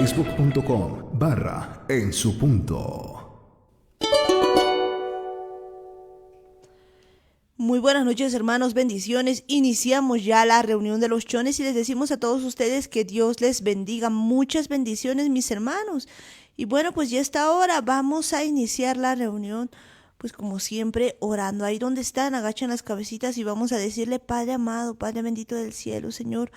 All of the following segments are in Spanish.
facebook.com/En Su Punto. Muy buenas noches, hermanos, bendiciones. Iniciamos ya la reunión de los chones y les decimos a todos ustedes que Dios les bendiga. Muchas bendiciones, mis hermanos. Y bueno, pues ya está hora, vamos a iniciar la reunión. Pues como siempre, orando. Ahí donde están, agachan las cabecitas y vamos a decirle: Padre amado, Padre bendito del cielo, Señor,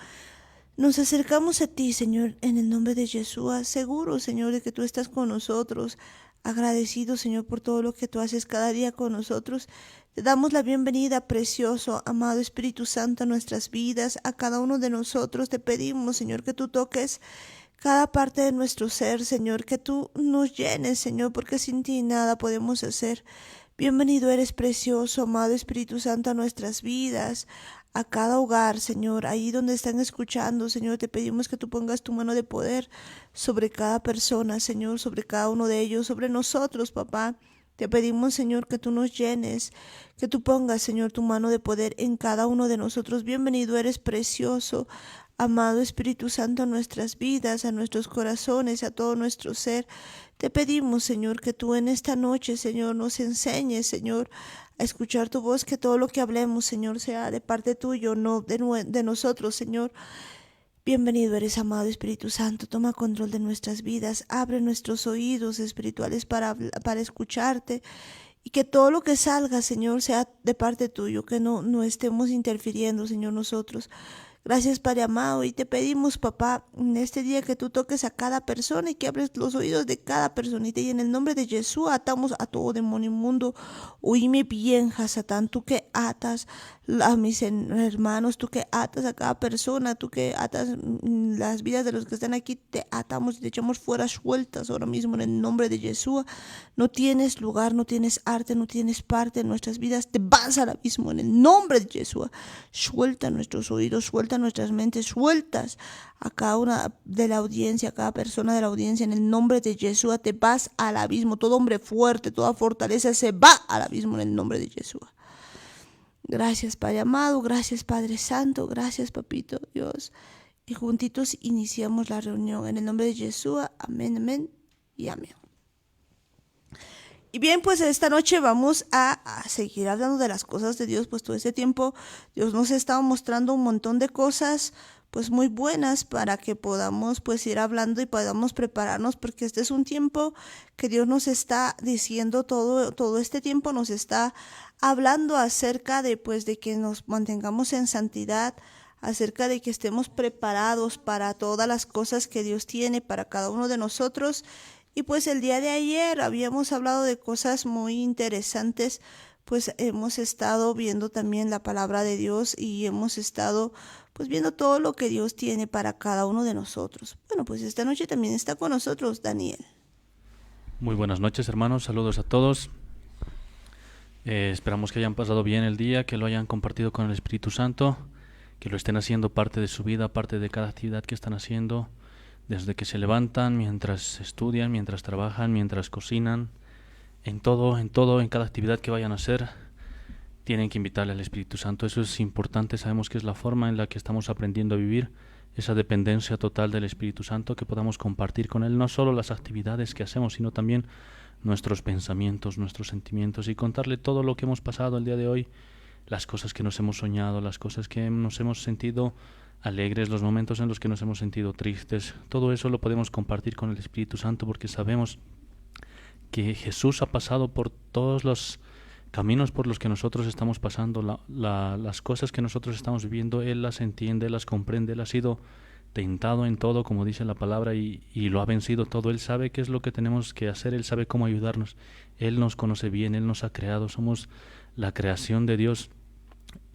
nos acercamos a ti, Señor, en el nombre de Yeshua, seguro, Señor, de que tú estás con nosotros, agradecido, Señor, por todo lo que tú haces cada día con nosotros. Te damos la bienvenida, precioso, amado Espíritu Santo, a nuestras vidas, a cada uno de nosotros. Te pedimos, Señor, que tú toques cada parte de nuestro ser, Señor, que tú nos llenes, Señor, porque sin ti nada podemos hacer. Bienvenido eres, precioso, amado Espíritu Santo, a nuestras vidas, a cada hogar, Señor, ahí donde están escuchando, Señor, te pedimos que tú pongas tu mano de poder sobre cada persona, Señor, sobre cada uno de ellos, sobre nosotros, papá. Te pedimos, Señor, que tú nos llenes, que tú pongas, Señor, tu mano de poder en cada uno de nosotros. Bienvenido eres, precioso, amado Espíritu Santo, a nuestras vidas, a nuestros corazones, a todo nuestro ser. Te pedimos, Señor, que tú en esta noche, Señor, nos enseñes, Señor, a escuchar tu voz, que todo lo que hablemos, Señor, sea de parte tuyo, no de nosotros, Señor. Bienvenido eres, amado Espíritu Santo, toma control de nuestras vidas, abre nuestros oídos espirituales para escucharte, y que todo lo que salga, Señor, sea de parte tuyo, que no estemos interfiriendo, Señor, nosotros. Gracias, Padre amado, y te pedimos, papá, en este día que tú toques a cada persona y que abres los oídos de cada personita, y en el nombre de Jesús atamos a todo demonio inmundo. Huime bien, Satán, tú que atas a mis hermanos, tú que atas a cada persona, tú que atas las vidas de los que están aquí, te atamos y te echamos fuera sueltas ahora mismo en el nombre de Jesús. No tienes lugar, no tienes arte, no tienes parte en nuestras vidas, te vas al abismo en el nombre de Jesús. Suelta nuestros oídos, suelta nuestras mentes, sueltas a cada una de la audiencia, a cada persona de la audiencia, en el nombre de Jesús, te vas al abismo. Todo hombre fuerte, toda fortaleza se va al abismo en el nombre de Jesús. Gracias, Padre amado, gracias, Padre Santo, gracias, Papito Dios. Y juntitos iniciamos la reunión en el nombre de Jesús. Amén, amén y amén. Y bien, pues esta noche vamos a seguir hablando de las cosas de Dios. Pues todo este tiempo Dios nos ha estado mostrando un montón de cosas pues muy buenas para que podamos pues ir hablando y podamos prepararnos, porque este es un tiempo que Dios nos está diciendo, todo este tiempo nos está hablando acerca de pues de que nos mantengamos en santidad, acerca de que estemos preparados para todas las cosas que Dios tiene para cada uno de nosotros. Y pues el día de ayer habíamos hablado de cosas muy interesantes, pues hemos estado viendo también la palabra de Dios y hemos estado pues viendo todo lo que Dios tiene para cada uno de nosotros. Bueno, pues esta noche también está con nosotros Daniel. Muy buenas noches, hermanos, saludos a todos. Esperamos que hayan pasado bien el día, que lo hayan compartido con el Espíritu Santo, que lo estén haciendo parte de su vida, parte de cada actividad que están haciendo. Desde que se levantan, mientras estudian, mientras trabajan, mientras cocinan, en todo, en cada actividad que vayan a hacer, tienen que invitarle al Espíritu Santo. Eso es importante, sabemos que es la forma en la que estamos aprendiendo a vivir, esa dependencia total del Espíritu Santo, que podamos compartir con Él no solo las actividades que hacemos, sino también nuestros pensamientos, nuestros sentimientos, y contarle todo lo que hemos pasado el día de hoy, las cosas que nos hemos soñado, las cosas que nos hemos sentido alegres, los momentos en los que nos hemos sentido tristes. Todo eso lo podemos compartir con el Espíritu Santo, porque sabemos que Jesús ha pasado por todos los caminos por los que nosotros estamos pasando, las cosas que nosotros estamos viviendo. Él las entiende, las comprende. Él ha sido tentado en todo, como dice la palabra, y lo ha vencido todo. Él sabe qué es lo que tenemos que hacer, Él sabe cómo ayudarnos. Él nos conoce bien, Él nos ha creado, somos la creación de Dios.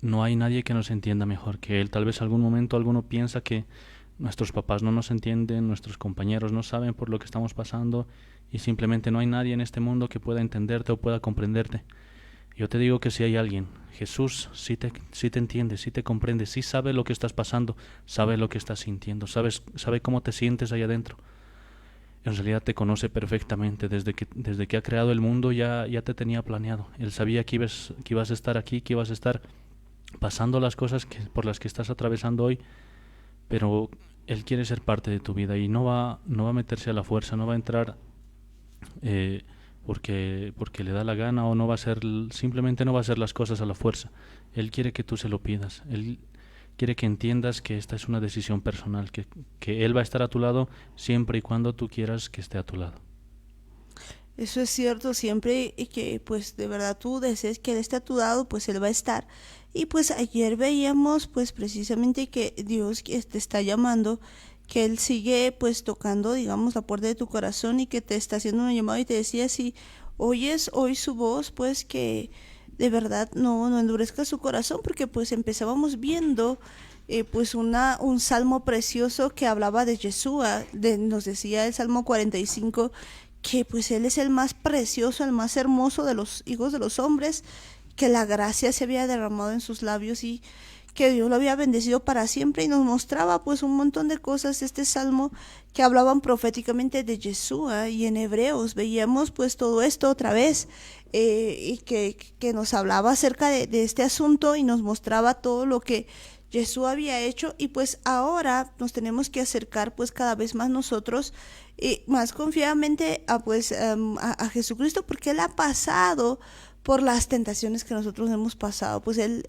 No hay nadie que nos entienda mejor que Él. Tal vez algún momento alguno piensa que nuestros papás no nos entienden, nuestros compañeros no saben por lo que estamos pasando, y simplemente no hay nadie en este mundo que pueda entenderte o pueda comprenderte. Yo te digo que si hay alguien, Jesús sí te entiende, sí te comprende, sí sabe lo que estás pasando, sabe lo que estás sintiendo, sabe cómo te sientes ahí adentro. En realidad te conoce perfectamente. Desde que ha creado el mundo ya te tenía planeado. Él sabía que ibas a estar aquí, que ibas a estar pasando las cosas por las que estás atravesando hoy, pero Él quiere ser parte de tu vida y no va a meterse a la fuerza, no va a entrar porque le da la gana o no va a hacer, simplemente no va a hacer las cosas a la fuerza. Él quiere que tú se lo pidas. Él quiere que entiendas que esta es una decisión personal, que Él va a estar a tu lado siempre y cuando tú quieras que esté a tu lado. Eso es cierto, siempre y que pues de verdad tú desees que Él esté a tu lado, pues Él va a estar. Y pues ayer veíamos pues precisamente que Dios te está llamando, que Él sigue pues tocando, digamos, la puerta de tu corazón y que te está haciendo un llamado y te decía, si oyes hoy su voz, pues que de verdad no endurezca su corazón, porque pues empezábamos viendo pues un salmo precioso que hablaba de Yeshua, nos decía el Salmo 45, que pues Él es el más precioso, el más hermoso de los hijos de los hombres, que la gracia se había derramado en sus labios y que Dios lo había bendecido para siempre, y nos mostraba pues un montón de cosas este salmo que hablaban proféticamente de Yeshua. Y en Hebreos veíamos pues todo esto otra vez, y que nos hablaba acerca de este asunto y nos mostraba todo lo que Jesús había hecho. Y pues ahora nos tenemos que acercar pues cada vez más nosotros y más confiadamente a Jesucristo, porque Él ha pasado por las tentaciones que nosotros hemos pasado. Pues él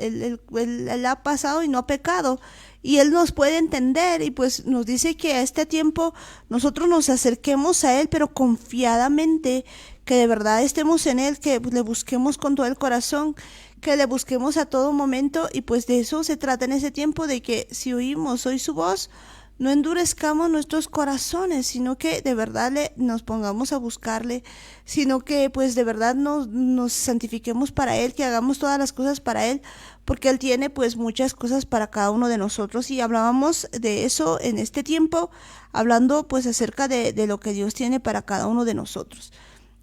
ha pasado y no ha pecado, y Él nos puede entender, y pues nos dice que a este tiempo nosotros nos acerquemos a Él, pero confiadamente, que de verdad estemos en Él, que le busquemos con todo el corazón, que le busquemos a todo momento. Y pues de eso se trata en ese tiempo, de que si oímos hoy su voz, no endurezcamos nuestros corazones, sino que de verdad nos pongamos a buscarle, sino que pues de verdad nos santifiquemos para Él, que hagamos todas las cosas para Él, porque Él tiene pues muchas cosas para cada uno de nosotros. Y hablábamos de eso en este tiempo, hablando pues acerca de lo que Dios tiene para cada uno de nosotros.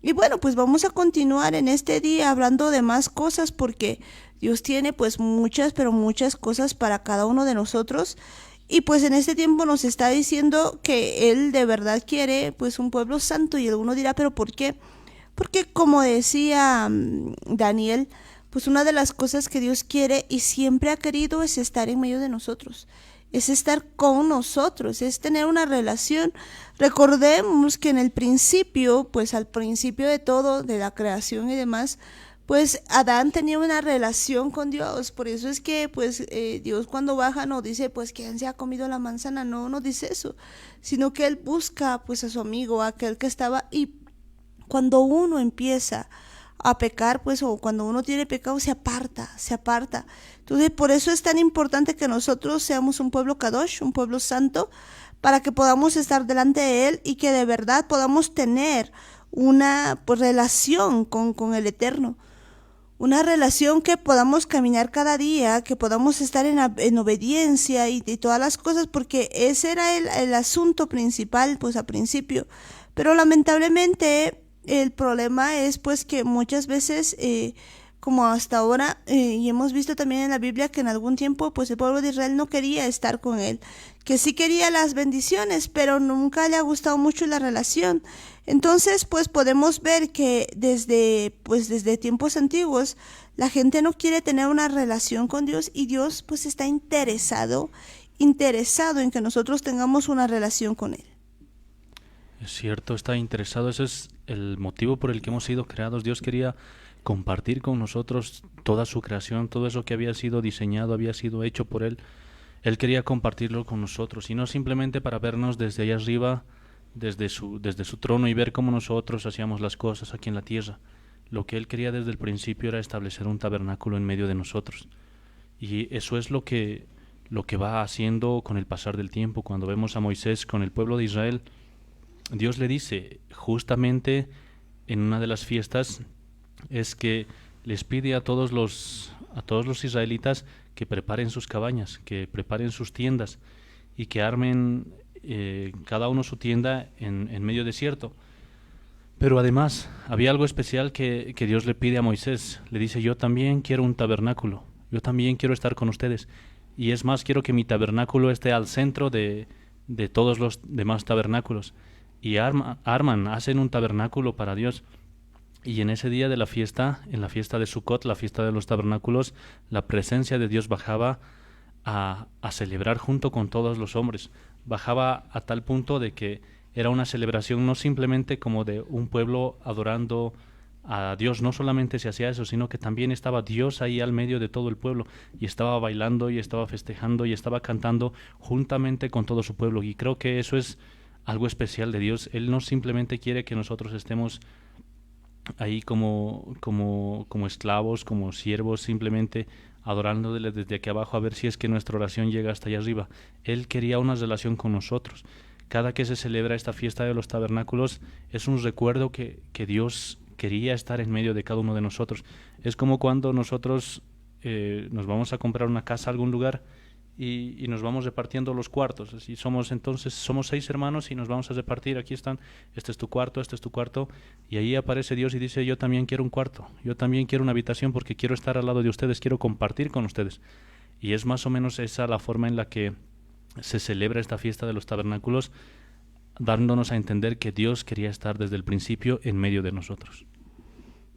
Y bueno, pues vamos a continuar en este día hablando de más cosas, porque Dios tiene pues muchas, pero muchas cosas para cada uno de nosotros. Y pues en este tiempo nos está diciendo que Él de verdad quiere pues un pueblo santo. Y alguno dirá, ¿pero por qué? Porque como decía Daniel, pues una de las cosas que Dios quiere y siempre ha querido es estar en medio de nosotros, es estar con nosotros, es tener una relación. Recordemos que en el principio, pues al principio de todo, de la creación y demás, pues Adán tenía una relación con Dios. Por eso es que pues Dios cuando baja no dice pues quién se ha comido la manzana, no dice eso, sino que Él busca pues a su amigo, a aquel que estaba. Y cuando uno empieza a pecar, pues, o cuando uno tiene pecado, se aparta. Entonces por eso es tan importante que nosotros seamos un pueblo kadosh, un pueblo santo, para que podamos estar delante de Él y que de verdad podamos tener una pues relación con el Eterno. Una relación que podamos caminar cada día, que podamos estar en obediencia y todas las cosas, porque ese era el asunto principal, pues al principio. Pero lamentablemente el problema es pues que muchas veces, como hasta ahora, y hemos visto también en la Biblia que en algún tiempo pues el pueblo de Israel no quería estar con Él, que sí quería las bendiciones, pero nunca le ha gustado mucho la relación. Entonces pues podemos ver que desde tiempos antiguos la gente no quiere tener una relación con Dios, y Dios pues está interesado en que nosotros tengamos una relación con Él. Es cierto, está interesado. Ese es el motivo por el que hemos sido creados. Dios quería compartir con nosotros toda su creación, todo eso que había sido diseñado, había sido hecho por Él. Él quería compartirlo con nosotros, y no simplemente para vernos desde allá arriba, desde su trono, y ver cómo nosotros hacíamos las cosas aquí en la tierra. Lo que Él quería desde el principio era establecer un tabernáculo en medio de nosotros. Y eso es lo que va haciendo con el pasar del tiempo. Cuando vemos a Moisés con el pueblo de Israel, Dios le dice justamente en una de las fiestas, es que les pide a todos los israelitas que preparen sus cabañas, que preparen sus tiendas, y que armen cada uno su tienda en medio desierto. Pero además había algo especial que Dios le pide a Moisés. Le dice: yo también quiero un tabernáculo, yo también quiero estar con ustedes, y es más, quiero que mi tabernáculo esté al centro de todos los demás tabernáculos. Y hacen un tabernáculo para Dios. Y en ese día de la fiesta, en la fiesta de Sukkot, la fiesta de los tabernáculos, la presencia de Dios bajaba a celebrar junto con todos los hombres. bajaba a tal punto de que era una celebración no simplemente como de un pueblo adorando a Dios, no solamente se hacía eso, sino que también estaba Dios ahí al medio de todo el pueblo y estaba bailando y estaba festejando y estaba cantando juntamente con todo su pueblo, y creo que eso es algo especial de Dios. Él no simplemente quiere que nosotros estemos ahí como esclavos, como siervos, simplemente adorándole desde aquí abajo a ver si es que nuestra oración llega hasta allá arriba. Él quería una relación con nosotros. Cada que se celebra esta fiesta de los tabernáculos es un recuerdo que Dios quería estar en medio de cada uno de nosotros. Es como cuando nosotros nos vamos a comprar una casa a algún lugar y nos vamos repartiendo los cuartos. Así somos 6 hermanos y nos vamos a repartir. Aquí están, este es tu cuarto, y ahí aparece Dios y dice: yo también quiero un cuarto, yo también quiero una habitación porque quiero estar al lado de ustedes, quiero compartir con ustedes. Y es más o menos esa la forma en la que se celebra esta fiesta de los tabernáculos, dándonos a entender que Dios quería estar desde el principio en medio de nosotros.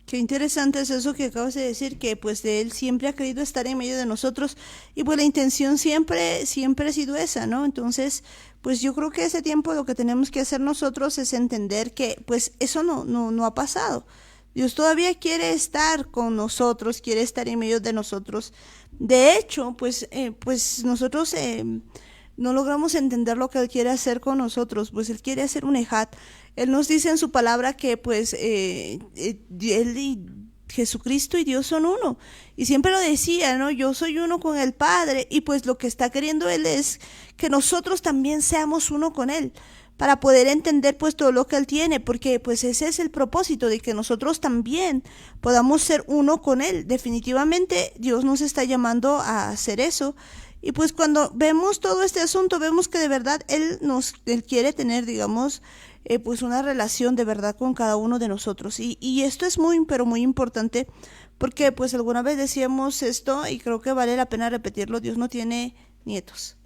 Qué interesante es eso que acabas de decir, que pues de Él siempre ha querido estar en medio de nosotros, y pues la intención siempre ha sido esa, ¿no? Entonces, pues yo creo que ese tiempo lo que tenemos que hacer nosotros es entender que pues eso no ha pasado. Dios todavía quiere estar con nosotros, quiere estar en medio de nosotros. De hecho, pues nosotros no logramos entender lo que Él quiere hacer con nosotros, pues Él quiere hacer un ejat. Él nos dice en su palabra que pues Él y Jesucristo y Dios son uno, y siempre lo decía, ¿no? Yo soy uno con el Padre, y pues lo que está queriendo Él es que nosotros también seamos uno con Él, para poder entender pues todo lo que Él tiene, porque pues ese es el propósito, de que nosotros también podamos ser uno con Él. Definitivamente Dios nos está llamando a hacer eso. Y pues cuando vemos todo este asunto, vemos que de verdad Él quiere tener, digamos, pues una relación de verdad con cada uno de nosotros. Y esto es muy, pero muy importante, porque pues alguna vez decíamos esto, y creo que vale la pena repetirlo: Dios no tiene nietos.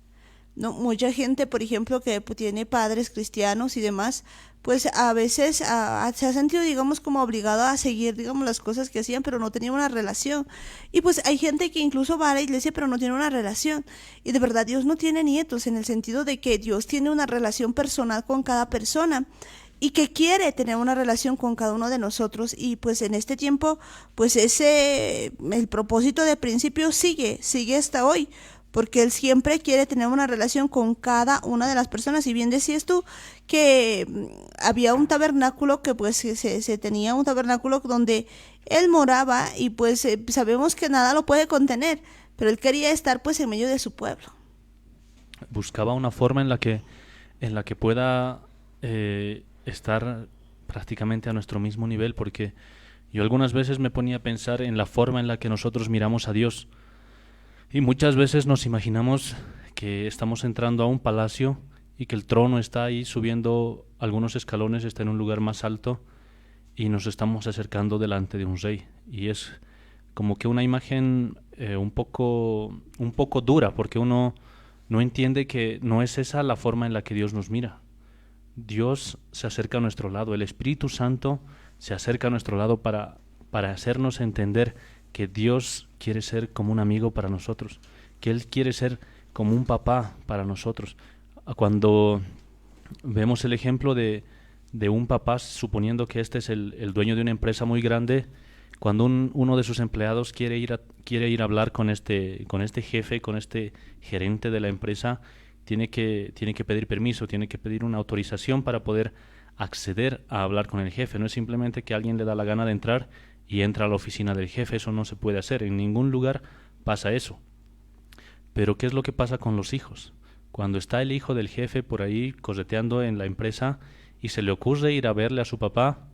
No, mucha gente, por ejemplo, que pues, tiene padres cristianos y demás, pues a veces se ha sentido, digamos, como obligado a seguir, digamos, las cosas que hacían, pero no tenía una relación. Y pues hay gente que incluso va a la iglesia, pero no tiene una relación. Y de verdad Dios no tiene nietos, en el sentido de que Dios tiene una relación personal con cada persona, y que quiere tener una relación con cada uno de nosotros. Y pues en este tiempo, pues el propósito de principio sigue hasta hoy, porque Él siempre quiere tener una relación con cada una de las personas. Y bien decías tú que había un tabernáculo, que pues se tenía un tabernáculo donde Él moraba, y pues sabemos que nada lo puede contener, pero Él quería estar pues en medio de su pueblo. Buscaba una forma en la que pueda estar prácticamente a nuestro mismo nivel, porque yo algunas veces me ponía a pensar en la forma en la que nosotros miramos a Dios. Y muchas veces nos imaginamos que estamos entrando a un palacio y que el trono está ahí subiendo algunos escalones, está en un lugar más alto, y nos estamos acercando delante de un rey. Y es como que una imagen un poco dura, porque uno no entiende que no es esa la forma en la que Dios nos mira. Dios se acerca a nuestro lado, el Espíritu Santo se acerca a nuestro lado para hacernos entender que Dios quiere ser como un amigo para nosotros, que Él quiere ser como un papá para nosotros. Cuando vemos el ejemplo de un papá, suponiendo que este es el dueño de una empresa muy grande, cuando uno de sus empleados quiere ir a hablar con este jefe, con este gerente de la empresa, tiene que pedir permiso, tiene que pedir una autorización para poder acceder a hablar con el jefe. No es simplemente que alguien le da la gana de entrar y entra a la oficina del jefe. Eso no se puede hacer, en ningún lugar pasa eso. Pero ¿qué es lo que pasa con los hijos? Cuando está el hijo del jefe por ahí correteando en la empresa y se le ocurre ir a verle a su papá,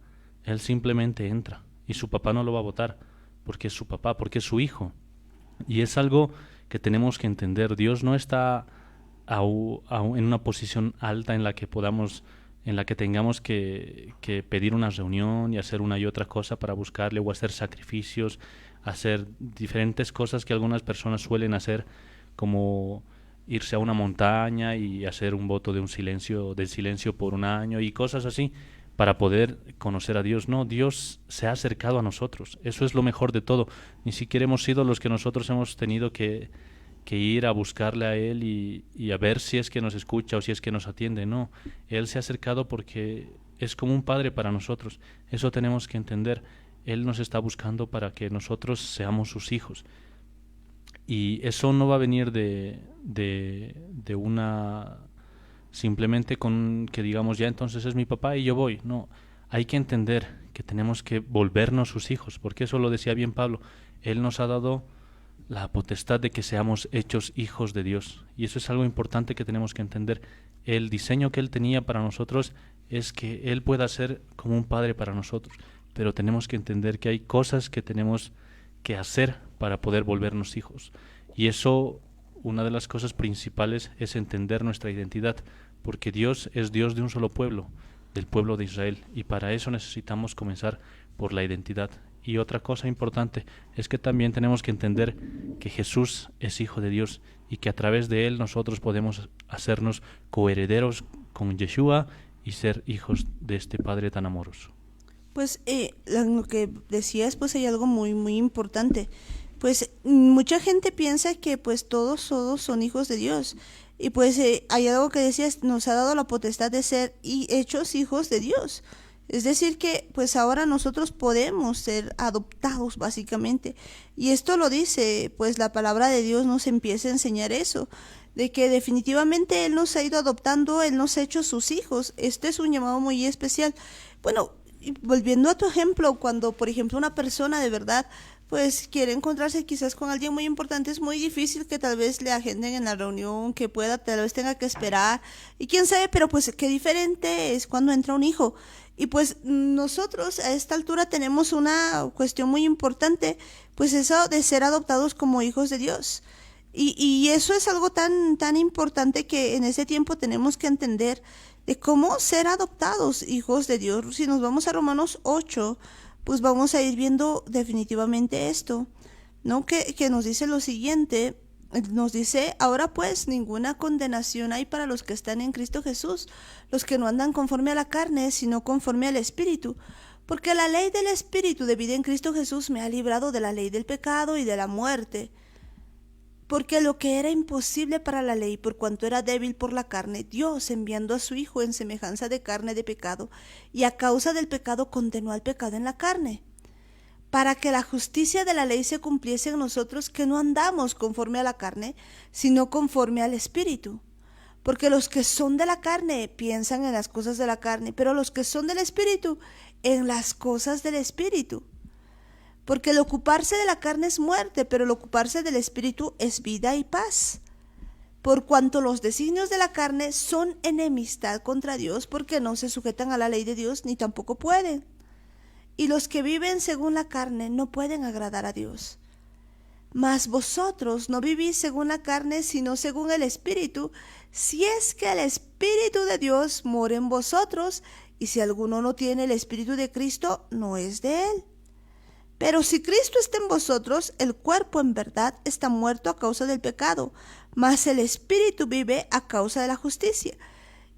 él simplemente entra, y su papá no lo va a votar, porque es su papá, porque es su hijo. Y es algo que tenemos que entender. Dios no está en una posición alta en la que tengamos que pedir una reunión y hacer una y otra cosa para buscarle, o hacer sacrificios, hacer diferentes cosas que algunas personas suelen hacer, como irse a una montaña y hacer un voto del silencio por un año y cosas así, para poder conocer a Dios. No, Dios se ha acercado a nosotros. Eso es lo mejor de todo. Ni siquiera hemos sido los que nosotros hemos tenido que que ir a buscarle a Él y a ver si es que nos escucha o si es que nos atiende. No, Él se ha acercado porque es como un padre para nosotros. Eso tenemos que entender. Él nos está buscando para que nosotros seamos sus hijos. Y eso no va a venir de una... simplemente con que digamos, ya entonces es mi papá y yo voy. No, hay que entender que tenemos que volvernos sus hijos, porque eso lo decía bien Pablo. Él nos ha dado la potestad de que seamos hechos hijos de Dios. Y eso es algo importante que tenemos que entender. El diseño que Él tenía para nosotros es que Él pueda ser como un padre para nosotros, pero tenemos que entender que hay cosas que tenemos que hacer para poder volvernos hijos. Y eso, una de las cosas principales es entender nuestra identidad, porque Dios es Dios de un solo pueblo, del pueblo de Israel, y para eso necesitamos comenzar por la identidad. Y otra cosa importante es que también tenemos que entender que Jesús es Hijo de Dios y que a través de Él nosotros podemos hacernos coherederos con Yeshua y ser hijos de este Padre tan amoroso. Pues lo que decías, pues hay algo muy, muy importante. Pues mucha gente piensa que pues todos son hijos de Dios. Y pues hay algo que decías, nos ha dado la potestad de ser hechos hijos de Dios. Es decir que pues ahora nosotros podemos ser adoptados básicamente. Y esto lo dice, pues la palabra de Dios nos empieza a enseñar eso, de que definitivamente Él nos ha ido adoptando, Él nos ha hecho sus hijos. Este es un llamado muy especial. Bueno, y volviendo a tu ejemplo, cuando por ejemplo una persona de verdad pues quiere encontrarse quizás con alguien muy importante, es muy difícil que tal vez le agenden en la reunión, que pueda, tal vez tenga que esperar, y quién sabe, pero pues qué diferente es cuando entra un hijo. Y pues nosotros a esta altura tenemos una cuestión muy importante, pues eso de ser adoptados como hijos de Dios. Y eso es algo tan importante que en ese tiempo tenemos que entender de cómo ser adoptados hijos de Dios. Si nos vamos a Romanos 8, pues vamos a ir viendo definitivamente esto, ¿no? Que nos dice lo siguiente, nos dice, ahora pues ninguna condenación hay para los que están en Cristo Jesús, los que no andan conforme a la carne, sino conforme al Espíritu, porque la ley del Espíritu de vida en Cristo Jesús me ha librado de la ley del pecado y de la muerte. Porque lo que era imposible para la ley, por cuanto era débil por la carne, Dios, enviando a su Hijo en semejanza de carne de pecado, y a causa del pecado condenó al pecado en la carne, para que la justicia de la ley se cumpliese en nosotros, que no andamos conforme a la carne, sino conforme al Espíritu. Porque los que son de la carne piensan en las cosas de la carne, pero los que son del Espíritu, en las cosas del Espíritu. Porque el ocuparse de la carne es muerte, pero el ocuparse del Espíritu es vida y paz. Por cuanto los designios de la carne son enemistad contra Dios, porque no se sujetan a la ley de Dios, ni tampoco pueden. Y los que viven según la carne no pueden agradar a Dios. Mas vosotros no vivís según la carne, sino según el Espíritu, si es que el Espíritu de Dios mora en vosotros, y si alguno no tiene el Espíritu de Cristo, no es de él. Pero si Cristo está en vosotros, el cuerpo en verdad está muerto a causa del pecado, mas el Espíritu vive a causa de la justicia.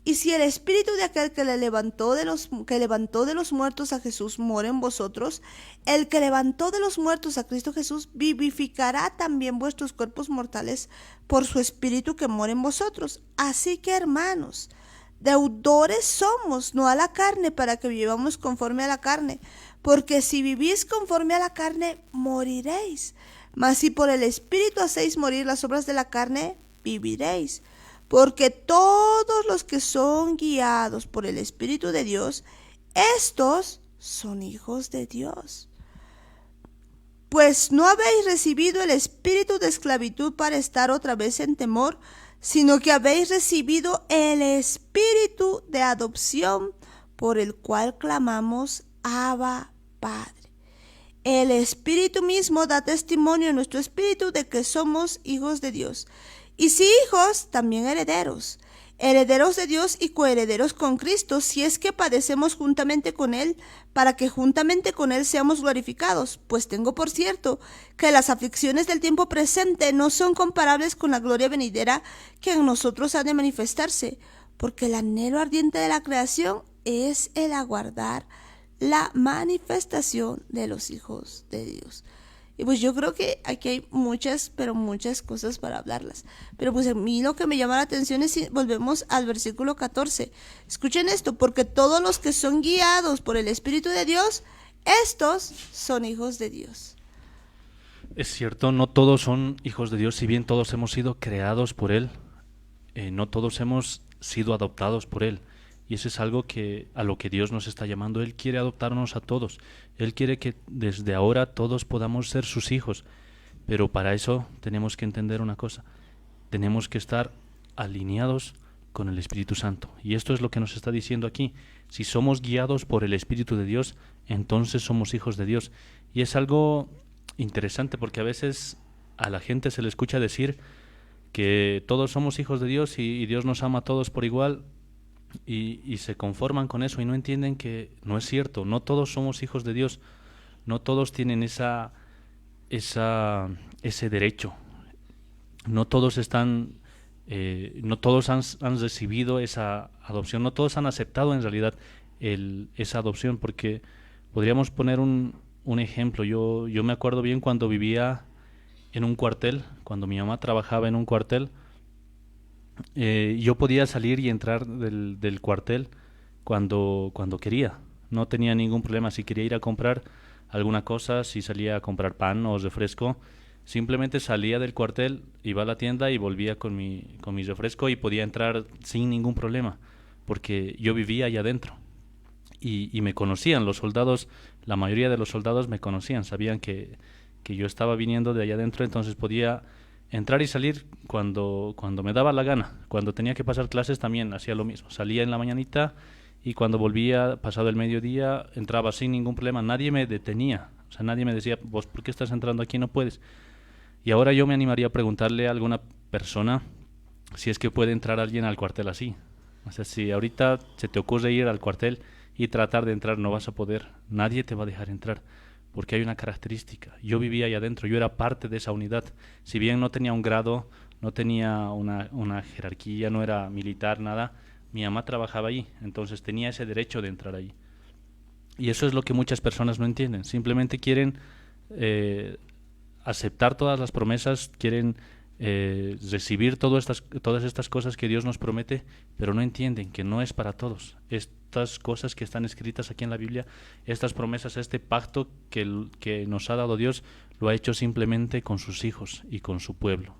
Y si el Espíritu de aquel que levantó de los muertos a Jesús mora en vosotros, el que levantó de los muertos a Cristo Jesús vivificará también vuestros cuerpos mortales por su Espíritu que mora en vosotros. Así que, hermanos, deudores somos, no a la carne, para que vivamos conforme a la carne. Porque si vivís conforme a la carne, moriréis. Mas si por el Espíritu hacéis morir las obras de la carne, viviréis. Porque todos los que son guiados por el Espíritu de Dios, estos son hijos de Dios. Pues no habéis recibido el espíritu de esclavitud para estar otra vez en temor, sino que habéis recibido el espíritu de adopción, por el cual clamamos, Abba, Padre. El Espíritu mismo da testimonio en nuestro espíritu de que somos hijos de Dios. Y si hijos, también herederos. Herederos de Dios y coherederos con Cristo, si es que padecemos juntamente con Él, para que juntamente con Él seamos glorificados. Pues tengo por cierto que las aflicciones del tiempo presente no son comparables con la gloria venidera que en nosotros ha de manifestarse, porque el anhelo ardiente de la creación es el aguardar la manifestación de los hijos de Dios. Y pues yo creo que aquí hay muchas, pero muchas cosas para hablarlas. Pero pues a mí lo que me llama la atención es si volvemos al versículo 14. Escuchen esto, porque todos los que son guiados por el Espíritu de Dios, estos son hijos de Dios. Es cierto, no todos son hijos de Dios, si bien todos hemos sido creados por Él, no todos hemos sido adoptados por Él. Y eso es algo a lo que Dios nos está llamando. Él quiere adoptarnos a todos. Él quiere que desde ahora todos podamos ser sus hijos. Pero para eso tenemos que entender una cosa. Tenemos que estar alineados con el Espíritu Santo. Y esto es lo que nos está diciendo aquí. Si somos guiados por el Espíritu de Dios, entonces somos hijos de Dios. Y es algo interesante porque a veces a la gente se le escucha decir que todos somos hijos de Dios y Dios nos ama a todos por igual. Y se conforman con eso y no entienden que no es cierto. No todos somos hijos de Dios. No todos tienen ese derecho. No todos no todos han recibido esa adopción. No todos han aceptado en realidad esa adopción, porque podríamos poner un ejemplo. Yo me acuerdo bien cuando vivía en un cuartel, cuando mi mamá trabajaba en un cuartel. Yo podía salir y entrar del cuartel cuando quería. No tenía ningún problema. Si quería ir a comprar alguna cosa, si salía a comprar pan o refresco, simplemente salía del cuartel, iba a la tienda y volvía con mi refresco y podía entrar sin ningún problema, porque yo vivía allá adentro. Y me conocían los soldados, la mayoría de los soldados me conocían, sabían que yo estaba viniendo de allá adentro, entonces podía entrar y salir cuando me daba la gana. Cuando tenía que pasar clases también hacía lo mismo. Salía en la mañanita y cuando volvía, pasado el mediodía, entraba sin ningún problema. Nadie me detenía. O sea, nadie me decía, vos, ¿por qué estás entrando aquí? No puedes. Y ahora yo me animaría a preguntarle a alguna persona si es que puede entrar alguien al cuartel así. O sea, si ahorita se te ocurre ir al cuartel y tratar de entrar, no vas a poder. Nadie te va a dejar entrar. Porque hay una característica. Yo vivía ahí adentro, yo era parte de esa unidad. Si bien no tenía un grado, no tenía una jerarquía, no era militar, nada, mi mamá trabajaba ahí, entonces tenía ese derecho de entrar ahí. Y eso es lo que muchas personas no entienden. Simplemente quieren aceptar todas las promesas, quieren recibir todas estas cosas que Dios nos promete, pero no entienden que no es para todos. Estas cosas que están escritas aquí en la Biblia, estas promesas, este pacto que nos ha dado Dios, lo ha hecho simplemente con sus hijos y con su pueblo.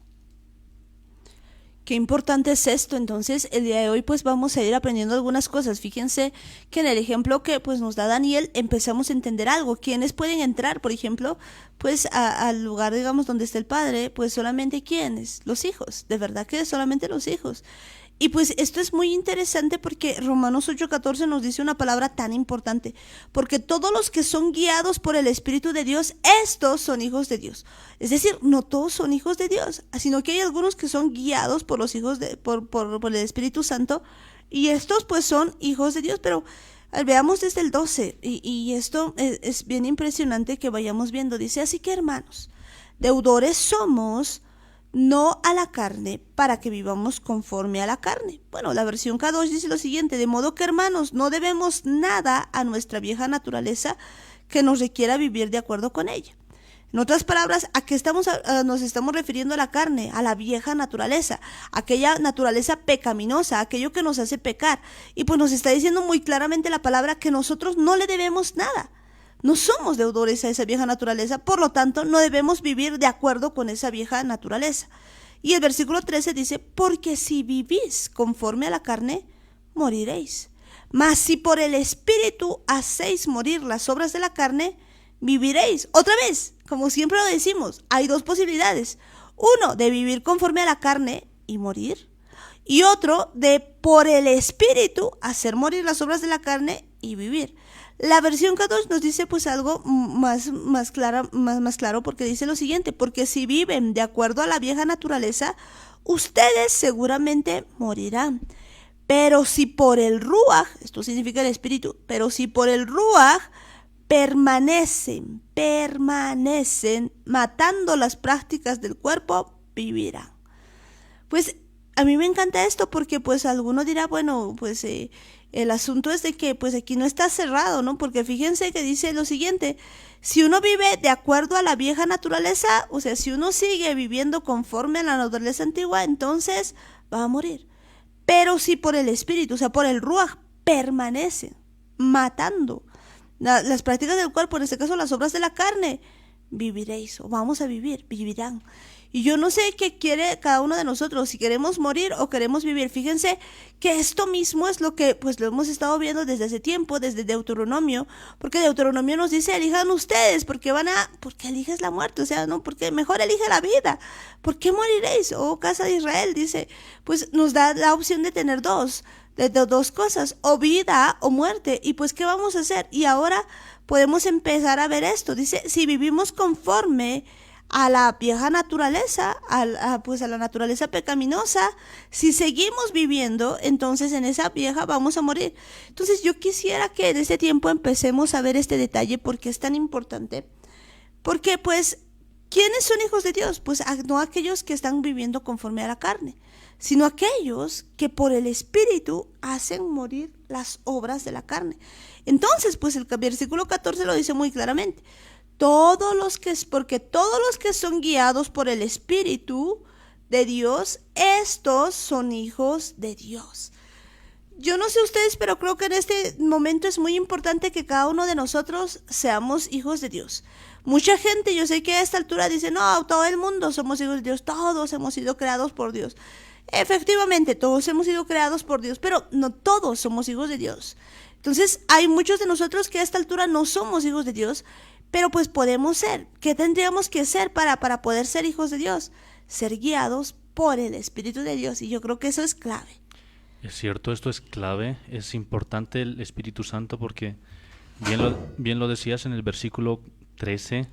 Qué importante es esto. Entonces el día de hoy pues vamos a ir aprendiendo algunas cosas. Fíjense que en el ejemplo que pues nos da Daniel empezamos a entender algo. ¿Quiénes pueden entrar, por ejemplo, pues al lugar, digamos, donde está el padre? Pues solamente ¿quiénes? Los hijos. De verdad que solamente los hijos. Y pues esto es muy interesante porque Romanos 8:14 nos dice una palabra tan importante, porque todos los que son guiados por el Espíritu de Dios, estos son hijos de Dios. Es decir, no todos son hijos de Dios, sino que hay algunos que son guiados por los hijos por el Espíritu Santo, y estos pues son hijos de Dios. Pero veamos desde el 12, y esto es bien impresionante que vayamos viendo. Dice, así que hermanos, deudores somos, no a la carne, para que vivamos conforme a la carne. Bueno, la versión K2 dice lo siguiente: de modo que, hermanos, no debemos nada a nuestra vieja naturaleza que nos requiera vivir de acuerdo con ella. En otras palabras, ¿a qué nos estamos refiriendo? A la carne, a la vieja naturaleza, aquella naturaleza pecaminosa, aquello que nos hace pecar. Y pues nos está diciendo muy claramente la palabra que nosotros no le debemos nada. No somos deudores a esa vieja naturaleza, por lo tanto no debemos vivir de acuerdo con esa vieja naturaleza. Y el versículo 13 dice, porque si vivís conforme a la carne, moriréis. Mas si por el Espíritu hacéis morir las obras de la carne, viviréis. Otra vez, como siempre lo decimos, hay dos posibilidades. Uno, de vivir conforme a la carne y morir. Y otro, de por el Espíritu hacer morir las obras de la carne y vivir. La versión K2 nos dice pues algo más claro, porque dice lo siguiente: porque si viven de acuerdo a la vieja naturaleza, ustedes seguramente morirán. Pero si por el Ruaj, esto significa el Espíritu, pero si por el Ruaj permanecen matando las prácticas del cuerpo, vivirán. Pues a mí me encanta esto porque pues alguno dirá, bueno, pues el asunto es de que pues aquí no está cerrado, ¿no? Porque fíjense que dice lo siguiente: si uno vive de acuerdo a la vieja naturaleza, o sea, si uno sigue viviendo conforme a la naturaleza antigua, entonces va a morir. Pero si por el espíritu, o sea, por el ruaj, permanece matando las prácticas del cuerpo, en este caso las obras de la carne, viviréis, o vamos a vivir, vivirán. Y yo no sé qué quiere cada uno de nosotros, si queremos morir o queremos vivir. Fíjense que esto mismo es lo que pues lo hemos estado viendo desde hace tiempo, desde Deuteronomio, porque Deuteronomio nos dice: elijan ustedes, porque porque eliges la muerte, o sea, no, porque mejor elige la vida. ¿Por qué moriréis? Oh, casa de Israel, dice, pues nos da la opción de tener dos cosas, o vida o muerte. Y pues, ¿qué vamos a hacer? Y ahora podemos empezar a ver esto. Dice, si vivimos conforme a la vieja naturaleza, pues a la naturaleza pecaminosa, si seguimos viviendo, entonces en esa vieja vamos a morir. Entonces yo quisiera que en este tiempo empecemos a ver este detalle, porque es tan importante. Porque pues, ¿quiénes son hijos de Dios? Pues no aquellos que están viviendo conforme a la carne, sino aquellos que por el Espíritu hacen morir las obras de la carne. Entonces, pues el versículo 14 lo dice muy claramente: porque todos los que son guiados por el Espíritu de Dios, estos son hijos de Dios. Yo no sé ustedes, pero creo que en este momento es muy importante que cada uno de nosotros seamos hijos de Dios. Mucha gente, yo sé que a esta altura dice: no, todo el mundo somos hijos de Dios, todos hemos sido creados por Dios. Efectivamente, todos hemos sido creados por Dios, pero no todos somos hijos de Dios. Entonces, hay muchos de nosotros que a esta altura no somos hijos de Dios, pero pues podemos ser. ¿Qué tendríamos que hacer para poder ser hijos de Dios? Ser guiados por el Espíritu de Dios, y yo creo que eso es clave. Es cierto, esto es clave, es importante el Espíritu Santo, porque bien lo decías en el versículo 13,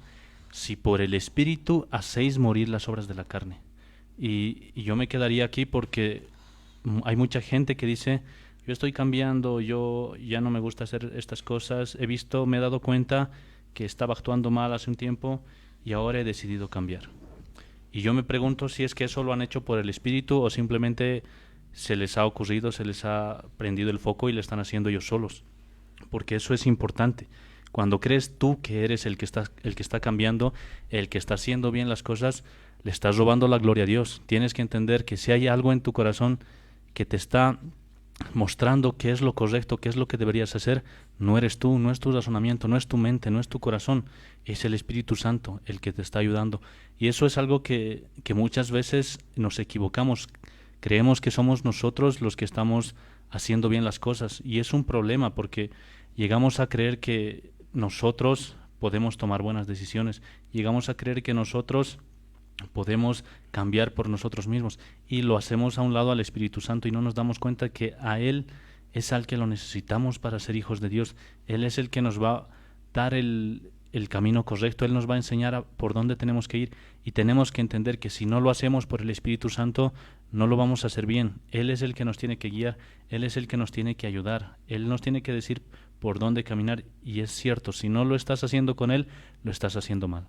si por el Espíritu hacéis morir las obras de la carne. Y yo me quedaría aquí porque hay mucha gente que dice: yo estoy cambiando, yo ya no me gusta hacer estas cosas, me he dado cuenta que estaba actuando mal hace un tiempo y ahora he decidido cambiar. Y yo me pregunto si es que eso lo han hecho por el Espíritu o simplemente se les ha ocurrido, se les ha prendido el foco y lo están haciendo ellos solos. Porque eso es importante. Cuando crees tú que eres el que está cambiando, el que está haciendo bien las cosas, le estás robando la gloria a Dios. Tienes que entender que si hay algo en tu corazón que te está mostrando qué es lo correcto, qué es lo que deberías hacer, no eres tú, no es tu razonamiento, no es tu mente, no es tu corazón, es el Espíritu Santo el que te está ayudando. Y eso es algo que muchas veces nos equivocamos. Creemos que somos nosotros los que estamos haciendo bien las cosas, y es un problema porque llegamos a creer que nosotros podemos tomar buenas decisiones, llegamos a creer que nosotros podemos cambiar por nosotros mismos, y lo hacemos a un lado al Espíritu Santo y no nos damos cuenta que a Él es al que lo necesitamos para ser hijos de Dios. Él es el que nos va a dar el camino correcto, Él nos va a enseñar por dónde tenemos que ir, y tenemos que entender que si no lo hacemos por el Espíritu Santo no lo vamos a hacer bien. Él es el que nos tiene que guiar, Él es el que nos tiene que ayudar, Él nos tiene que decir por dónde caminar, y es cierto, si no lo estás haciendo con Él, lo estás haciendo mal.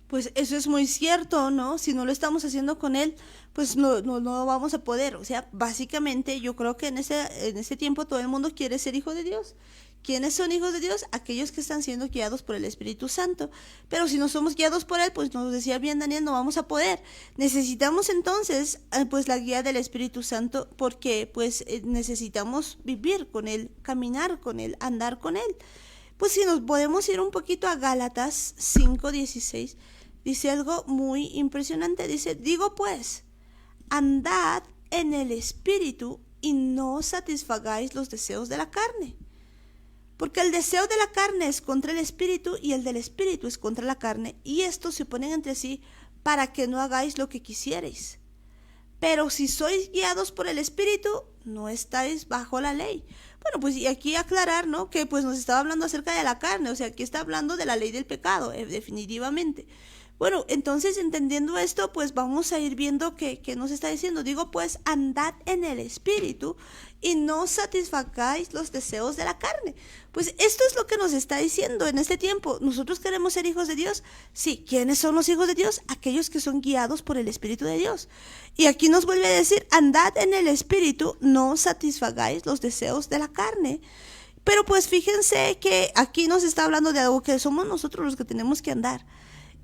Pues eso es muy cierto, ¿no? Si no lo estamos haciendo con Él, pues no vamos a poder. O sea, básicamente yo creo que en ese tiempo todo el mundo quiere ser hijo de Dios. ¿Quiénes son hijos de Dios? Aquellos que están siendo guiados por el Espíritu Santo. Pero si no somos guiados por Él, pues nos decía bien Daniel, no vamos a poder. Necesitamos entonces pues la guía del Espíritu Santo, porque pues necesitamos vivir con Él, caminar con Él, andar con Él. Pues si nos podemos ir un poquito a Gálatas 5:16, dice algo muy impresionante. Dice: digo pues, andad en el Espíritu y no satisfagáis los deseos de la carne. Porque el deseo de la carne es contra el Espíritu y el del Espíritu es contra la carne, y estos se oponen entre sí para que no hagáis lo que quisierais. Pero si sois guiados por el Espíritu, no estáis bajo la ley. Bueno, pues y aquí aclarar, ¿no? Que pues nos estaba hablando acerca de la carne, o sea, aquí está hablando de la ley del pecado, definitivamente. Bueno, entonces entendiendo esto, pues vamos a ir viendo que nos está diciendo. Digo, pues andad en el Espíritu y no satisfagáis los deseos de la carne. Pues esto es lo que nos está diciendo en este tiempo. ¿Nosotros queremos ser hijos de Dios? Sí. ¿Quiénes son los hijos de Dios? Aquellos que son guiados por el Espíritu de Dios. Y aquí nos vuelve a decir, andad en el Espíritu, no satisfagáis los deseos de la carne. Pero pues fíjense que aquí nos está hablando de algo que somos nosotros los que tenemos que andar.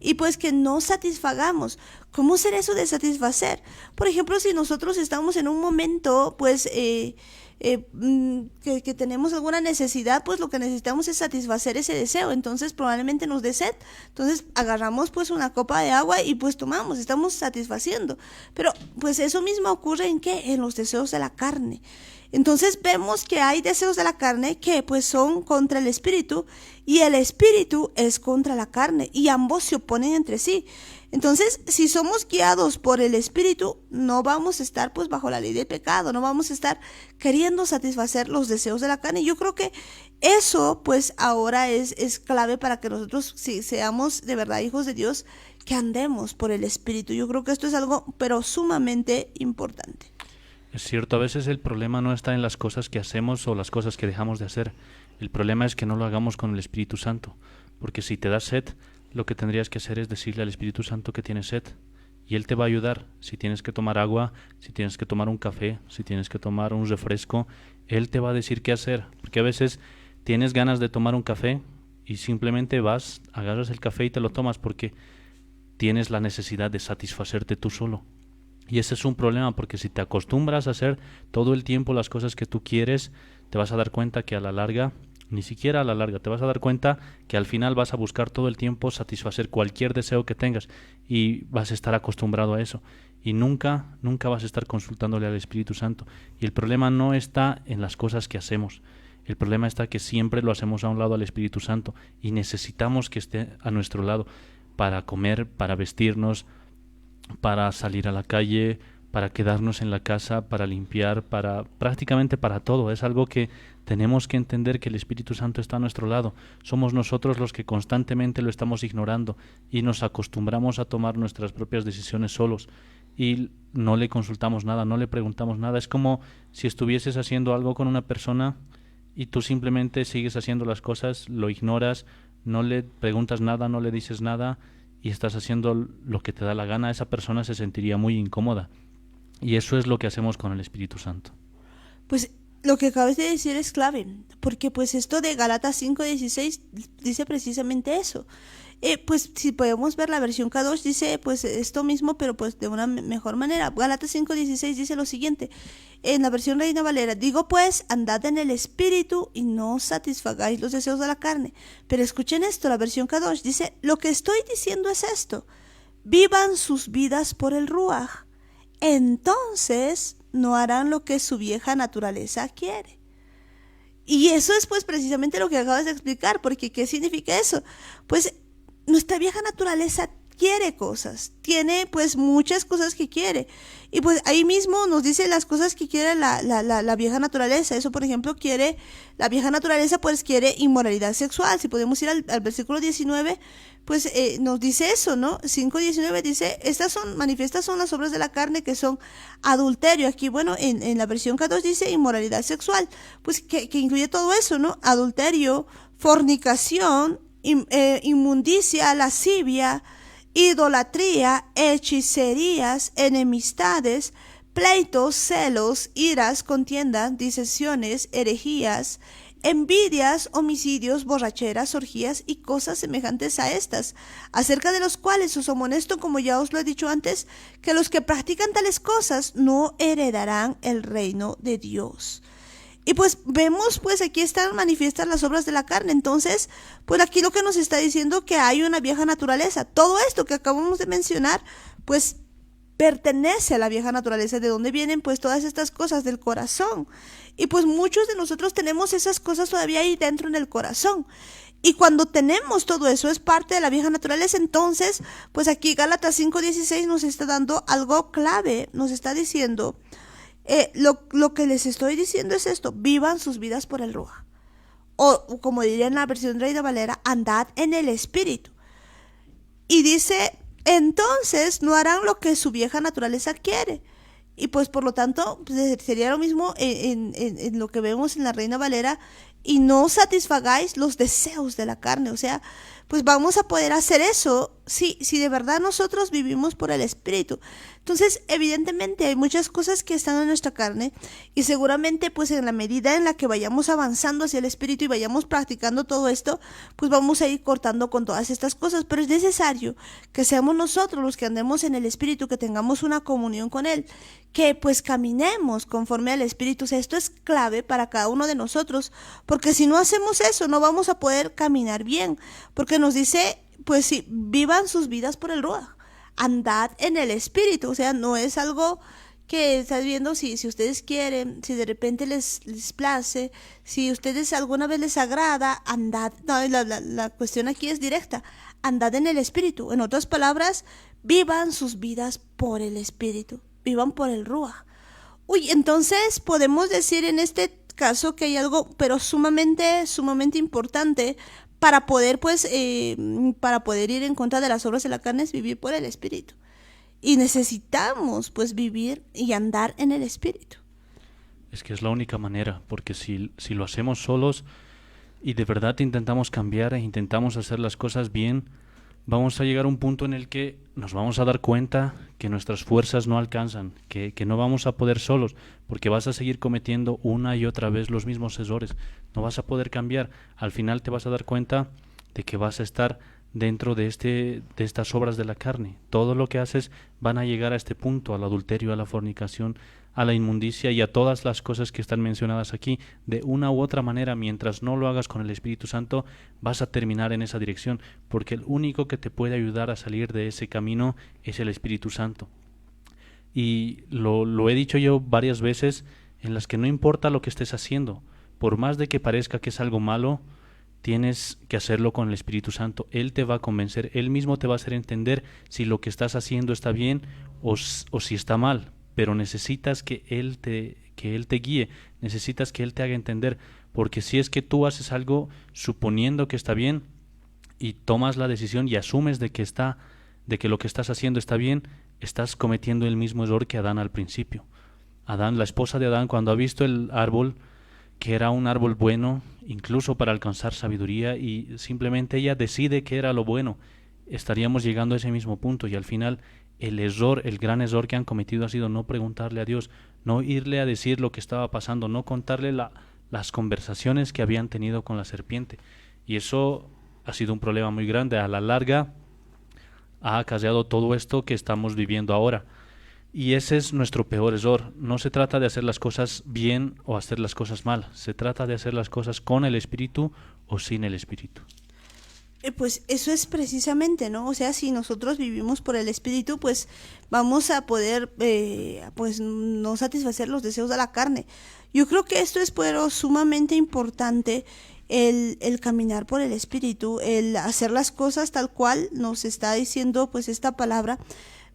Y pues que no satisfagamos. ¿Cómo será eso de satisfacer? Por ejemplo, si nosotros estamos en un momento, pues, que tenemos alguna necesidad, pues lo que necesitamos es satisfacer ese deseo. Entonces probablemente nos dé sed. Entonces agarramos pues una copa de agua y pues tomamos, estamos satisfaciendo. Pero pues eso mismo ocurre ¿en qué? En los deseos de la carne. Entonces vemos que hay deseos de la carne que pues son contra el espíritu y el espíritu es contra la carne y ambos se oponen entre sí. Entonces, si somos guiados por el espíritu, no vamos a estar pues bajo la ley del pecado, no vamos a estar queriendo satisfacer los deseos de la carne. Yo creo que eso pues ahora es clave para que nosotros, si seamos de verdad hijos de Dios, que andemos por el espíritu. Yo creo que esto es algo pero sumamente importante. Es cierto, a veces el problema no está en las cosas que hacemos o las cosas que dejamos de hacer. El problema es que no lo hagamos con el Espíritu Santo. Porque si te da sed, lo que tendrías que hacer es decirle al Espíritu Santo que tienes sed. Y Él te va a ayudar. Si tienes que tomar agua, si tienes que tomar un café, si tienes que tomar un refresco, Él te va a decir qué hacer. Porque a veces tienes ganas de tomar un café y simplemente vas, agarras el café y te lo tomas porque tienes la necesidad de satisfacerte tú solo. Y ese es un problema porque si te acostumbras a hacer todo el tiempo las cosas que tú quieres, te vas a dar cuenta que a la larga, ni siquiera a la larga, te vas a dar cuenta que al final vas a buscar todo el tiempo satisfacer cualquier deseo que tengas y vas a estar acostumbrado a eso. Y nunca vas a estar consultándole al Espíritu Santo. Y el problema no está en las cosas que hacemos. El problema está que siempre lo hacemos a un lado al Espíritu Santo y necesitamos que esté a nuestro lado para comer, para vestirnos, para salir a la calle, para quedarnos en la casa, para limpiar, prácticamente para todo. Es algo que tenemos que entender, que el Espíritu Santo está a nuestro lado. Somos nosotros los que constantemente lo estamos ignorando y nos acostumbramos a tomar nuestras propias decisiones solos y no le consultamos nada, no le preguntamos nada. Es como si estuvieses haciendo algo con una persona y tú simplemente sigues haciendo las cosas, lo ignoras, no le preguntas nada, no le dices nada y estás haciendo lo que te da la gana. Esa persona se sentiría muy incómoda. Y eso es lo que hacemos con el Espíritu Santo. Pues lo que acabas de decir es clave, porque pues esto de Gálatas 5:16 dice precisamente eso. Pues si podemos ver la versión K2 dice pues esto mismo, pero pues de una mejor manera. Gálatas 5:16 dice lo siguiente, en la versión Reina Valera, digo pues, andad en el espíritu y no satisfagáis los deseos de la carne. Pero escuchen esto, la versión K2 dice, lo que estoy diciendo es esto, vivan sus vidas por el Ruaj, entonces no harán lo que su vieja naturaleza quiere. Y eso es pues precisamente lo que acabas de explicar, porque ¿qué significa eso? Pues nuestra vieja naturaleza quiere cosas, tiene pues muchas cosas que quiere. Y pues ahí mismo nos dice las cosas que quiere la vieja naturaleza. Eso, por ejemplo, la vieja naturaleza pues quiere inmoralidad sexual. Si podemos ir al versículo 19, pues nos dice eso, ¿no? 5:19 dice, manifiestas son las obras de la carne que son adulterio. Aquí, bueno, en la versión K2 dice inmoralidad sexual, pues que incluye todo eso, ¿no? Adulterio, fornicación, inmundicia, lascivia, idolatría, hechicerías, enemistades, pleitos, celos, iras, contiendas, disensiones, herejías, envidias, homicidios, borracheras, orgías y cosas semejantes a estas, acerca de los cuales os amonesto, como ya os lo he dicho antes, que los que practican tales cosas no heredarán el reino de Dios. Y pues vemos, pues aquí están manifiestas las obras de la carne. Entonces, pues aquí lo que nos está diciendo que hay una vieja naturaleza. Todo esto que acabamos de mencionar, pues pertenece a la vieja naturaleza. ¿De dónde vienen pues todas estas cosas? Del corazón. Y pues muchos de nosotros tenemos esas cosas todavía ahí dentro en el corazón. Y cuando tenemos todo eso, es parte de la vieja naturaleza. Entonces, pues aquí Gálatas 5:16 nos está dando algo clave. Nos está diciendo, lo que les estoy diciendo es esto, vivan sus vidas por el Ruaj. O como diría en la versión Reina Valera, andad en el espíritu. Y dice entonces no harán lo que su vieja naturaleza quiere. Y pues por lo tanto pues, sería lo mismo en lo que vemos en la Reina Valera, y no satisfagáis los deseos de la carne. O sea, pues vamos a poder hacer eso si de verdad nosotros vivimos por el Espíritu. Entonces, evidentemente hay muchas cosas que están en nuestra carne, y seguramente pues en la medida en la que vayamos avanzando hacia el Espíritu y vayamos practicando todo esto, pues vamos a ir cortando con todas estas cosas. Pero es necesario que seamos nosotros los que andemos en el Espíritu, que tengamos una comunión con Él, que pues caminemos conforme al Espíritu. O sea, esto es clave para cada uno de nosotros, porque si no hacemos eso no vamos a poder caminar bien, porque nos dice pues sí, vivan sus vidas por el Ruach, andad en el Espíritu. O sea, no es algo que estás viendo si ustedes quieren, si de repente les place, si ustedes alguna vez les agrada, andad. No, la cuestión aquí es directa, andad en el Espíritu. En otras palabras, vivan sus vidas por el Espíritu, vivan por el Ruach. Uy, entonces podemos decir en este caso que hay algo pero sumamente importante para poder para poder ir en contra de las obras de la carne, es vivir por el Espíritu. Y necesitamos pues vivir y andar en el Espíritu. Es que es la única manera, porque si lo hacemos solos y de verdad intentamos cambiar e intentamos hacer las cosas bien, vamos a llegar a un punto en el que nos vamos a dar cuenta que nuestras fuerzas no alcanzan, que no vamos a poder solos, porque vas a seguir cometiendo una y otra vez los mismos errores, no vas a poder cambiar. Al final te vas a dar cuenta de que vas a estar dentro de estas obras de la carne. Todo lo que haces van a llegar a este punto, al adulterio, a la fornicación, a la inmundicia y a todas las cosas que están mencionadas aquí. De una u otra manera, mientras no lo hagas con el Espíritu Santo, vas a terminar en esa dirección, porque el único que te puede ayudar a salir de ese camino es el Espíritu Santo. Y lo he dicho yo varias veces, en las que no importa lo que estés haciendo, por más de que parezca que es algo malo, tienes que hacerlo con el Espíritu Santo. Él te va a convencer, Él mismo te va a hacer entender si lo que estás haciendo está bien o si está mal. Pero necesitas que Él te guíe, necesitas que Él te haga entender, porque si es que tú haces algo suponiendo que está bien y tomas la decisión y asumes de que lo que estás haciendo está bien, estás cometiendo el mismo error que Adán al principio. Adán, la esposa de Adán, cuando ha visto el árbol, que era un árbol bueno, incluso para alcanzar sabiduría, y simplemente ella decide que era lo bueno, estaríamos llegando a ese mismo punto. Y al final el gran error que han cometido ha sido no preguntarle a Dios, no irle a decir lo que estaba pasando, no contarle las conversaciones que habían tenido con la serpiente. Y eso ha sido un problema muy grande. A la larga ha acarreado todo esto que estamos viviendo ahora. Y ese es nuestro peor error. No se trata de hacer las cosas bien o hacer las cosas mal. Se trata de hacer las cosas con el Espíritu o sin el Espíritu. Pues eso es precisamente, ¿no? O sea, si nosotros vivimos por el Espíritu, pues vamos a poder, pues no satisfacer los deseos de la carne. Yo creo que esto es pero sumamente importante, el caminar por el Espíritu, el hacer las cosas tal cual nos está diciendo pues esta palabra.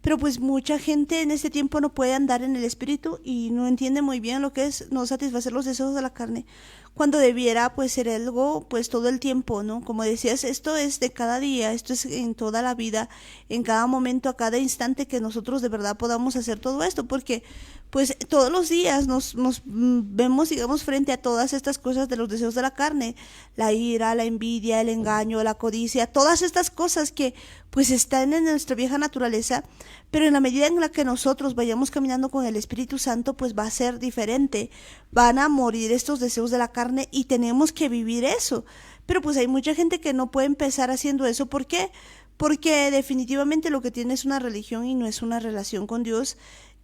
Pero pues mucha gente en este tiempo no puede andar en el Espíritu y no entiende muy bien lo que es no satisfacer los deseos de la carne, cuando debiera pues ser algo pues todo el tiempo, ¿no? Como decías, esto es de cada día, esto es en toda la vida, en cada momento, a cada instante, que nosotros de verdad podamos hacer todo esto, porque pues todos los días nos vemos, digamos, frente a todas estas cosas de los deseos de la carne, la ira, la envidia, el engaño, la codicia, todas estas cosas que pues están en nuestra vieja naturaleza, pero en la medida en la que nosotros vayamos caminando con el Espíritu Santo, pues va a ser diferente, van a morir estos deseos de la carne y tenemos que vivir eso. Pero pues hay mucha gente que no puede empezar haciendo eso. ¿Por qué? Porque definitivamente lo que tiene es una religión y no es una relación con Dios.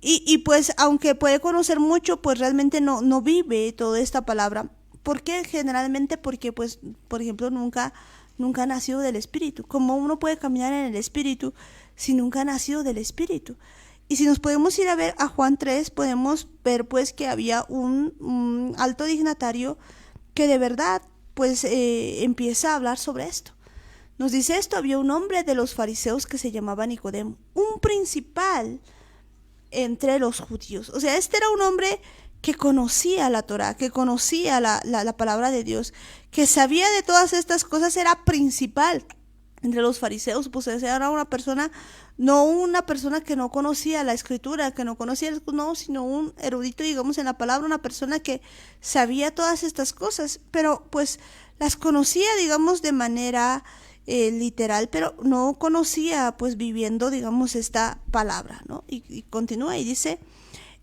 Y pues aunque puede conocer mucho, pues realmente no vive toda esta palabra. ¿Por qué? Generalmente porque pues, por ejemplo, nunca ha nacido del Espíritu. ¿Cómo uno puede caminar en el Espíritu si nunca ha nacido del Espíritu? Y si nos podemos ir a ver a Juan 3, podemos ver pues que había un alto dignatario que de verdad pues empieza a hablar sobre esto. Nos dice esto: había un hombre de los fariseos que se llamaba Nicodemo, un principal entre los judíos. O sea, este era un hombre que conocía la Torá, que conocía la palabra de Dios, que sabía de todas estas cosas, era principal entre los fariseos, pues era una persona, no una persona que no conocía la escritura, que no conocía, no, sino un erudito, digamos, en la palabra, una persona que sabía todas estas cosas, pero pues las conocía, digamos, de manera literal, pero no conocía, pues viviendo, digamos, esta palabra, ¿no? Y continúa y dice: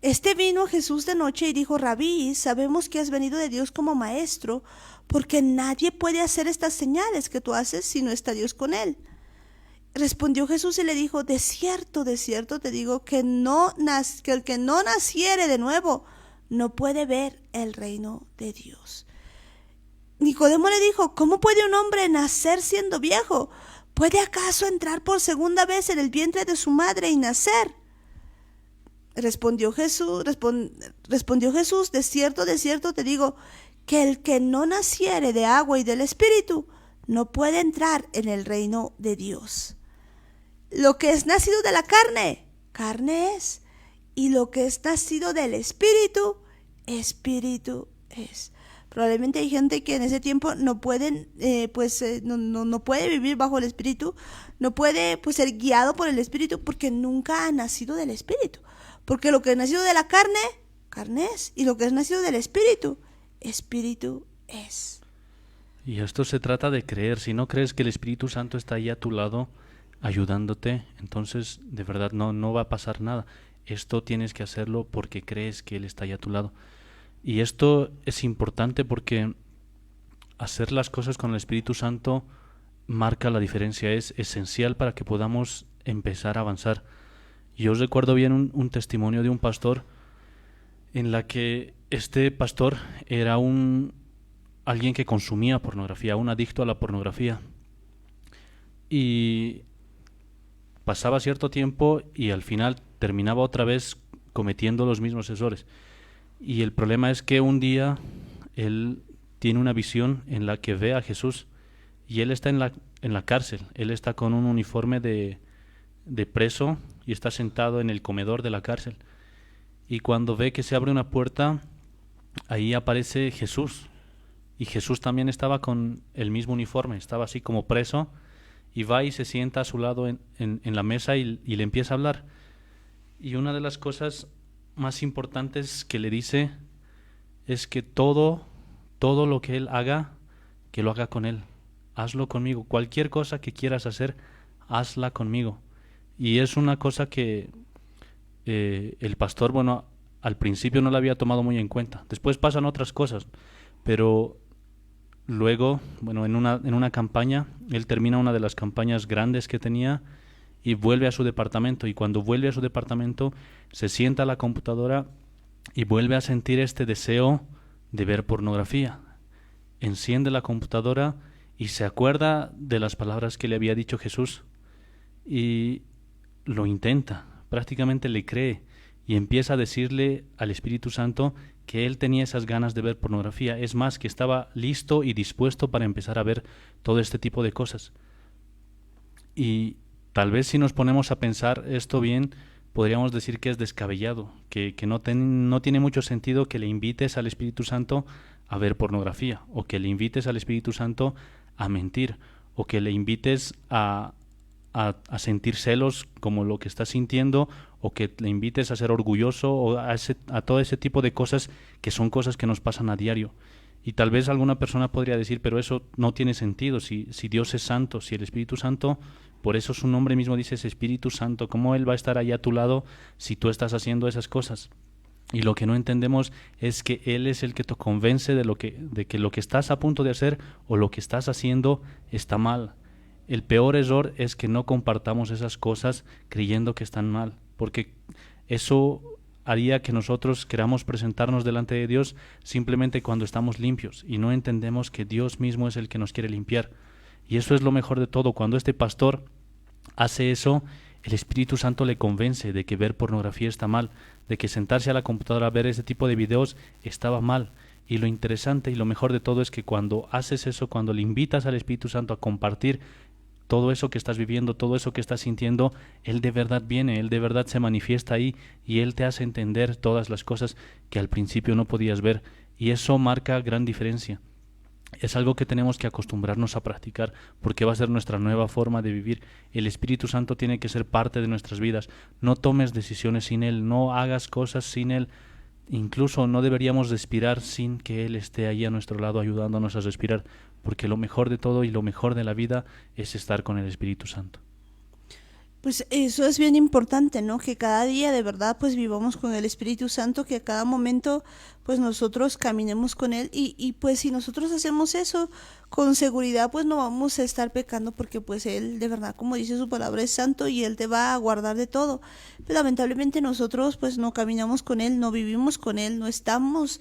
este vino a Jesús de noche y dijo: Rabí, sabemos que has venido de Dios como maestro, porque nadie puede hacer estas señales que tú haces si no está Dios con él. Respondió Jesús y le dijo: de cierto te digo que el que no naciere de nuevo no puede ver el reino de Dios. Nicodemo le dijo: ¿cómo puede un hombre nacer siendo viejo? ¿Puede acaso entrar por segunda vez en el vientre de su madre y nacer? Respondió Jesús: de cierto te digo que el que no naciere de agua y del Espíritu no puede entrar en el reino de Dios. Lo que es nacido de la carne, carne es, y lo que es nacido del Espíritu, Espíritu es. Probablemente hay gente que en ese tiempo no pueden, no puede vivir bajo el Espíritu, no puede pues ser guiado por el Espíritu porque nunca ha nacido del Espíritu. Porque lo que es nacido de la carne, carne es, y lo que es nacido del Espíritu, Espíritu es. Y esto se trata de creer. Si no crees que el Espíritu Santo está ahí a tu lado, ayudándote, entonces de verdad no va a pasar nada. Esto tienes que hacerlo porque crees que Él está ahí a tu lado. Y esto es importante porque hacer las cosas con el Espíritu Santo marca la diferencia, es esencial para que podamos empezar a avanzar. Yo recuerdo bien un testimonio de un pastor en la que este pastor era alguien que consumía pornografía, un adicto a la pornografía. Y pasaba cierto tiempo y al final terminaba otra vez cometiendo los mismos errores. Y el problema es que un día él tiene una visión en la que ve a Jesús y él está en la cárcel. Él está con un uniforme de preso y está sentado en el comedor de la cárcel. Y cuando ve que se abre una puerta, ahí aparece Jesús. Y Jesús también estaba con el mismo uniforme, estaba así como preso, y va y se sienta a su lado en la mesa y le empieza a hablar. Y una de las cosas más importantes que le dice es que todo lo que él haga, que lo haga con él. Hazlo conmigo. Cualquier cosa que quieras hacer, hazla conmigo. Y es una cosa que el pastor, bueno, al principio no la había tomado muy en cuenta. Después pasan otras cosas, pero luego, bueno, en una campaña, él termina una de las campañas grandes que tenía y vuelve a su departamento. Y cuando vuelve a su departamento, se sienta a la computadora y vuelve a sentir este deseo de ver pornografía. Enciende la computadora y se acuerda de las palabras que le había dicho Jesús y lo intenta, prácticamente le cree y empieza a decirle al Espíritu Santo que él tenía esas ganas de ver pornografía. Es más, que estaba listo y dispuesto para empezar a ver todo este tipo de cosas. Y tal vez si nos ponemos a pensar esto bien, podríamos decir que es descabellado, que no tiene mucho sentido que le invites al Espíritu Santo a ver pornografía, o que le invites al Espíritu Santo a mentir, o que le invites a sentir celos como lo que estás sintiendo, o que le invites a ser orgulloso, o a todo ese tipo de cosas que son cosas que nos pasan a diario. Y tal vez alguna persona podría decir, pero eso no tiene sentido, si Dios es santo, si el Espíritu Santo, por eso su nombre mismo dice es Espíritu Santo, ¿cómo Él va a estar ahí a tu lado si tú estás haciendo esas cosas? Y lo que no entendemos es que Él es el que te convence de que lo que estás a punto de hacer o lo que estás haciendo está mal. El peor error es que no compartamos esas cosas creyendo que están mal, porque eso haría que nosotros queramos presentarnos delante de Dios simplemente cuando estamos limpios y no entendemos que Dios mismo es el que nos quiere limpiar. Y eso es lo mejor de todo. Cuando este pastor hace eso, el Espíritu Santo le convence de que ver pornografía está mal, de que sentarse a la computadora a ver ese tipo de videos estaba mal. Y lo interesante y lo mejor de todo es que cuando haces eso, cuando le invitas al Espíritu Santo a compartir todo eso que estás viviendo, todo eso que estás sintiendo, Él de verdad viene, Él de verdad se manifiesta ahí y Él te hace entender todas las cosas que al principio no podías ver. Y eso marca gran diferencia. Es algo que tenemos que acostumbrarnos a practicar porque va a ser nuestra nueva forma de vivir. El Espíritu Santo tiene que ser parte de nuestras vidas. No tomes decisiones sin Él, no hagas cosas sin Él. Incluso no deberíamos respirar sin que Él esté ahí a nuestro lado ayudándonos a respirar, porque lo mejor de todo y lo mejor de la vida es estar con el Espíritu Santo. Pues eso es bien importante, ¿no? Que cada día de verdad pues vivamos con el Espíritu Santo, que a cada momento pues nosotros caminemos con Él y pues si nosotros hacemos eso con seguridad pues no vamos a estar pecando porque pues Él de verdad, como dice su palabra, es santo y Él te va a guardar de todo. Pero lamentablemente nosotros pues no caminamos con Él, no vivimos con Él, no estamos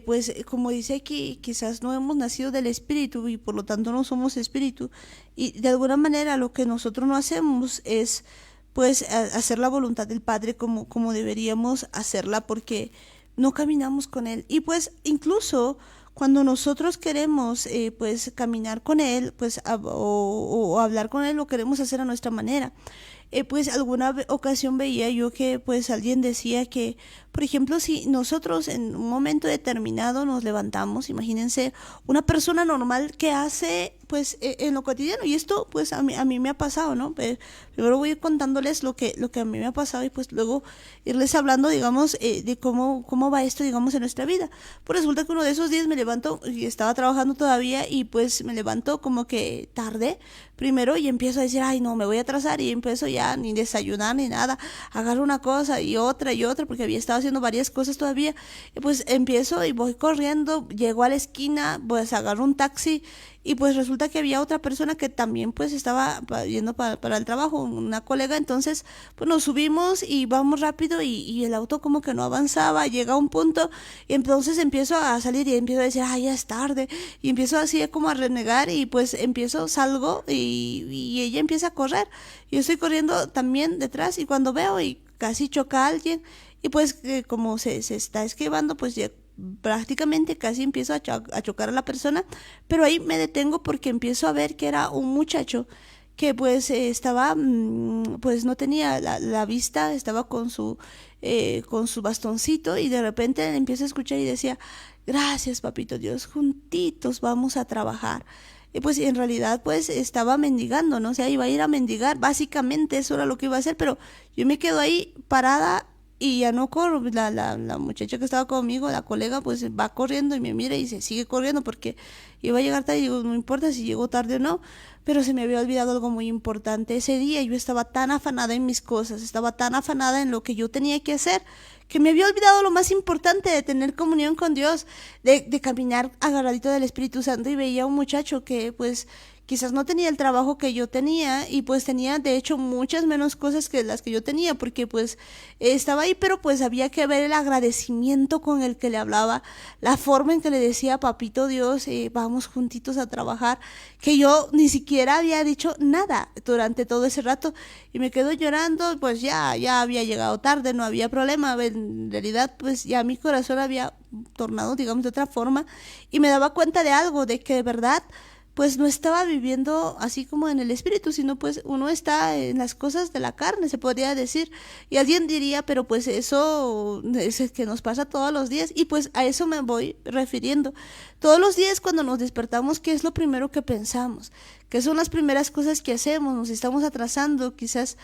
pues como dice aquí, quizás no hemos nacido del Espíritu y por lo tanto no somos Espíritu y de alguna manera lo que nosotros no hacemos es pues hacer la voluntad del Padre como deberíamos hacerla porque no caminamos con Él y pues incluso cuando nosotros queremos pues caminar con Él pues o hablar con Él lo queremos hacer a nuestra manera. Pues alguna ocasión veía yo que pues alguien decía que, por ejemplo, si nosotros en un momento determinado nos levantamos, imagínense una persona normal que hace pues en lo cotidiano y esto pues a mí me ha pasado, ¿no? Primero voy a ir contándoles lo que a mí me ha pasado y pues luego irles hablando, digamos, de cómo va esto, digamos, en nuestra vida. Pues resulta que uno de esos días me levanto y estaba trabajando todavía y pues me levanto como que tarde primero y empiezo a decir, ay no, me voy a atrasar y empiezo ya ni desayunar ni nada, agarro una cosa y otra porque había estado haciendo varias cosas todavía y pues empiezo y voy corriendo, llego a la esquina, pues agarro un taxi y pues resulta que había otra persona que también pues estaba yendo para el trabajo, una colega, entonces pues nos subimos y vamos rápido y el auto como que no avanzaba, llega a un punto y entonces empiezo a salir y empiezo a decir, ay ya es tarde y empiezo así como a renegar y pues salgo y ella empieza a correr, yo estoy corriendo también detrás y cuando veo y casi choca a alguien y pues como se está esquivando pues ya prácticamente casi empiezo a chocar a la persona, pero ahí me detengo porque empiezo a ver que era un muchacho que pues estaba, pues no tenía la vista, estaba con su bastoncito y de repente empiezo a escuchar y decía, gracias papito Dios, juntitos vamos a trabajar. Y pues en realidad pues estaba mendigando, ¿no? O sea, iba a ir a mendigar, básicamente eso era lo que iba a hacer, pero yo me quedo ahí parada y ya no corro, la muchacha que estaba conmigo, la colega, pues va corriendo y me mira y se sigue corriendo porque iba a llegar tarde y digo, no importa si llego tarde o no, pero se me había olvidado algo muy importante. Ese día yo estaba tan afanada en mis cosas, estaba tan afanada en lo que yo tenía que hacer, que me había olvidado lo más importante de tener comunión con Dios, de caminar agarradito del Espíritu Santo y veía a un muchacho que pues quizás no tenía el trabajo que yo tenía y pues tenía de hecho muchas menos cosas que las que yo tenía porque pues estaba ahí, pero pues había que ver el agradecimiento con el que le hablaba, la forma en que le decía papito Dios, vamos juntitos a trabajar, que yo ni siquiera había dicho nada durante todo ese rato y me quedo llorando, pues ya había llegado tarde, no había problema, en realidad pues ya mi corazón había tornado digamos de otra forma y me daba cuenta de algo, de que de verdad pues no estaba viviendo así como en el espíritu, sino pues uno está en las cosas de la carne, se podría decir, y alguien diría, pero pues eso es el que nos pasa todos los días, y pues a eso me voy refiriendo. Todos los días cuando nos despertamos, ¿qué es lo primero que pensamos? ¿Qué son las primeras cosas que hacemos? Nos estamos atrasando quizás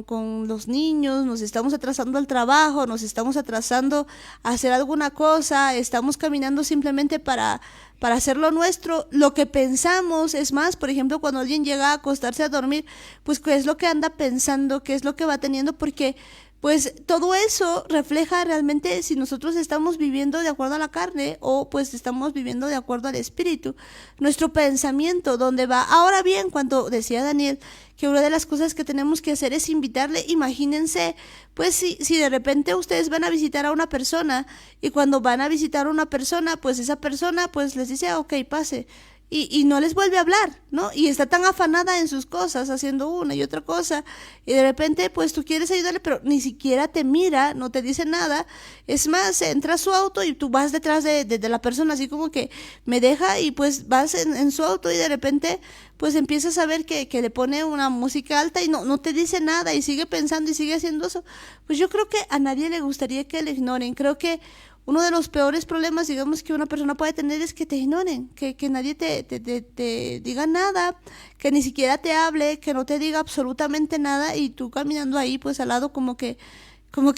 con los niños, nos estamos atrasando al trabajo, nos estamos atrasando a hacer alguna cosa, estamos caminando simplemente para hacer lo nuestro. Lo que pensamos es más, por ejemplo, cuando alguien llega a acostarse a dormir, pues qué es lo que anda pensando, qué es lo que va teniendo, porque pues todo eso refleja realmente si nosotros estamos viviendo de acuerdo a la carne o pues estamos viviendo de acuerdo al espíritu. Nuestro pensamiento, ¿dónde va? Ahora bien, cuando decía Daniel que una de las cosas que tenemos que hacer es invitarle, imagínense, pues si de repente ustedes van a visitar a una persona y cuando van a visitar a una persona, pues esa persona pues les dice, ok, pase. Y no les vuelve a hablar, ¿no? Y está tan afanada en sus cosas, haciendo una y otra cosa, y de repente, pues tú quieres ayudarle, pero ni siquiera te mira, no te dice nada. Es más, entra a su auto y tú vas detrás de la persona, así como que me deja, y pues vas en su auto y de repente, pues empiezas a ver que le pone una música alta y no te dice nada y sigue pensando y sigue haciendo eso. Pues yo creo que a nadie le gustaría que le ignoren. Creo que uno de los peores problemas, digamos, que una persona puede tener es que te ignoren, que nadie te diga nada, que ni siquiera te hable, que no te diga absolutamente nada y tú caminando ahí pues al lado como que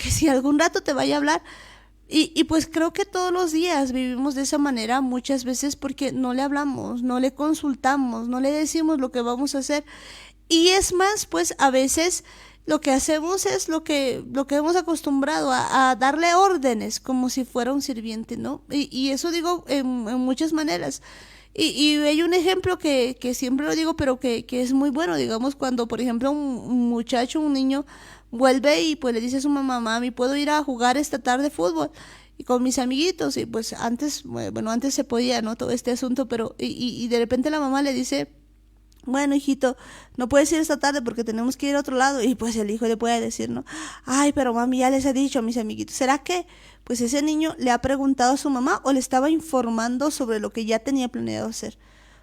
si algún rato te vaya a hablar. Y pues creo que todos los días vivimos de esa manera muchas veces porque no le hablamos, no le consultamos, no le decimos lo que vamos a hacer. Y es más, pues a veces lo que hacemos es lo que hemos acostumbrado a darle órdenes como si fuera un sirviente, ¿no? Y eso digo en muchas maneras. Y hay un ejemplo que siempre lo digo, pero que es muy bueno, digamos, cuando por ejemplo un muchacho, un niño, vuelve y pues le dice a su mamá, mami, ¿puedo ir a jugar esta tarde fútbol? Y con mis amiguitos, y pues antes, bueno, antes se podía, ¿no? Todo este asunto, pero, y de repente la mamá le dice, bueno, hijito, no puedes ir esta tarde porque tenemos que ir a otro lado. Y pues el hijo le puede decir, ¿no? Ay, pero mami, ya les he dicho a mis amiguitos. ¿Será que pues ese niño le ha preguntado a su mamá o le estaba informando sobre lo que ya tenía planeado hacer?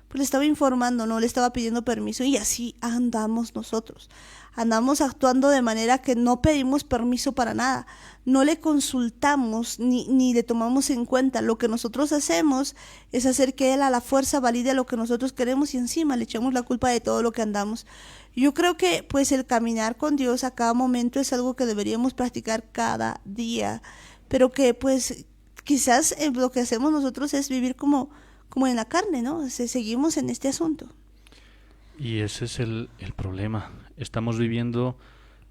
Pues le estaba informando, no le estaba pidiendo permiso y así andamos nosotros. Andamos actuando de manera que no pedimos permiso para nada, no le consultamos ni le tomamos en cuenta. Lo que nosotros hacemos es hacer que él a la fuerza valide lo que nosotros queremos y encima le echamos la culpa de todo lo que andamos. Yo creo que pues el caminar con Dios a cada momento es algo que deberíamos practicar cada día, pero que pues quizás lo que hacemos nosotros es vivir como en la carne, ¿no? Seguimos en este asunto. Y ese es el problema.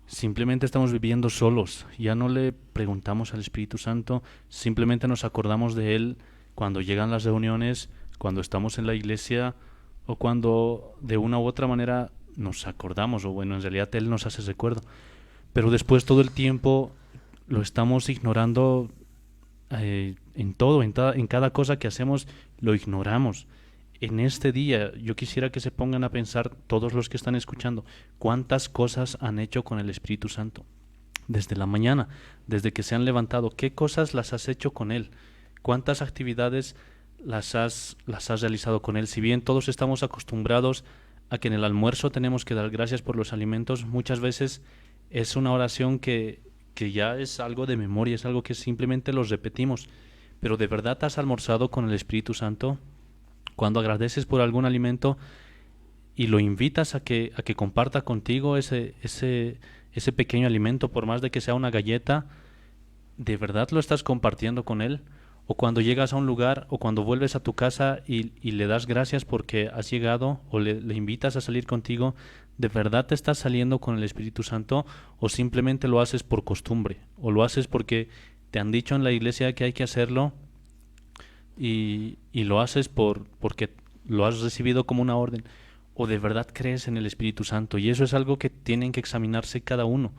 Simplemente estamos viviendo solos. Ya no le preguntamos al Espíritu Santo, simplemente nos acordamos de Él cuando llegan las reuniones, cuando estamos en la iglesia o cuando de una u otra manera nos acordamos, o bueno, en realidad Él nos hace recuerdo. Pero después todo el tiempo lo estamos ignorando en todo, en cada cosa que hacemos lo ignoramos. En este día yo quisiera que se pongan a pensar todos los que están escuchando cuántas cosas han hecho con el Espíritu Santo desde la mañana, desde que se han levantado, qué cosas las has hecho con Él, cuántas actividades las has realizado con Él. Si bien todos estamos acostumbrados a que en el almuerzo tenemos que dar gracias por los alimentos, muchas veces es una oración que ya es algo de memoria, es algo que simplemente los repetimos. Pero ¿de verdad has almorzado con el Espíritu Santo? Cuando agradeces por algún alimento y lo invitas a que comparta contigo ese pequeño alimento, por más de que sea una galleta, ¿de verdad lo estás compartiendo con él? O cuando llegas a un lugar o cuando vuelves a tu casa y le das gracias porque has llegado o le invitas a salir contigo, ¿de verdad te estás saliendo con el Espíritu Santo o simplemente lo haces por costumbre? ¿O lo haces porque te han dicho en la iglesia que hay que hacerlo y lo haces porque lo has recibido como una orden? ¿O de verdad crees en el Espíritu Santo? Y eso es algo que tienen que examinarse cada uno.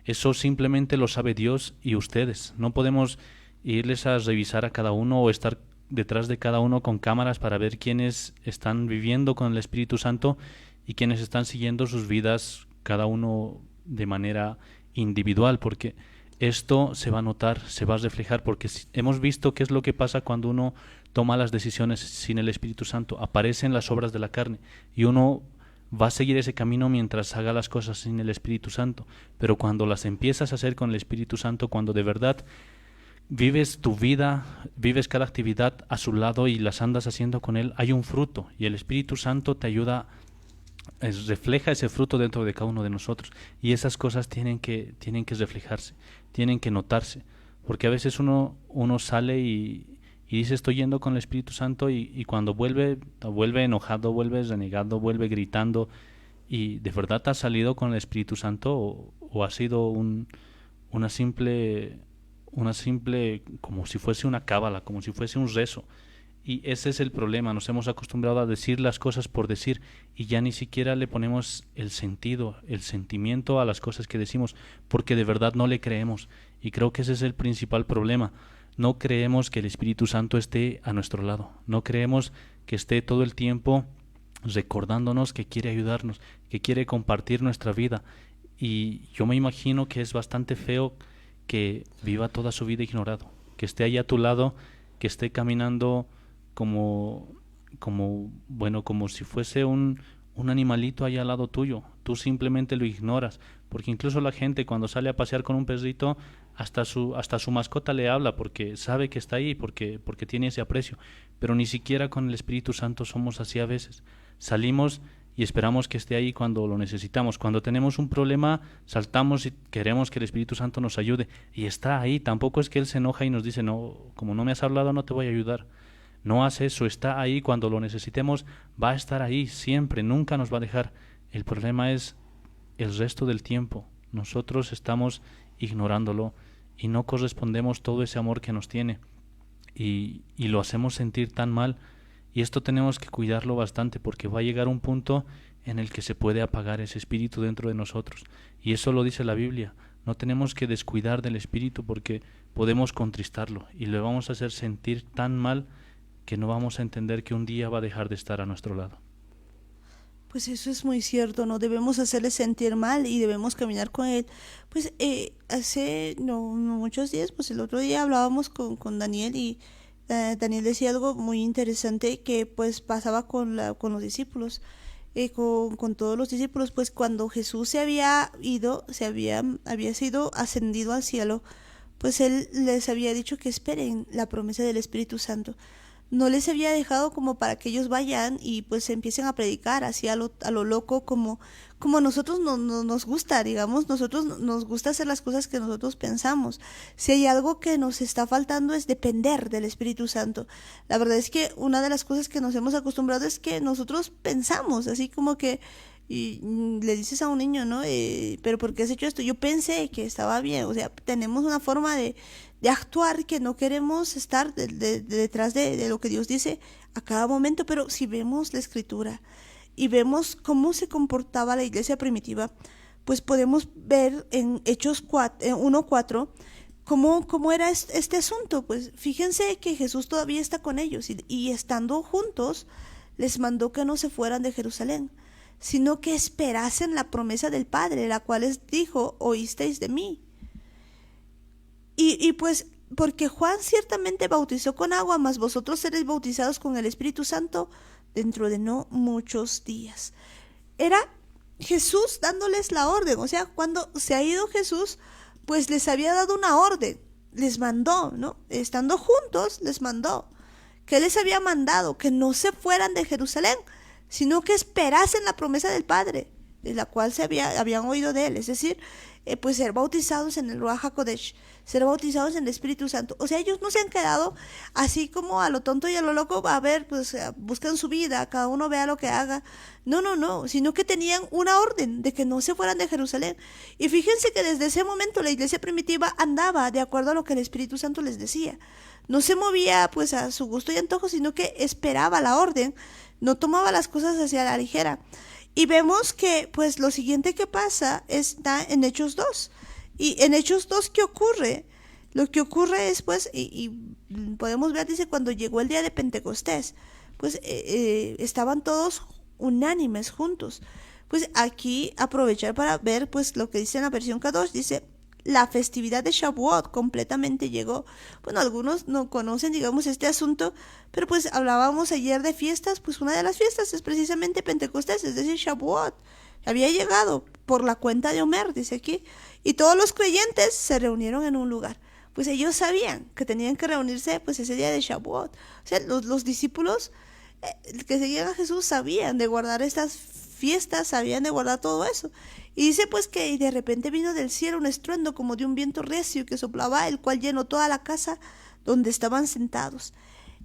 Eso simplemente lo sabe Dios y ustedes. No podemos irles a revisar a cada uno o estar detrás de cada uno con cámaras para ver quiénes están viviendo con el Espíritu Santo y quiénes están siguiendo sus vidas, cada uno de manera individual, porque esto se va a notar, se va a reflejar, porque hemos visto qué es lo que pasa cuando uno toma las decisiones sin el Espíritu Santo. Aparecen las obras de la carne y uno va a seguir ese camino mientras haga las cosas sin el Espíritu Santo. Pero cuando las empiezas a hacer con el Espíritu Santo, cuando de verdad vives tu vida, vives cada actividad a su lado y las andas haciendo con Él, hay un fruto y el Espíritu Santo te ayuda, refleja ese fruto dentro de cada uno de nosotros, y esas cosas tienen que reflejarse, tienen que notarse, porque a veces uno sale y dice estoy yendo con el Espíritu Santo y cuando vuelve enojado, vuelve renegado, vuelve gritando. ¿Y de verdad has salido con el Espíritu Santo o ha sido una simple como si fuese una cábala, como si fuese un rezo? Y ese es el problema, nos hemos acostumbrado a decir las cosas por decir y ya ni siquiera le ponemos el sentido, el sentimiento a las cosas que decimos, porque de verdad no le creemos. Y creo que ese es el principal problema. No creemos que el Espíritu Santo esté a nuestro lado, no creemos que esté todo el tiempo recordándonos que quiere ayudarnos, que quiere compartir nuestra vida. Y yo me imagino que es bastante feo que viva toda su vida ignorado, que esté ahí a tu lado, que esté caminando como si fuese un animalito ahí al lado tuyo. Tú simplemente lo ignoras, porque incluso la gente cuando sale a pasear con un perrito hasta su mascota le habla porque sabe que está ahí, porque tiene ese aprecio. Pero ni siquiera con el Espíritu Santo somos así a veces. Salimos y esperamos que esté ahí cuando lo necesitamos. Cuando tenemos un problema, saltamos y queremos que el Espíritu Santo nos ayude. Y está ahí. Tampoco es que Él se enoja y nos dice, no, como no me has hablado, no te voy a ayudar. No hace eso. Está ahí cuando lo necesitemos. Va a estar ahí siempre. Nunca nos va a dejar. El problema es el resto del tiempo. Nosotros estamos ignorándolo y no correspondemos todo ese amor que nos tiene. Y lo hacemos sentir tan mal. Y esto tenemos que cuidarlo bastante porque va a llegar un punto en el que se puede apagar ese espíritu dentro de nosotros. Y eso lo dice la Biblia. No tenemos que descuidar del espíritu porque podemos contristarlo y le vamos a hacer sentir tan mal que no vamos a entender que un día va a dejar de estar a nuestro lado. Pues eso es muy cierto, no debemos hacerle sentir mal y debemos caminar con él. Pues hace no muchos días, pues el otro día hablábamos con Daniel y Daniel decía algo muy interesante que pues pasaba con los discípulos, con todos los discípulos, pues cuando Jesús se había ido, había sido ascendido al cielo, pues él les había dicho que esperen la promesa del Espíritu Santo. No les había dejado como para que ellos vayan y pues empiecen a predicar así a lo loco como nosotros nos gusta, digamos, nosotros nos gusta hacer las cosas que nosotros pensamos. Si hay algo que nos está faltando es depender del Espíritu Santo. La verdad es que una de las cosas que nos hemos acostumbrado es que nosotros pensamos así como que y le dices a un niño, ¿no? Pero ¿por qué has hecho esto? Yo pensé que estaba bien. O sea, tenemos una forma de actuar que no queremos estar detrás de lo que Dios dice a cada momento. Pero si vemos la Escritura y vemos cómo se comportaba la iglesia primitiva, pues podemos ver en Hechos 1:4 cómo era este asunto. Pues fíjense que Jesús todavía está con ellos y estando juntos les mandó que no se fueran de Jerusalén, sino que esperasen la promesa del Padre, la cual les dijo, oísteis de mí. Y pues, porque Juan ciertamente bautizó con agua, mas vosotros seréis bautizados con el Espíritu Santo dentro de no muchos días. Era Jesús dándoles la orden, o sea, cuando se ha ido Jesús, pues les había dado una orden, les mandó, ¿no? Estando juntos, les mandó. ¿Qué les había mandado? Que no se fueran de Jerusalén, sino que esperasen la promesa del Padre, de la cual habían oído de él, es decir, pues ser bautizados en el Ruach HaKodesh, ser bautizados en el Espíritu Santo. O sea, ellos no se han quedado así como a lo tonto y a lo loco, a ver, pues buscan su vida, cada uno vea lo que haga. No, sino que tenían una orden de que no se fueran de Jerusalén. Y fíjense que desde ese momento la iglesia primitiva andaba de acuerdo a lo que el Espíritu Santo les decía. No se movía pues a su gusto y antojo, sino que esperaba la orden, no tomaba las cosas hacia la ligera. Y vemos que pues lo siguiente que pasa está en Hechos 2. Y en Hechos 2, ¿qué ocurre? Lo que ocurre es pues, y podemos ver, dice, cuando llegó el día de Pentecostés, pues estaban todos unánimes juntos. Pues aquí aprovechar para ver pues lo que dice en la versión K2, dice, la festividad de Shavuot completamente llegó. Bueno, algunos no conocen, digamos, este asunto, pero pues hablábamos ayer de fiestas, pues una de las fiestas es precisamente Pentecostés, es decir, Shavuot. Había llegado por la cuenta de Omer, dice aquí, y todos los creyentes se reunieron en un lugar. Pues ellos sabían que tenían que reunirse pues ese día de Shavuot. O sea, los discípulos que seguían a Jesús sabían de guardar estas fiestas, sabían de guardar todo eso. Y dice pues que de repente vino del cielo un estruendo como de un viento recio que soplaba, el cual llenó toda la casa donde estaban sentados.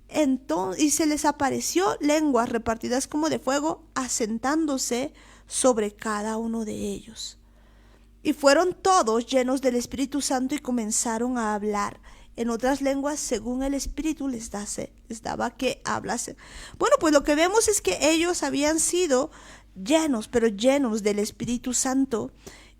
Entonces, y se les apareció lenguas repartidas como de fuego, asentándose sobre cada uno de ellos. Y fueron todos llenos del Espíritu Santo y comenzaron a hablar en otras lenguas según el Espíritu les daba que hablasen. Bueno, pues lo que vemos es que ellos habían sido llenos, pero llenos del Espíritu Santo.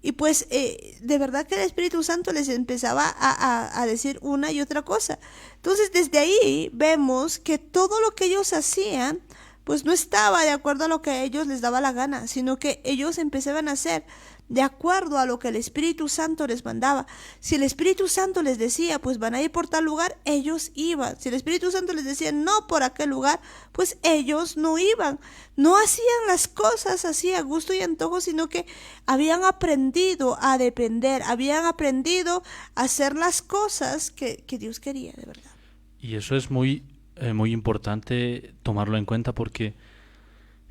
Y pues de verdad que el Espíritu Santo les empezaba a decir una y otra cosa. Entonces desde ahí vemos que todo lo que ellos hacían pues no estaba de acuerdo a lo que a ellos les daba la gana, sino que ellos empezaban a hacer de acuerdo a lo que el Espíritu Santo les mandaba. Si el Espíritu Santo les decía, pues van a ir por tal lugar, ellos iban. Si el Espíritu Santo les decía, no por aquel lugar, pues ellos no iban. No hacían las cosas así a gusto y antojo, sino que habían aprendido a depender, habían aprendido a hacer las cosas que Dios quería, de verdad. Y eso es muy importante tomarlo en cuenta, porque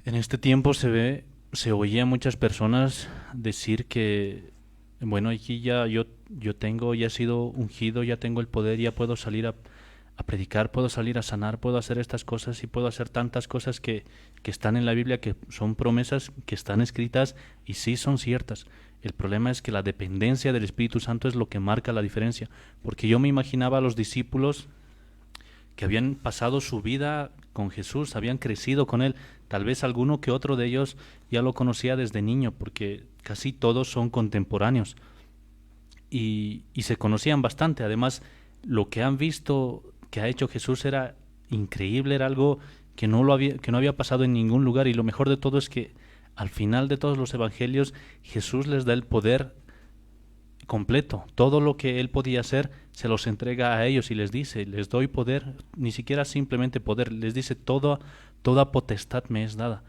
en este tiempo se oía a muchas personas decir que, bueno, aquí ya yo ya he sido ungido, ya tengo el poder, ya puedo salir a predicar, puedo salir a sanar, puedo hacer estas cosas y puedo hacer tantas cosas que están en la Biblia, que son promesas que están escritas y sí son ciertas. El problema es que la dependencia del Espíritu Santo es lo que marca la diferencia, porque yo me imaginaba a los discípulos que habían pasado su vida con Jesús, habían crecido con Él. Tal vez alguno que otro de ellos ya lo conocía desde niño, porque casi todos son contemporáneos. Y se conocían bastante. Además, lo que han visto que ha hecho Jesús era increíble, era algo que no había pasado en ningún lugar. Y lo mejor de todo es que al final de todos los evangelios, Jesús les da el poder completo. Todo lo que Él podía hacer se los entrega a ellos y les dice, les doy poder, ni siquiera simplemente poder, les dice, toda potestad me es dada.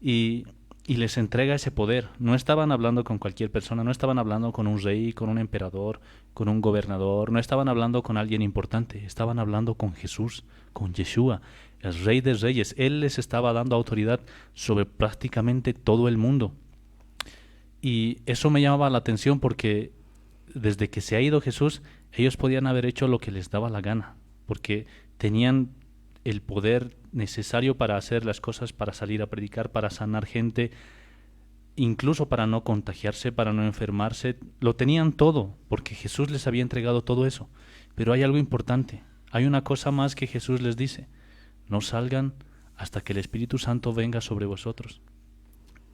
Y les entrega ese poder. No estaban hablando con cualquier persona, no estaban hablando con un rey, con un emperador, con un gobernador, no estaban hablando con alguien importante, estaban hablando con Jesús, con Yeshua, el Rey de Reyes. Él les estaba dando autoridad sobre prácticamente todo el mundo. Y eso me llamaba la atención, porque desde que se ha ido Jesús, ellos podían haber hecho lo que les daba la gana, porque tenían el poder necesario para hacer las cosas, para salir a predicar, para sanar gente, incluso para no contagiarse, para no enfermarse. Lo tenían todo, porque Jesús les había entregado todo eso. Pero hay algo importante, hay una cosa más que Jesús les dice: no salgan hasta que el Espíritu Santo venga sobre vosotros.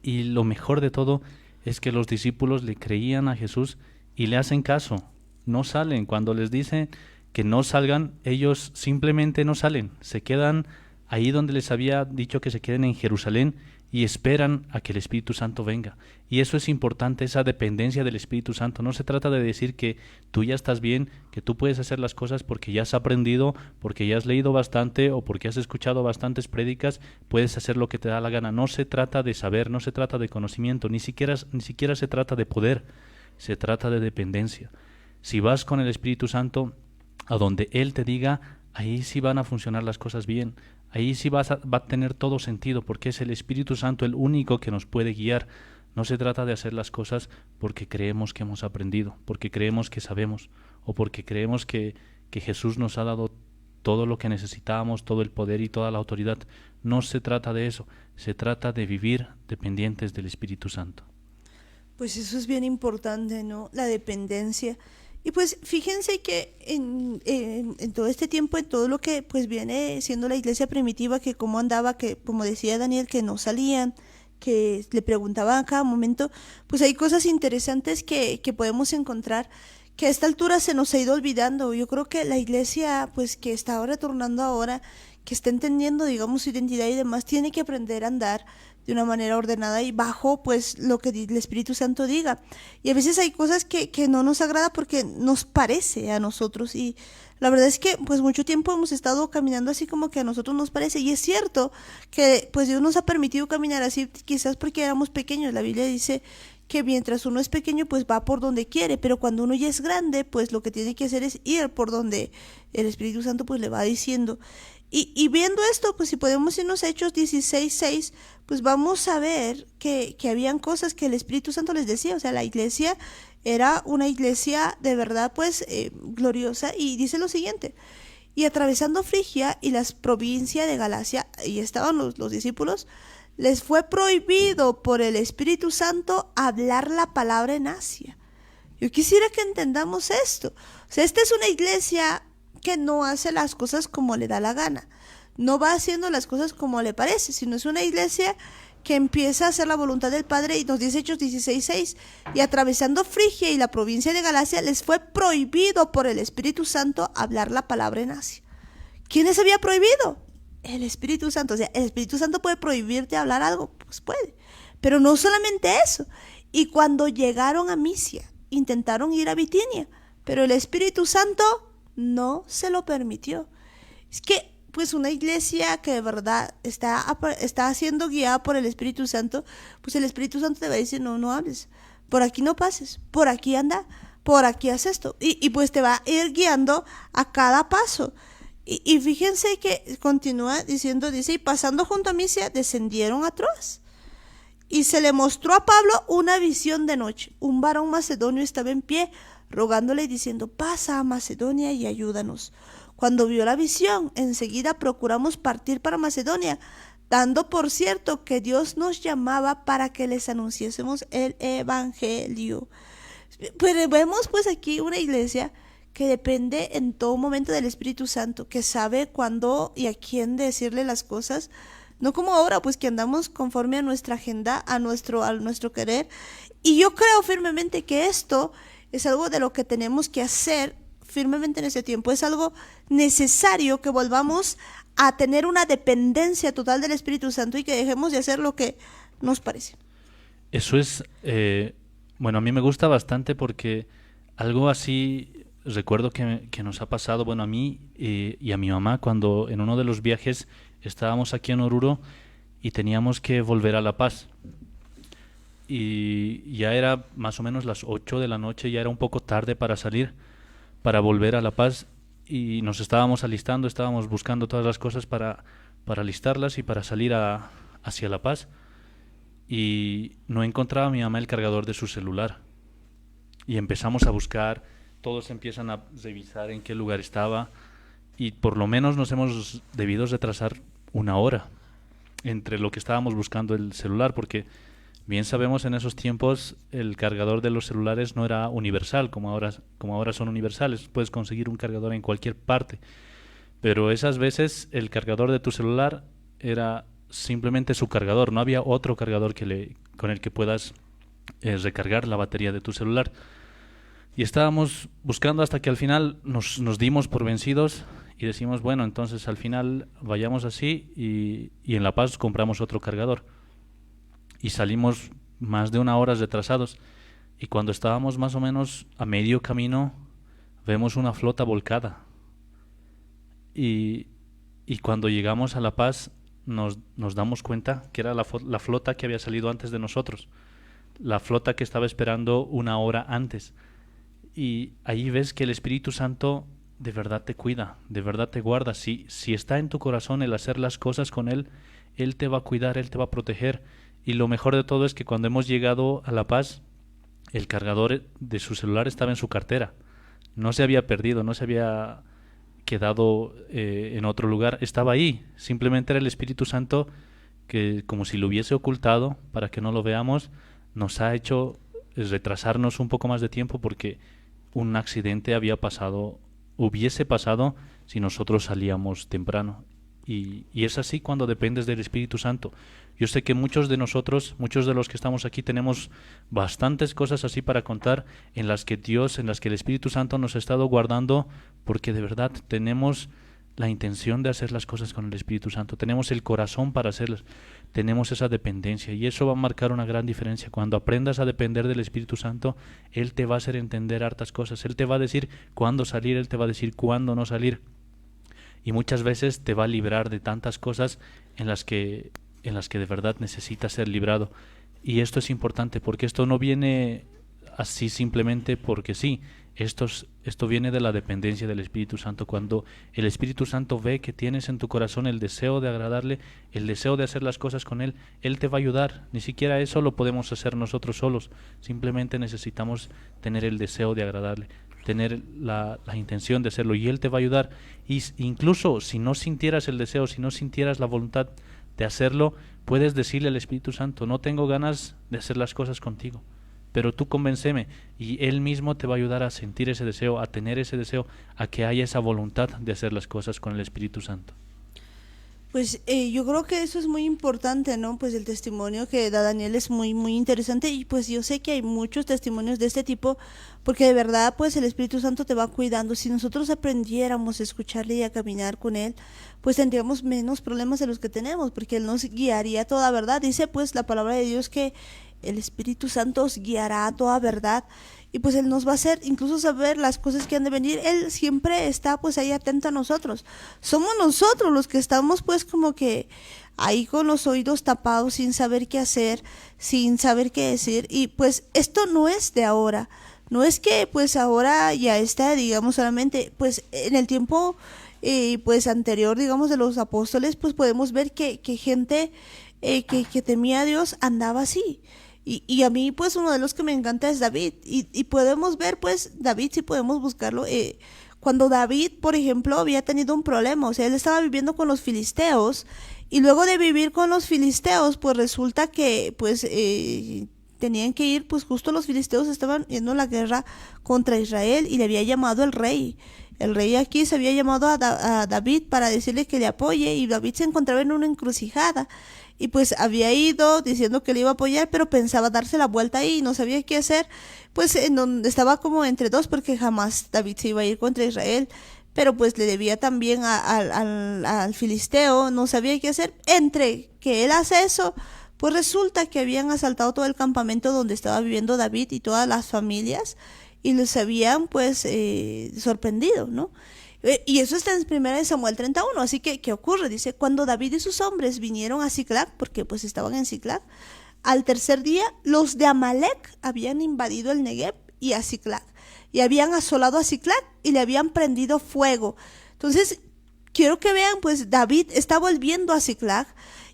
Y lo mejor de todo es que los discípulos le creían a Jesús y le hacen caso, no salen. Cuando les dicen que no salgan, ellos simplemente no salen, se quedan ahí donde les había dicho que se queden, en Jerusalén, y esperan a que el Espíritu Santo venga. Y eso es importante, esa dependencia del Espíritu Santo. No se trata de decir que tú ya estás bien, que tú puedes hacer las cosas porque ya has aprendido, porque ya has leído bastante o porque has escuchado bastantes prédicas, puedes hacer lo que te da la gana. No se trata de saber, no se trata de conocimiento, ni siquiera se trata de poder. Se trata de dependencia. Si vas con el Espíritu Santo a donde Él te diga, ahí sí van a funcionar las cosas bien. Ahí sí va a tener todo sentido, porque es el Espíritu Santo el único que nos puede guiar. No se trata de hacer las cosas porque creemos que hemos aprendido, porque creemos que sabemos, o porque creemos que Jesús nos ha dado todo lo que necesitábamos, todo el poder y toda la autoridad. No se trata de eso. Se trata de vivir dependientes del Espíritu Santo. Pues eso es bien importante, ¿no? La dependencia. Y pues fíjense que en todo este tiempo, en todo lo que pues viene siendo la iglesia primitiva, que cómo andaba, que como decía Daniel, que no salían, que le preguntaban a cada momento, pues hay cosas interesantes que podemos encontrar, que a esta altura se nos ha ido olvidando. Yo creo que la iglesia, pues que está retornando ahora, que está entendiendo, digamos, su identidad y demás, tiene que aprender a andar de una manera ordenada y bajo pues lo que el Espíritu Santo diga. Y a veces hay cosas que no nos agrada porque nos parece a nosotros, y la verdad es que pues mucho tiempo hemos estado caminando así como que a nosotros nos parece, y es cierto que pues Dios nos ha permitido caminar así, quizás porque éramos pequeños. La Biblia dice que mientras uno es pequeño pues va por donde quiere, pero cuando uno ya es grande pues lo que tiene que hacer es ir por donde el Espíritu Santo pues le va diciendo. Y viendo esto, pues si podemos irnos a Hechos 16:6, pues vamos a ver que habían cosas que el Espíritu Santo les decía. O sea, la iglesia era una iglesia de verdad pues gloriosa, y dice lo siguiente: y atravesando Frigia y las provincias de Galacia, y estaban los discípulos, les fue prohibido por el Espíritu Santo hablar la palabra en Asia. Yo quisiera que entendamos esto. O sea, esta es una iglesia que no hace las cosas como le da la gana, no va haciendo las cosas como le parece, sino es una iglesia que empieza a hacer la voluntad del Padre. Y nos dice Hechos 16:6, y atravesando Frigia y la provincia de Galacia, les fue prohibido por el Espíritu Santo hablar la palabra en Asia. ¿Quién les había prohibido? El Espíritu Santo. O sea, ¿el Espíritu Santo puede prohibirte hablar algo? Pues puede, pero no solamente eso. Y cuando llegaron a Misia, intentaron ir a Bitinia, pero el Espíritu Santo no se lo permitió. Es que pues una iglesia que de verdad está siendo guiada por el Espíritu Santo, pues el Espíritu Santo te va a decir, no hables, por aquí no pases, por aquí anda, por aquí haz esto, y pues te va a ir guiando a cada paso. Y fíjense que continúa diciendo, dice, y pasando junto a Misia, descendieron a Troas. Y se le mostró a Pablo una visión de noche. Un varón macedonio estaba en pie, rogándole y diciendo, pasa a Macedonia y ayúdanos. Cuando vio la visión, enseguida procuramos partir para Macedonia, dando por cierto que Dios nos llamaba para que les anunciásemos el evangelio. Pero vemos pues aquí una iglesia que depende en todo momento del Espíritu Santo, que sabe cuándo y a quién decirle las cosas, no como ahora pues que andamos conforme a nuestra agenda, a nuestro querer. Y yo creo firmemente que esto es algo de lo que tenemos que hacer firmemente en este tiempo. Es algo necesario que volvamos a tener una dependencia total del Espíritu Santo y que dejemos de hacer lo que nos parece. Eso es, bueno, a mí me gusta bastante porque algo así recuerdo que nos ha pasado, bueno, a mí y a mi mamá cuando en uno de los viajes estábamos aquí en Oruro y teníamos que volver a La Paz. Y ya era más o menos las 8 de la noche, ya era un poco tarde para salir, para volver a La Paz, y nos estábamos alistando, estábamos buscando todas las cosas para alistarlas y para salir hacia La Paz, y no encontraba mi mamá el cargador de su celular. Y empezamos a buscar, todos empiezan a revisar en qué lugar estaba, y por lo menos nos hemos debido retrasar 1 hora entre lo que estábamos buscando el celular, porque bien sabemos en esos tiempos el cargador de los celulares no era universal como ahora son universales. Puedes conseguir un cargador en cualquier parte, pero esas veces el cargador de tu celular era simplemente su cargador, no había otro cargador con el que puedas recargar la batería de tu celular. Y estábamos buscando hasta que al final nos dimos por vencidos y decimos, bueno, entonces al final vayamos así y en La Paz compramos otro cargador. Y salimos más de 1 hora retrasados. Y cuando estábamos más o menos a medio camino, vemos una flota volcada. Y cuando llegamos a La Paz, nos damos cuenta que era la flota que había salido antes de nosotros. La flota que estaba esperando 1 hora antes. Y ahí ves que el Espíritu Santo de verdad te cuida, de verdad te guarda. Si está en tu corazón el hacer las cosas con Él, Él te va a cuidar, Él te va a proteger. Y lo mejor de todo es que cuando hemos llegado a La Paz, el cargador de su celular estaba en su cartera. No se había perdido, no se había quedado en otro lugar. Estaba ahí. Simplemente era el Espíritu Santo que, como si lo hubiese ocultado para que no lo veamos, nos ha hecho retrasarnos un poco más de tiempo porque un accidente hubiese pasado si nosotros salíamos temprano. Y es así cuando dependes del Espíritu Santo. Yo sé que muchos de nosotros, muchos de los que estamos aquí, tenemos bastantes cosas así para contar en las que el Espíritu Santo nos ha estado guardando, porque de verdad tenemos la intención de hacer las cosas con el Espíritu Santo, tenemos el corazón para hacerlas, tenemos esa dependencia, y eso va a marcar una gran diferencia. Cuando aprendas a depender del Espíritu Santo, Él te va a hacer entender hartas cosas, Él te va a decir cuándo salir, Él te va a decir cuándo no salir, y muchas veces te va a librar de tantas cosas en las que de verdad necesitas ser librado. Y esto es importante porque esto no viene así simplemente porque sí. Esto viene de la dependencia del Espíritu Santo. Cuando el Espíritu Santo ve que tienes en tu corazón el deseo de agradarle, el deseo de hacer las cosas con Él, Él te va a ayudar. Ni siquiera eso lo podemos hacer nosotros solos. Simplemente necesitamos tener el deseo de agradarle, tener la intención de hacerlo, y Él te va a ayudar. Y incluso si no sintieras el deseo, si no sintieras la voluntad de hacerlo, puedes decirle al Espíritu Santo: no tengo ganas de hacer las cosas contigo, pero tú convénceme, y Él mismo te va a ayudar a sentir ese deseo, a tener ese deseo, a que haya esa voluntad de hacer las cosas con el Espíritu Santo. Pues yo creo que eso es muy importante, ¿no? Pues el testimonio que da Daniel es muy, muy interesante, y pues yo sé que hay muchos testimonios de este tipo, porque de verdad pues el Espíritu Santo te va cuidando. Si nosotros aprendiéramos a escucharle y a caminar con Él, pues tendríamos menos problemas de los que tenemos, porque Él nos guiaría a toda verdad. Dice pues la palabra de Dios que el Espíritu Santo os guiará a toda verdad, y pues Él nos va a hacer incluso saber las cosas que han de venir. Él siempre está pues ahí atento a nosotros. Somos nosotros los que estamos pues como que ahí con los oídos tapados, sin saber qué hacer, sin saber qué decir. Y pues esto no es de ahora, no es que pues ahora ya está, digamos, solamente pues en el tiempo pues anterior, digamos, de los apóstoles, pues podemos ver que gente que temía a Dios andaba así. Y a mí pues uno de los que me encanta es David, y podemos ver pues David, si podemos buscarlo, cuando David, por ejemplo, había tenido un problema, o sea, él estaba viviendo con los filisteos, y luego de vivir con los filisteos, pues resulta que pues tenían que ir, pues justo los filisteos estaban yendo a la guerra contra Israel, y le había llamado el rey. El rey aquí se había llamado a David para decirle que le apoye, y David se encontraba en una encrucijada, y pues había ido diciendo que le iba a apoyar, pero pensaba darse la vuelta ahí y no sabía qué hacer, pues en donde estaba como entre dos, porque jamás David se iba a ir contra Israel, pero pues le debía también al filisteo, no sabía qué hacer. Entre que él hace eso, pues resulta que habían asaltado todo el campamento donde estaba viviendo David y todas las familias, y los habían pues sorprendido, ¿no? Y eso está en 1 Samuel 31, así que, ¿qué ocurre? Dice, cuando David y sus hombres vinieron a Siclag, porque pues estaban en Siclag, al tercer día, los de Amalec habían invadido el Negev y a Siclag, y habían asolado a Siclag y le habían prendido fuego. Entonces, quiero que vean, pues David está volviendo a Siclag,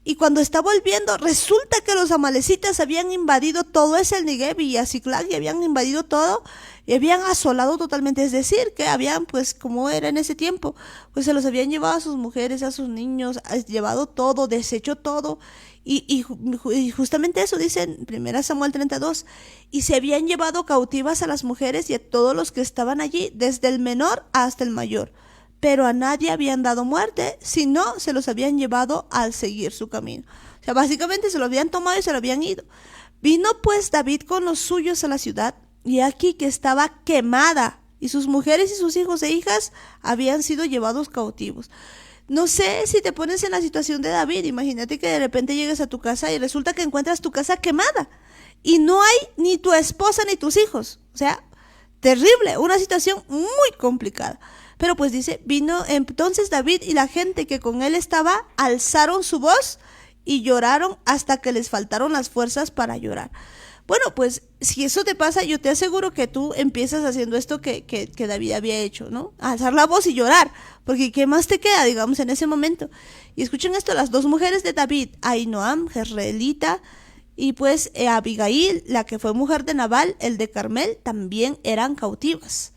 y cuando está volviendo, resulta que los amalecitas habían invadido todo ese Negev y a Siclag, y habían invadido todo, y habían asolado totalmente. Es decir, que habían, pues como era en ese tiempo, pues se los habían llevado a sus mujeres, a sus niños, llevado todo, deshecho todo, y justamente eso dice en 1 Samuel 32, y se habían llevado cautivas a las mujeres y a todos los que estaban allí, desde el menor hasta el mayor, pero a nadie habían dado muerte, sino se los habían llevado al seguir su camino. O sea, básicamente se lo habían tomado y se lo habían ido. Vino pues David con los suyos a la ciudad, y aquí que estaba quemada, y sus mujeres y sus hijos e hijas habían sido llevados cautivos. No sé si te pones en la situación de David. Imagínate que de repente llegues a tu casa y resulta que encuentras tu casa quemada, y no hay ni tu esposa ni tus hijos. O sea, terrible, una situación muy complicada. Pero pues dice, vino entonces David y la gente que con él estaba, alzaron su voz y lloraron hasta que les faltaron las fuerzas para llorar. Bueno, pues si eso te pasa, yo te aseguro que tú empiezas haciendo esto que David había hecho, ¿no? Alzar la voz y llorar, porque ¿qué más te queda, digamos, en ese momento? Y escuchen esto, las dos mujeres de David, Ahinoam, jezreelita, y pues Abigail, la que fue mujer de Nabal, el de Carmel, también eran cautivas,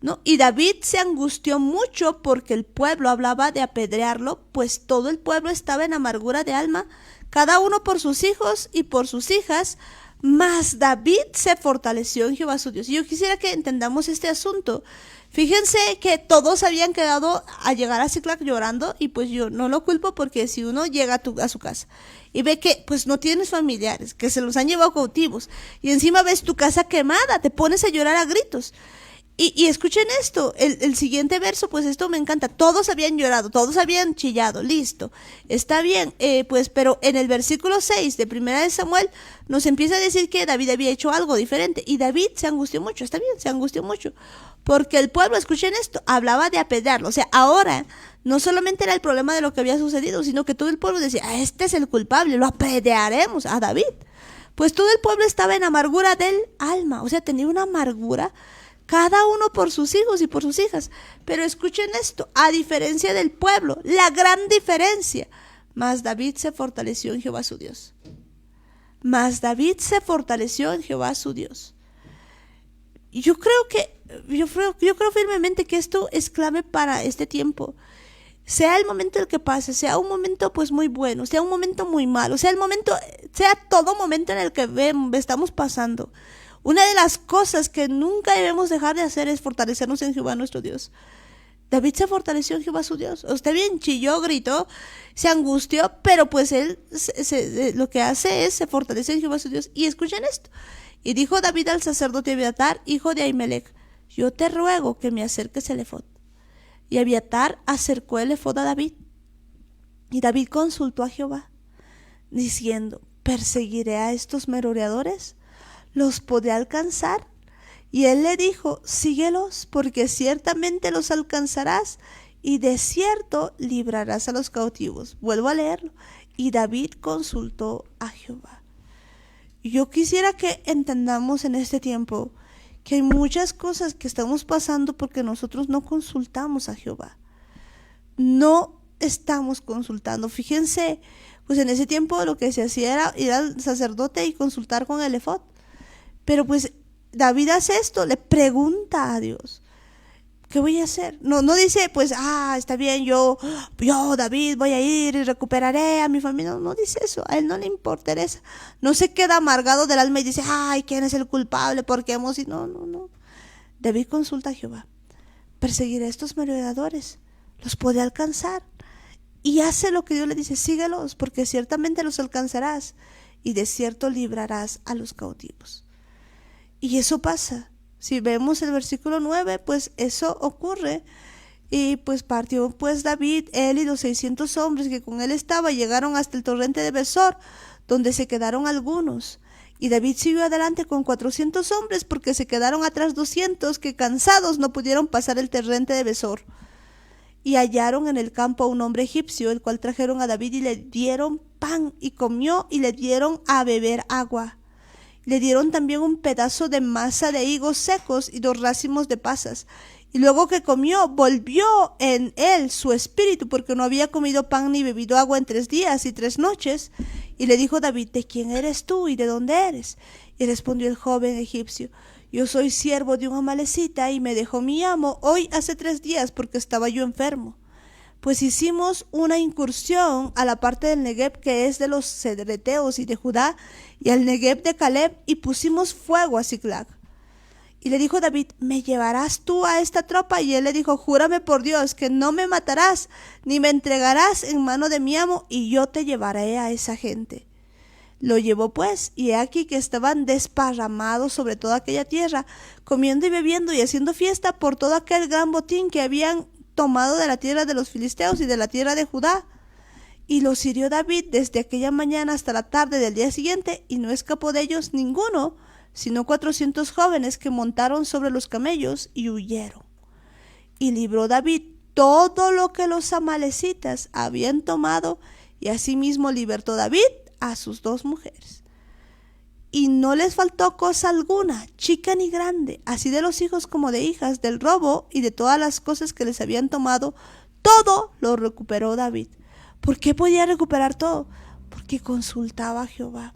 ¿no? Y David se angustió mucho porque el pueblo hablaba de apedrearlo, pues todo el pueblo estaba en amargura de alma, cada uno por sus hijos y por sus hijas, mas David se fortaleció en Jehová su Dios. Y yo quisiera que entendamos este asunto. Fíjense que todos habían quedado a llegar a Siclag llorando, y pues yo no lo culpo, porque si uno llega a su casa y ve que pues no tienes familiares, que se los han llevado cautivos, y encima ves tu casa quemada, te pones a llorar a gritos. Y escuchen esto, el siguiente verso, pues esto me encanta. Todos habían llorado, todos habían chillado, listo, está bien, pues, pero en el versículo 6 de 1 Samuel nos empieza a decir que David había hecho algo diferente, y David se angustió mucho. Está bien, se angustió mucho, porque el pueblo, escuchen esto, hablaba de apedrearlo. O sea, ahora no solamente era el problema de lo que había sucedido, sino que todo el pueblo decía, este es el culpable, lo apedrearemos a David. Pues todo el pueblo estaba en amargura del alma, o sea, tenía una amargura, cada uno por sus hijos y por sus hijas. Pero escuchen esto, a diferencia del pueblo, la gran diferencia, mas David se fortaleció en Jehová su Dios. Mas David se fortaleció en Jehová su Dios. Y yo creo firmemente que esto es clave para este tiempo. Sea el momento en el que pase, sea un momento pues muy bueno, sea un momento muy malo, sea todo momento en el que estamos pasando. Una de las cosas que nunca debemos dejar de hacer es fortalecernos en Jehová nuestro Dios. David se fortaleció en Jehová su Dios. Usted bien chilló, gritó, se angustió, pero pues él lo que hace es se fortalece en Jehová su Dios. Y escuchen esto. Y dijo David al sacerdote Abiatar, hijo de Ahimelech, yo te ruego que me acerques el efod. Y Abiatar acercó el efod a David. Y David consultó a Jehová, diciendo, ¿perseguiré a estos merodeadores? ¿Los podré alcanzar? Y él le dijo, síguelos, porque ciertamente los alcanzarás, y de cierto librarás a los cautivos. Vuelvo a leerlo. Y David consultó a Jehová. Yo quisiera que entendamos en este tiempo que hay muchas cosas que estamos pasando porque nosotros no consultamos a Jehová. No estamos consultando. Fíjense, pues en ese tiempo lo que se hacía era ir al sacerdote y consultar con el efod. Pero pues David hace esto, le pregunta a Dios, ¿qué voy a hacer? No dice, pues, está bien, yo David voy a ir y recuperaré a mi familia. No dice eso, a él no le interesa. No se queda amargado del alma y dice, ¿quién es el culpable? ¿Por qué hemos ido? No. David consulta a Jehová. Perseguiré a estos merodeadores, los podré alcanzar. Y hace lo que Dios le dice, síguelos, porque ciertamente los alcanzarás, y de cierto librarás a los cautivos. Y eso pasa. Si vemos el versículo 9, pues eso ocurre. Y pues partió pues David, él y los 600 hombres que con él estaba, llegaron hasta el torrente de Besor, donde se quedaron algunos. Y David siguió adelante con 400 hombres, porque se quedaron atrás 200 que cansados no pudieron pasar el torrente de Besor. Y hallaron en el campo a un hombre egipcio, el cual trajeron a David y le dieron pan y comió, y le dieron a beber agua. Le dieron también un pedazo de masa de higos secos y 2 racimos de pasas. Y luego que comió, volvió en él su espíritu, porque no había comido pan ni bebido agua en 3 días y 3 noches. Y le dijo David, ¿de quién eres tú y de dónde eres? Y respondió el joven egipcio, yo soy siervo de un amalecita y me dejó mi amo hoy hace 3 días porque estaba yo enfermo. Pues hicimos una incursión a la parte del Negev que es de los cedreteos y de Judá, y al Negev de Caleb, y pusimos fuego a Ziklag. Y le dijo David, ¿me llevarás tú a esta tropa? Y él le dijo, júrame por Dios que no me matarás, ni me entregarás en mano de mi amo, y yo te llevaré a esa gente. Lo llevó pues, y he aquí que estaban desparramados sobre toda aquella tierra, comiendo y bebiendo y haciendo fiesta por todo aquel gran botín que habían tomado de la tierra de los filisteos y de la tierra de Judá. Y los hirió David desde aquella mañana hasta la tarde del día siguiente, y no escapó de ellos ninguno, sino 400 jóvenes que montaron sobre los camellos y huyeron. Y libró David todo lo que los amalecitas habían tomado, y asimismo libertó David a sus 2 mujeres. Y no les faltó cosa alguna, chica ni grande, así de los hijos como de hijas, del robo y de todas las cosas que les habían tomado, todo lo recuperó David. ¿Por qué podía recuperar todo? Porque consultaba a Jehová,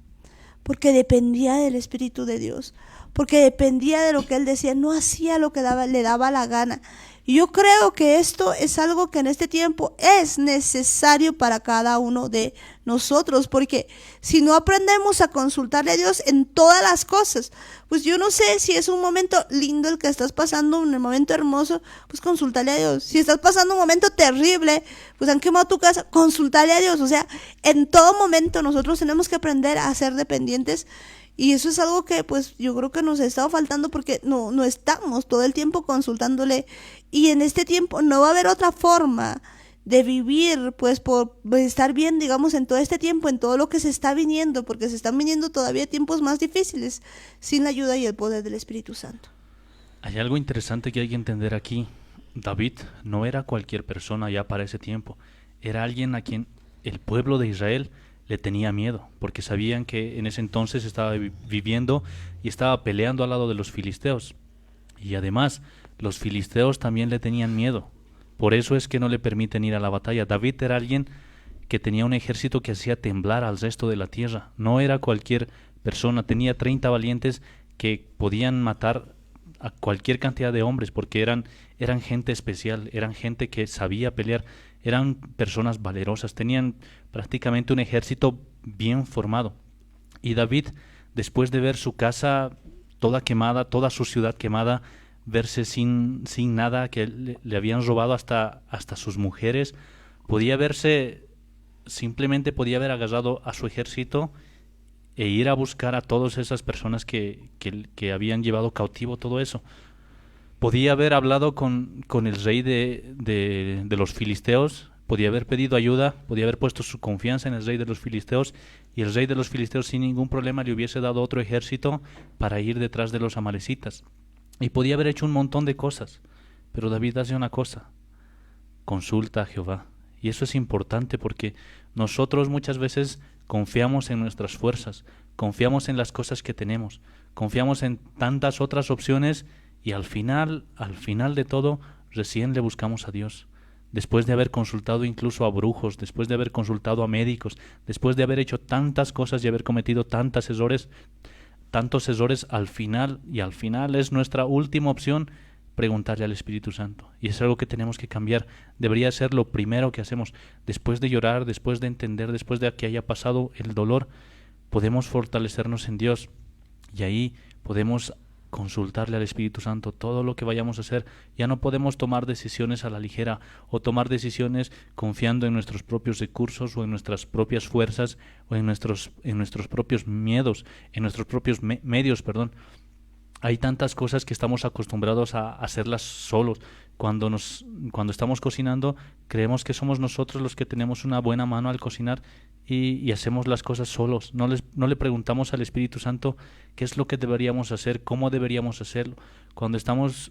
porque dependía del Espíritu de Dios, porque dependía de lo que él decía, no hacía lo que le daba la gana. Y yo creo que esto es algo que en este tiempo es necesario para cada uno de nosotros, porque si no aprendemos a consultarle a Dios en todas las cosas, pues yo no sé si es un momento lindo el que estás pasando, un momento hermoso, pues consultarle a Dios. Si estás pasando un momento terrible, pues han quemado tu casa, consultarle a Dios. O sea, en todo momento nosotros tenemos que aprender a ser dependientes. Y eso es algo que pues yo creo que nos ha estado faltando porque no estamos todo el tiempo consultándole, y en este tiempo no va a haber otra forma de vivir pues por estar bien, digamos, en todo este tiempo, en todo lo que se está viniendo, porque se están viniendo todavía tiempos más difíciles sin la ayuda y el poder del Espíritu Santo. Hay algo interesante que hay que entender aquí. David no era cualquier persona ya para ese tiempo, era alguien a quien el pueblo de Israel le tenía miedo, porque sabían que en ese entonces estaba viviendo y estaba peleando al lado de los filisteos. Y además, los filisteos también le tenían miedo. Por eso es que no le permiten ir a la batalla. David era alguien que tenía un ejército que hacía temblar al resto de la tierra. No era cualquier persona. Tenía 30 valientes que podían matar a cualquier cantidad de hombres, porque eran gente especial, eran gente que sabía pelear, eran personas valerosas, tenían prácticamente un ejército bien formado. Y David, después de ver su casa toda quemada, toda su ciudad quemada, verse sin nada, que le habían robado hasta sus mujeres, simplemente podía haber agarrado a su ejército e ir a buscar a todas esas personas que habían llevado cautivo todo eso. Podía haber hablado con el rey de los filisteos, Podía haber pedido ayuda, podía haber puesto su confianza en el rey de los filisteos, y el rey de los filisteos sin ningún problema le hubiese dado otro ejército para ir detrás de los amalecitas. Y podía haber hecho un montón de cosas, pero David hace una cosa: consulta a Jehová. Y eso es importante porque nosotros muchas veces confiamos en nuestras fuerzas, confiamos en las cosas que tenemos, confiamos en tantas otras opciones, y al final de todo, recién le buscamos a Dios. Después de haber consultado incluso a brujos, después de haber consultado a médicos, después de haber hecho tantas cosas y haber cometido tantos errores, al final es nuestra última opción preguntarle al Espíritu Santo. Y es algo que tenemos que cambiar. Debería ser lo primero que hacemos. Después de llorar, después de entender, después de que haya pasado el dolor, podemos fortalecernos en Dios. Y ahí podemos consultarle al Espíritu Santo todo lo que vayamos a hacer. Ya no podemos tomar decisiones a la ligera o tomar decisiones confiando en nuestros propios recursos o en nuestras propias fuerzas o en nuestros propios miedos, en nuestros propios medios. Hay tantas cosas que estamos acostumbrados a hacerlas solos. Cuando estamos cocinando, creemos que somos nosotros los que tenemos una buena mano al cocinar y hacemos las cosas solos. No le preguntamos al Espíritu Santo qué es lo que deberíamos hacer, cómo deberíamos hacerlo. Cuando estamos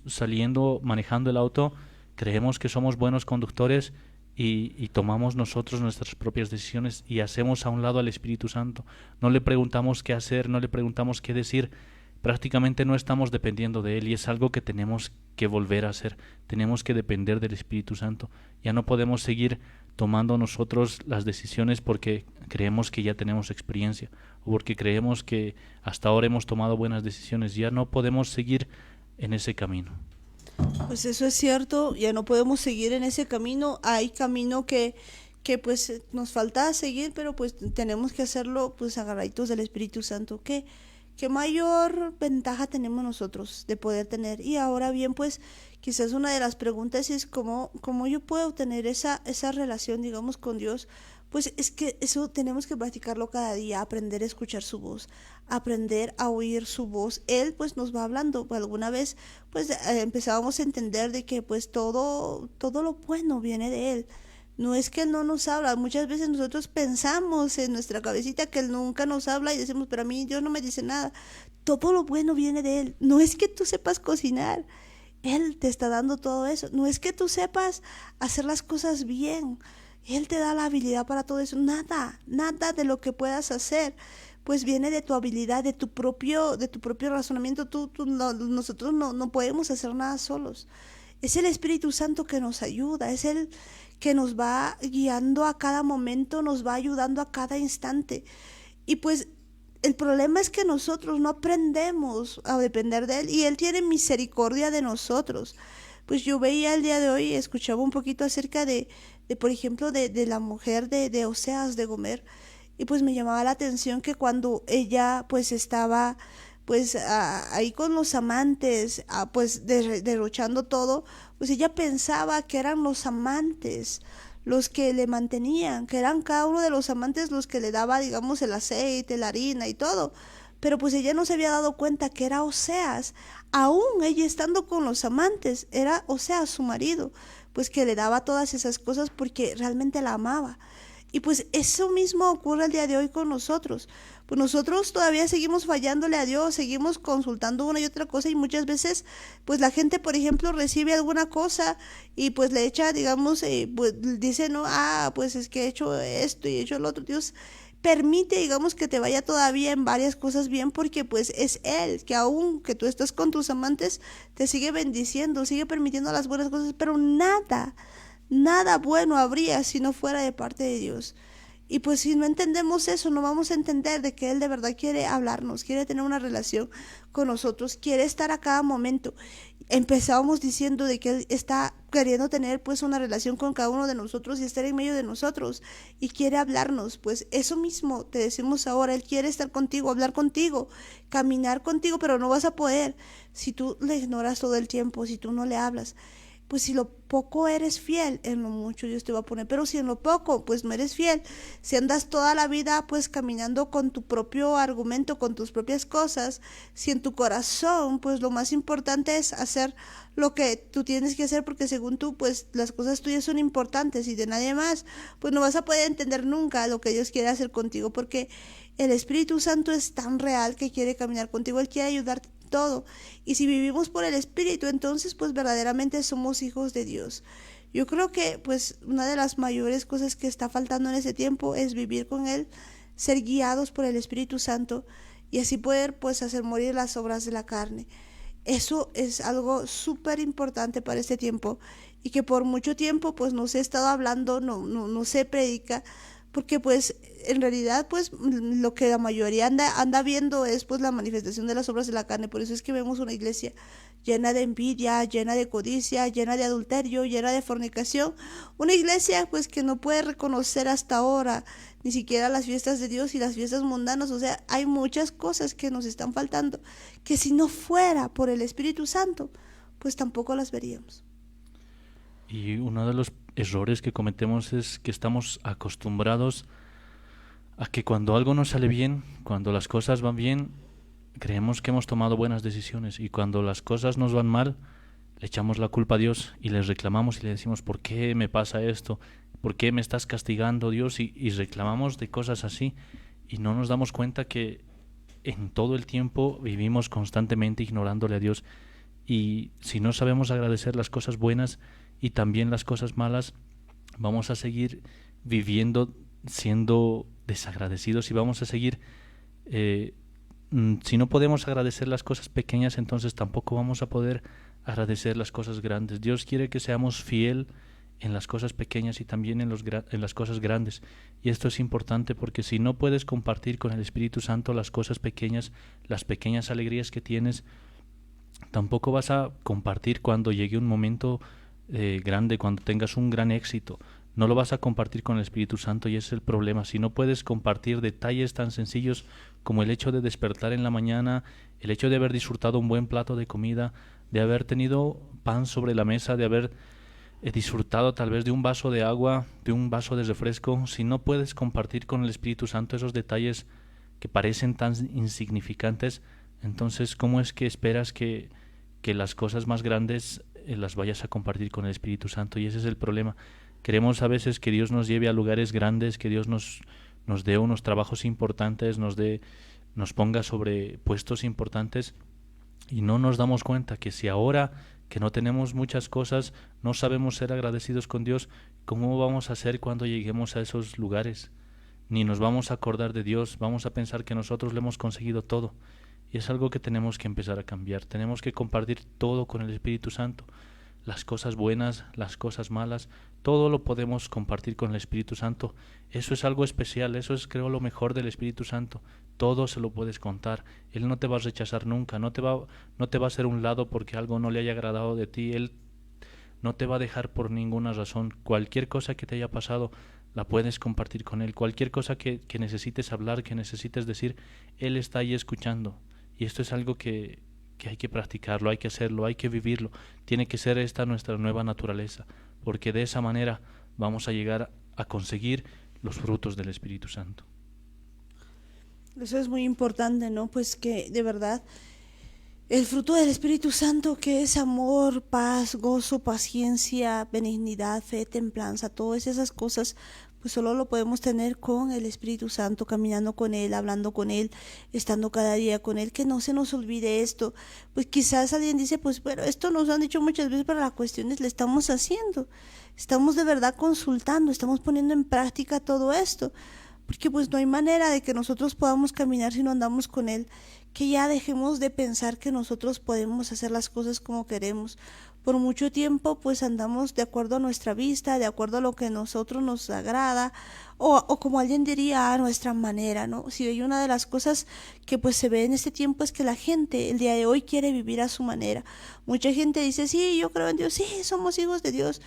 manejando el auto, creemos que somos buenos conductores y tomamos nosotros nuestras propias decisiones y hacemos a un lado al Espíritu Santo. No le preguntamos qué hacer, no le preguntamos qué decir. Prácticamente no estamos dependiendo de Él, y es algo que tenemos que volver a hacer. Tenemos que depender del Espíritu Santo. Ya no podemos seguir tomando nosotros las decisiones porque creemos que ya tenemos experiencia o porque creemos que hasta ahora hemos tomado buenas decisiones. Ya no podemos seguir en ese camino. Pues eso es cierto, ya no podemos seguir en ese camino. Hay camino que pues nos falta seguir, pero pues tenemos que hacerlo pues agarraditos del Espíritu Santo. ¿Qué mayor ventaja tenemos nosotros de poder tener? Y ahora bien, pues quizás una de las preguntas es cómo yo puedo tener esa relación, digamos, con Dios. Pues es que eso tenemos que practicarlo cada día, aprender a escuchar su voz, aprender a oír su voz. Él pues nos va hablando. Alguna vez pues empezábamos a entender de que pues todo lo bueno viene de Él. No es que Él no nos habla. Muchas veces nosotros pensamos en nuestra cabecita que Él nunca nos habla y decimos, pero a mí Dios no me dice nada. Todo lo bueno viene de Él. No es que tú sepas cocinar, Él te está dando todo eso. No es que tú sepas hacer las cosas bien, Él te da la habilidad para todo eso. Nada de lo que puedas hacer pues viene de tu habilidad, de tu propio razonamiento. Nosotros no podemos hacer nada solos. Es el Espíritu Santo que nos ayuda, es Él que nos va guiando a cada momento, nos va ayudando a cada instante. Y pues el problema es que nosotros no aprendemos a depender de Él, y Él tiene misericordia de nosotros. Pues yo veía el día de hoy, escuchaba un poquito acerca de por ejemplo, de la mujer de Oseas de Gomer, y pues me llamaba la atención que cuando ella pues estaba pues ahí con los amantes, pues derrochando todo, pues ella pensaba que eran los amantes los que le mantenían, que eran cada uno de los amantes los que le daba, digamos, el aceite, la harina y todo. Pero pues ella no se había dado cuenta que era Oseas, aún ella estando con los amantes, era Oseas su marido, pues que le daba todas esas cosas porque realmente la amaba. Y pues eso mismo ocurre el día de hoy con nosotros. Pues nosotros todavía seguimos fallándole a Dios, seguimos consultando una y otra cosa, y muchas veces pues la gente, por ejemplo, recibe alguna cosa y pues le echa, digamos, pues dice, no, pues es que he hecho esto y he hecho lo otro. Dios permite, digamos, que te vaya todavía en varias cosas bien, porque pues es Él, que aún que tú estás con tus amantes, te sigue bendiciendo, sigue permitiendo las buenas cosas, pero nada bueno habría si no fuera de parte de Dios. Y pues si no entendemos eso, no vamos a entender de que Él de verdad quiere hablarnos, quiere tener una relación con nosotros, quiere estar a cada momento. Empezábamos diciendo de que Él está queriendo tener pues una relación con cada uno de nosotros y estar en medio de nosotros, y quiere hablarnos. Pues eso mismo te decimos ahora, Él quiere estar contigo, hablar contigo, caminar contigo, pero no vas a poder si tú le ignoras todo el tiempo, si tú no le hablas. pues si lo poco eres fiel, en lo mucho Dios te va a poner. Pero si en lo poco, pues no eres fiel, si andas toda la vida pues caminando con tu propio argumento, con tus propias cosas, si en tu corazón pues lo más importante es hacer lo que tú tienes que hacer porque según tú pues las cosas tuyas son importantes y de nadie más, pues no vas a poder entender nunca lo que Dios quiere hacer contigo, porque el Espíritu Santo es tan real que quiere caminar contigo, Él quiere ayudarte en todo. Y si vivimos por el Espíritu, entonces pues verdaderamente somos hijos de Dios. Yo creo que pues una de las mayores cosas que está faltando en ese tiempo es vivir con Él, ser guiados por el Espíritu Santo y así poder pues hacer morir las obras de la carne. Eso es algo súper importante para este tiempo y que por mucho tiempo pues no se ha estado hablando, no se predica, porque pues en realidad pues lo que la mayoría anda viendo es pues la manifestación de las obras de la carne. Por eso es que vemos una iglesia llena de envidia, llena de codicia, llena de adulterio, llena de fornicación, una iglesia pues que no puede reconocer hasta ahora ni siquiera las fiestas de Dios y las fiestas mundanas. O sea, hay muchas cosas que nos están faltando, que si no fuera por el Espíritu Santo, pues tampoco las veríamos. Y uno de los errores que cometemos es que estamos acostumbrados a que cuando algo nos sale bien, cuando las cosas van bien, creemos que hemos tomado buenas decisiones, y cuando las cosas nos van mal, le echamos la culpa a Dios y le reclamamos y le decimos: ¿por qué me pasa esto? ¿Por qué me estás castigando, Dios? Y reclamamos de cosas así, y no nos damos cuenta que en todo el tiempo vivimos constantemente ignorándole a Dios. Y si no sabemos agradecer las cosas buenas y también las cosas malas, vamos a seguir viviendo siendo desagradecidos y vamos a seguir si no podemos agradecer las cosas pequeñas, entonces tampoco vamos a poder agradecer las cosas grandes. Dios quiere que seamos fiel en las cosas pequeñas y también en las cosas grandes. Y esto es importante porque si no puedes compartir con el Espíritu Santo las cosas pequeñas, las pequeñas alegrías que tienes, tampoco vas a compartir cuando llegue un momento grande, cuando tengas un gran éxito. No lo vas a compartir con el Espíritu Santo, y ese es el problema. Si no puedes compartir detalles tan sencillos como el hecho de despertar en la mañana, el hecho de haber disfrutado un buen plato de comida, de haber tenido pan sobre la mesa, de haber disfrutado tal vez de un vaso de agua, de un vaso de refresco, si no puedes compartir con el Espíritu Santo esos detalles que parecen tan insignificantes, entonces ¿cómo es que esperas que las cosas más grandes las vayas a compartir con el Espíritu Santo? Y ese es el problema. Queremos a veces que Dios nos lleve a lugares grandes, que Dios nos dé unos trabajos importantes, nos ponga sobre puestos importantes, y no nos damos cuenta que si ahora que no tenemos muchas cosas, no sabemos ser agradecidos con Dios, ¿cómo vamos a hacer cuando lleguemos a esos lugares? Ni nos vamos a acordar de Dios, vamos a pensar que nosotros le hemos conseguido todo. Y es algo que tenemos que empezar a cambiar. Tenemos que compartir todo con el Espíritu Santo. Las cosas buenas, las cosas malas, todo lo podemos compartir con el Espíritu Santo. Eso es algo especial, eso es, creo, lo mejor del Espíritu Santo. Todo se lo puedes contar. Él no te va a rechazar nunca, no te va a hacer un lado porque algo no le haya agradado de ti. Él no te va a dejar por ninguna razón. Cualquier cosa que te haya pasado la puedes compartir con Él. Cualquier cosa que necesites hablar, que necesites decir, Él está ahí escuchando. Y esto es algo que hay que practicarlo, hay que hacerlo, hay que vivirlo. Tiene que ser esta nuestra nueva naturaleza, porque de esa manera vamos a llegar a conseguir los frutos del Espíritu Santo. Eso es muy importante, ¿no? Pues que de verdad el fruto del Espíritu Santo, que es amor, paz, gozo, paciencia, benignidad, fe, templanza, todas esas cosas, pues solo lo podemos tener con el Espíritu Santo, caminando con Él, hablando con Él, estando cada día con Él, que no se nos olvide esto. Pues quizás alguien dice, pues bueno, esto nos han dicho muchas veces, pero la cuestión es, le estamos haciendo, estamos de verdad consultando, estamos poniendo en práctica todo esto, porque pues no hay manera de que nosotros podamos caminar si no andamos con Él. Que ya dejemos de pensar que nosotros podemos hacer las cosas como queremos. Por mucho tiempo pues andamos de acuerdo a nuestra vista, de acuerdo a lo que a nosotros nos agrada, o como alguien diría, a nuestra manera, ¿no? Si hay una de las cosas que pues se ve en este tiempo es que la gente el día de hoy quiere vivir a su manera. Mucha gente dice, sí, yo creo en Dios, sí, somos hijos de Dios,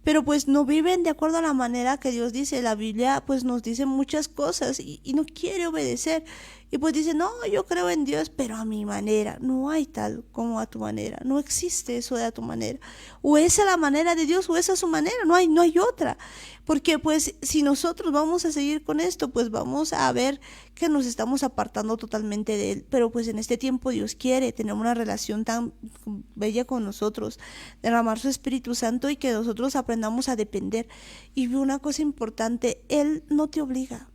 pero pues no viven de acuerdo a la manera que Dios dice. La Biblia pues nos dice muchas cosas y no quiere obedecer. Y pues dice, no, yo creo en Dios, pero a mi manera. No hay tal como a tu manera. No existe eso de a tu manera. O esa es la manera de Dios o esa es su manera. No hay otra. Porque pues si nosotros vamos a seguir con esto, pues vamos a ver que nos estamos apartando totalmente de Él. Pero pues en este tiempo Dios quiere tener una relación tan bella con nosotros, derramar su Espíritu Santo y que nosotros aprendamos a depender. Y una cosa importante, Él no te obliga.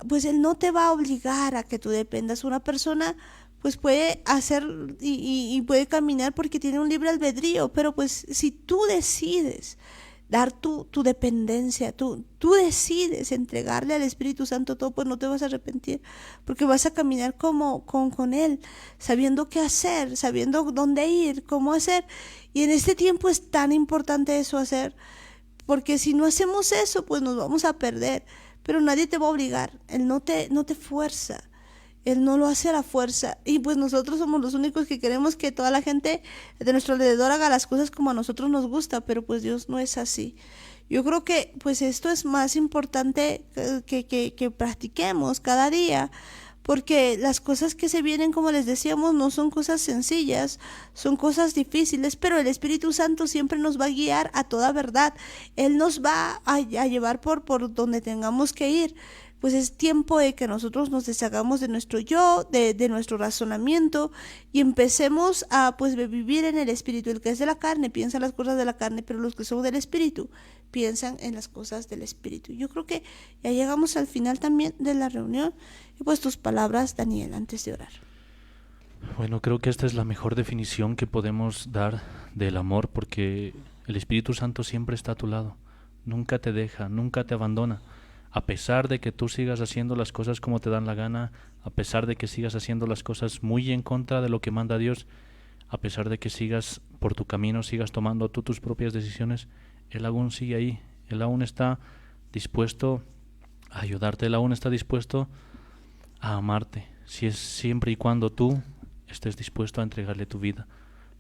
Pues Él no te va a obligar a que tú dependas. Una persona pues puede hacer y puede caminar porque tiene un libre albedrío, pero pues si tú decides dar tu dependencia, tú decides entregarle al Espíritu Santo todo, pues no te vas a arrepentir, porque vas a caminar como con Él, sabiendo qué hacer, sabiendo dónde ir, cómo hacer. Y en este tiempo es tan importante eso hacer, porque si no hacemos eso, pues nos vamos a perder. Pero nadie te va a obligar, Él no te fuerza, Él no lo hace a la fuerza. Y pues nosotros somos los únicos que queremos que toda la gente de nuestro alrededor haga las cosas como a nosotros nos gusta, pero pues Dios no es así. Yo creo que pues esto es más importante que practiquemos cada día, porque las cosas que se vienen, como les decíamos, no son cosas sencillas, son cosas difíciles, pero el Espíritu Santo siempre nos va a guiar a toda verdad. Él nos va a llevar por donde tengamos que ir. Pues es tiempo de que nosotros nos deshagamos de nuestro yo, de nuestro razonamiento y empecemos a pues vivir en el Espíritu. El que es de la carne piensa en las cosas de la carne, pero los que son del Espíritu piensan en las cosas del Espíritu. Yo creo que ya llegamos al final también de la reunión. Y pues tus palabras, Daniel, antes de orar. Bueno, creo que esta es la mejor definición que podemos dar del amor, porque el Espíritu Santo siempre está a tu lado, nunca te deja, nunca te abandona. A pesar de que tú sigas haciendo las cosas como te dan la gana, a pesar de que sigas haciendo las cosas muy en contra de lo que manda Dios, a pesar de que sigas por tu camino, sigas tomando tú tus propias decisiones, Él aún sigue ahí, Él aún está dispuesto a ayudarte, Él aún está dispuesto a amarte, si es siempre y cuando tú estés dispuesto a entregarle tu vida,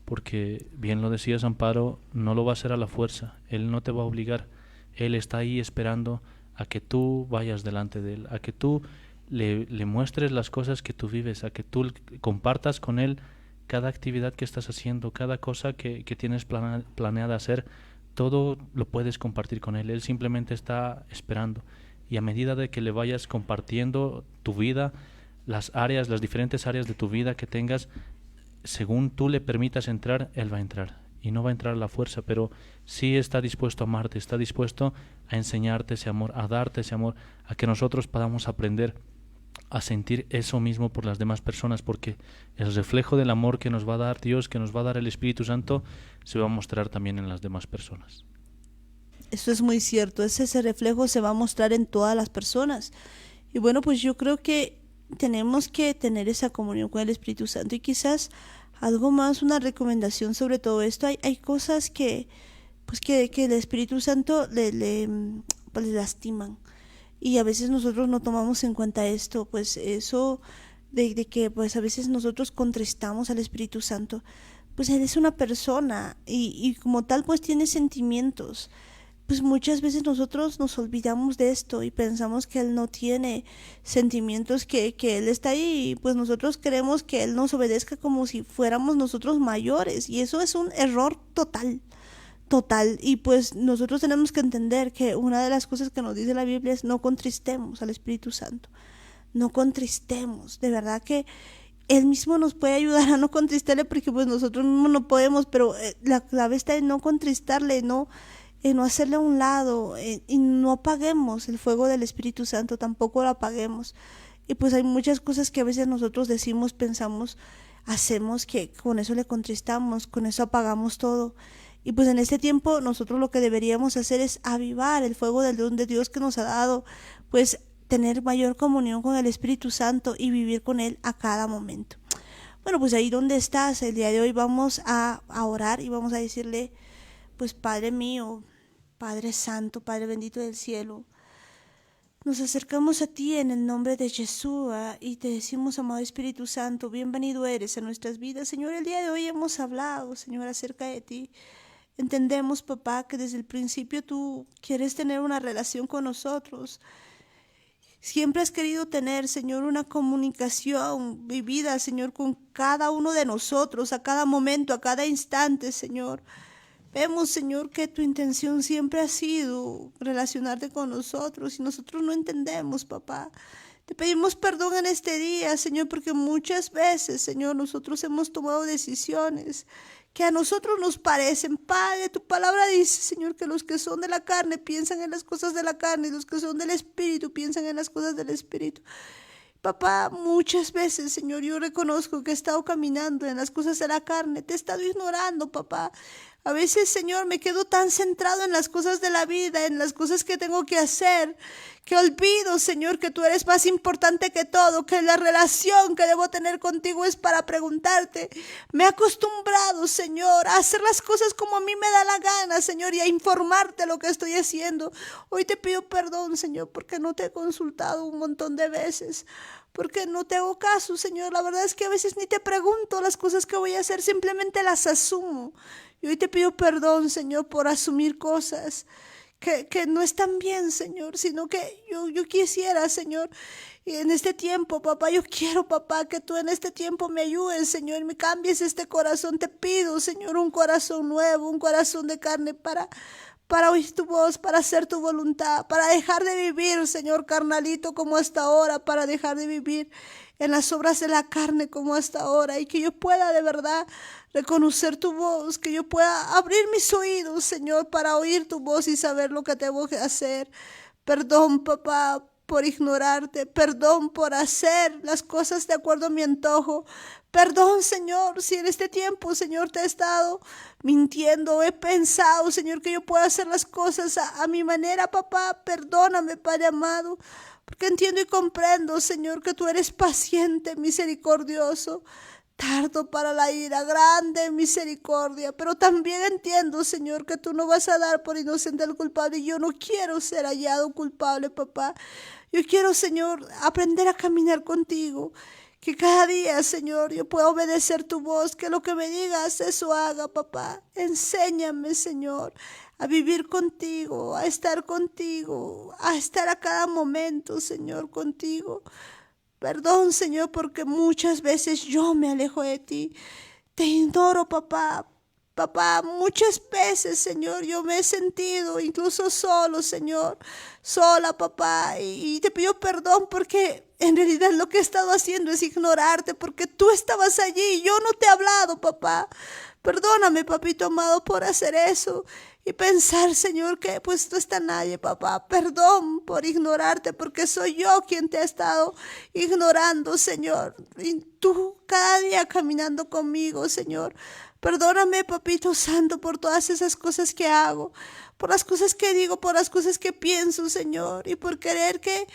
porque bien lo decía San Pablo, no lo va a hacer a la fuerza, Él no te va a obligar, Él está ahí esperando a que tú vayas delante de Él, a que tú le muestres las cosas que tú vives, a que tú compartas con Él cada actividad que estás haciendo, cada cosa que tienes planeada hacer, todo lo puedes compartir con Él, Él simplemente está esperando. Y a medida de que le vayas compartiendo tu vida, las diferentes áreas de tu vida que tengas, según tú le permitas entrar, Él va a entrar. Y no va a entrar a la fuerza, pero sí está dispuesto a amarte, está dispuesto a enseñarte ese amor, a darte ese amor, a que nosotros podamos aprender a sentir eso mismo por las demás personas, porque el reflejo del amor que nos va a dar Dios, que nos va a dar el Espíritu Santo, se va a mostrar también en las demás personas. Eso es muy cierto, ese reflejo se va a mostrar en todas las personas. Y bueno, pues yo creo que tenemos que tener esa comunión con el Espíritu Santo. Y quizás algo más, una recomendación sobre todo esto. Hay cosas que el Espíritu Santo le lastiman. Y a veces nosotros no tomamos en cuenta esto, pues eso de que pues a veces nosotros contristamos al Espíritu Santo. Pues Él es una persona y como tal pues tiene sentimientos. Pues muchas veces nosotros nos olvidamos de esto y pensamos que Él no tiene sentimientos, que Él está ahí y pues nosotros queremos que Él nos obedezca como si fuéramos nosotros mayores, y eso es un error total. Y pues nosotros tenemos que entender que una de las cosas que nos dice la Biblia es no contristemos al Espíritu Santo, no contristemos, de verdad que Él mismo nos puede ayudar a no contristarle, porque pues nosotros mismos no podemos, pero la clave está en no contristarle, no hacerle a un lado, y no apaguemos el fuego del Espíritu Santo, tampoco lo apaguemos. Y pues hay muchas cosas que a veces nosotros decimos, pensamos, hacemos, que con eso le contristamos, con eso apagamos todo. Y pues en este tiempo nosotros lo que deberíamos hacer es avivar el fuego del don de Dios que nos ha dado, pues tener mayor comunión con el Espíritu Santo y vivir con Él a cada momento. Bueno, pues ahí donde estás, el día de hoy vamos a orar y vamos a decirle, pues Padre mío, Padre Santo, Padre bendito del cielo, nos acercamos a ti en el nombre de Jesús y te decimos, amado Espíritu Santo, bienvenido eres a nuestras vidas. Señor, el día de hoy hemos hablado, Señor, acerca de ti. Entendemos, papá, que desde el principio tú quieres tener una relación con nosotros. Siempre has querido tener, Señor, una comunicación vivida, Señor, con cada uno de nosotros, a cada momento, a cada instante, Señor. Vemos, Señor, que tu intención siempre ha sido relacionarte con nosotros y nosotros no entendemos, papá. Te pedimos perdón en este día, Señor, porque muchas veces, Señor, nosotros hemos tomado decisiones que a nosotros nos parecen. Padre, tu palabra dice, Señor, que los que son de la carne piensan en las cosas de la carne y los que son del Espíritu piensan en las cosas del Espíritu. Papá, muchas veces, Señor, yo reconozco que he estado caminando en las cosas de la carne, te he estado ignorando, papá. A veces, Señor, me quedo tan centrado en las cosas de la vida, en las cosas que tengo que hacer, que olvido, Señor, que tú eres más importante que todo, que la relación que debo tener contigo es para preguntarte. Me he acostumbrado, Señor, a hacer las cosas como a mí me da la gana, Señor, y a informarte lo que estoy haciendo. Hoy te pido perdón, Señor, porque no te he consultado un montón de veces, porque no te hago caso, Señor. La verdad es que a veces ni te pregunto las cosas que voy a hacer, simplemente las asumo. Y hoy te pido perdón, Señor, por asumir cosas que no están bien, Señor, sino que yo quisiera, Señor, y en este tiempo, papá, yo quiero, papá, que tú en este tiempo me ayudes, Señor, me cambies este corazón. Te pido, Señor, un corazón nuevo, un corazón de carne para oír tu voz, para hacer tu voluntad, para dejar de vivir, Señor, carnalito como hasta ahora, para dejar de vivir en las obras de la carne como hasta ahora, y que yo pueda de verdad reconocer tu voz, que yo pueda abrir mis oídos, Señor, para oír tu voz y saber lo que tengo que hacer. Perdón, papá, por ignorarte, perdón por hacer las cosas de acuerdo a mi antojo. Perdón, Señor, si en este tiempo, Señor, te he estado mintiendo, he pensado, Señor, que yo puedo hacer las cosas a mi manera, papá. Perdóname, Padre amado, porque entiendo y comprendo, Señor, que tú eres paciente, misericordioso, tardo para la ira, grande en misericordia. Pero también entiendo, Señor, que tú no vas a dar por inocente al culpable. Y yo no quiero ser hallado culpable, papá. Yo quiero, Señor, aprender a caminar contigo. Que cada día, Señor, yo pueda obedecer tu voz. Que lo que me digas, eso haga, papá. Enséñame, Señor, a vivir contigo, a estar a cada momento, Señor, contigo. Perdón, Señor, porque muchas veces yo me alejo de ti. Te ignoro, papá. Papá, muchas veces, Señor, yo me he sentido incluso solo, Señor. Sola, papá. Y te pido perdón porque en realidad lo que he estado haciendo es ignorarte, porque tú estabas allí y yo no te he hablado, papá. Perdóname, papito amado, por hacer eso. Y pensar, Señor, que pues no está nadie, papá. Perdón por ignorarte, porque soy yo quien te ha estado ignorando, Señor. Y tú cada día caminando conmigo, Señor. Perdóname, papito santo, por todas esas cosas que hago, por las cosas que digo, por las cosas que pienso, Señor, y por querer que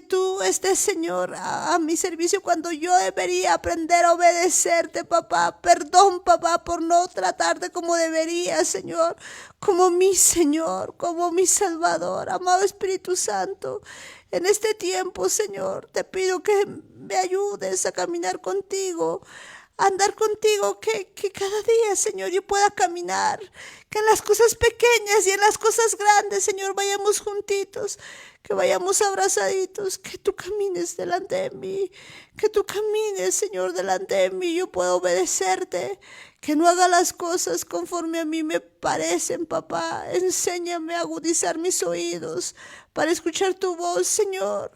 tú estés, Señor, a mi servicio cuando yo debería aprender a obedecerte, papá. Perdón, papá, por no tratarte como debería, Señor, como mi Señor, como mi Salvador. Amado Espíritu Santo, en este tiempo, Señor, te pido que me ayudes a caminar contigo, andar contigo, que cada día, Señor, yo pueda caminar, que en las cosas pequeñas y en las cosas grandes, Señor, vayamos juntitos, que vayamos abrazaditos, que tú camines delante de mí, que tú camines, Señor, delante de mí, yo puedo obedecerte, que no haga las cosas conforme a mí me parecen, papá. Enséñame a agudizar mis oídos para escuchar tu voz, Señor.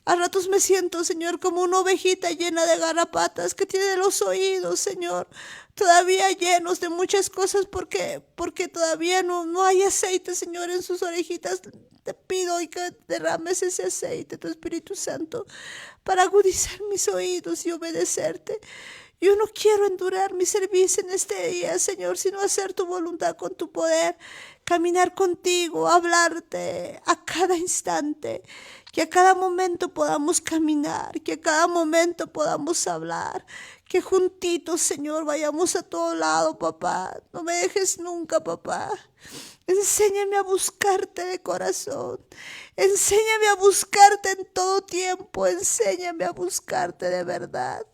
A ratos me siento, Señor, como una ovejita llena de garrapatas que tiene los oídos, Señor, todavía llenos de muchas cosas porque todavía no hay aceite, Señor, en sus orejitas. Te pido y que derrames ese aceite, tu Espíritu Santo, para agudizar mis oídos y obedecerte. Yo no quiero endurar mi servicio en este día, Señor, sino hacer tu voluntad con tu poder, caminar contigo, hablarte a cada instante, que a cada momento podamos caminar, que a cada momento podamos hablar, que juntitos, Señor, vayamos a todo lado, papá. No me dejes nunca, papá. Enséñame a buscarte de corazón. Enséñame a buscarte en todo tiempo. Enséñame a buscarte de verdad.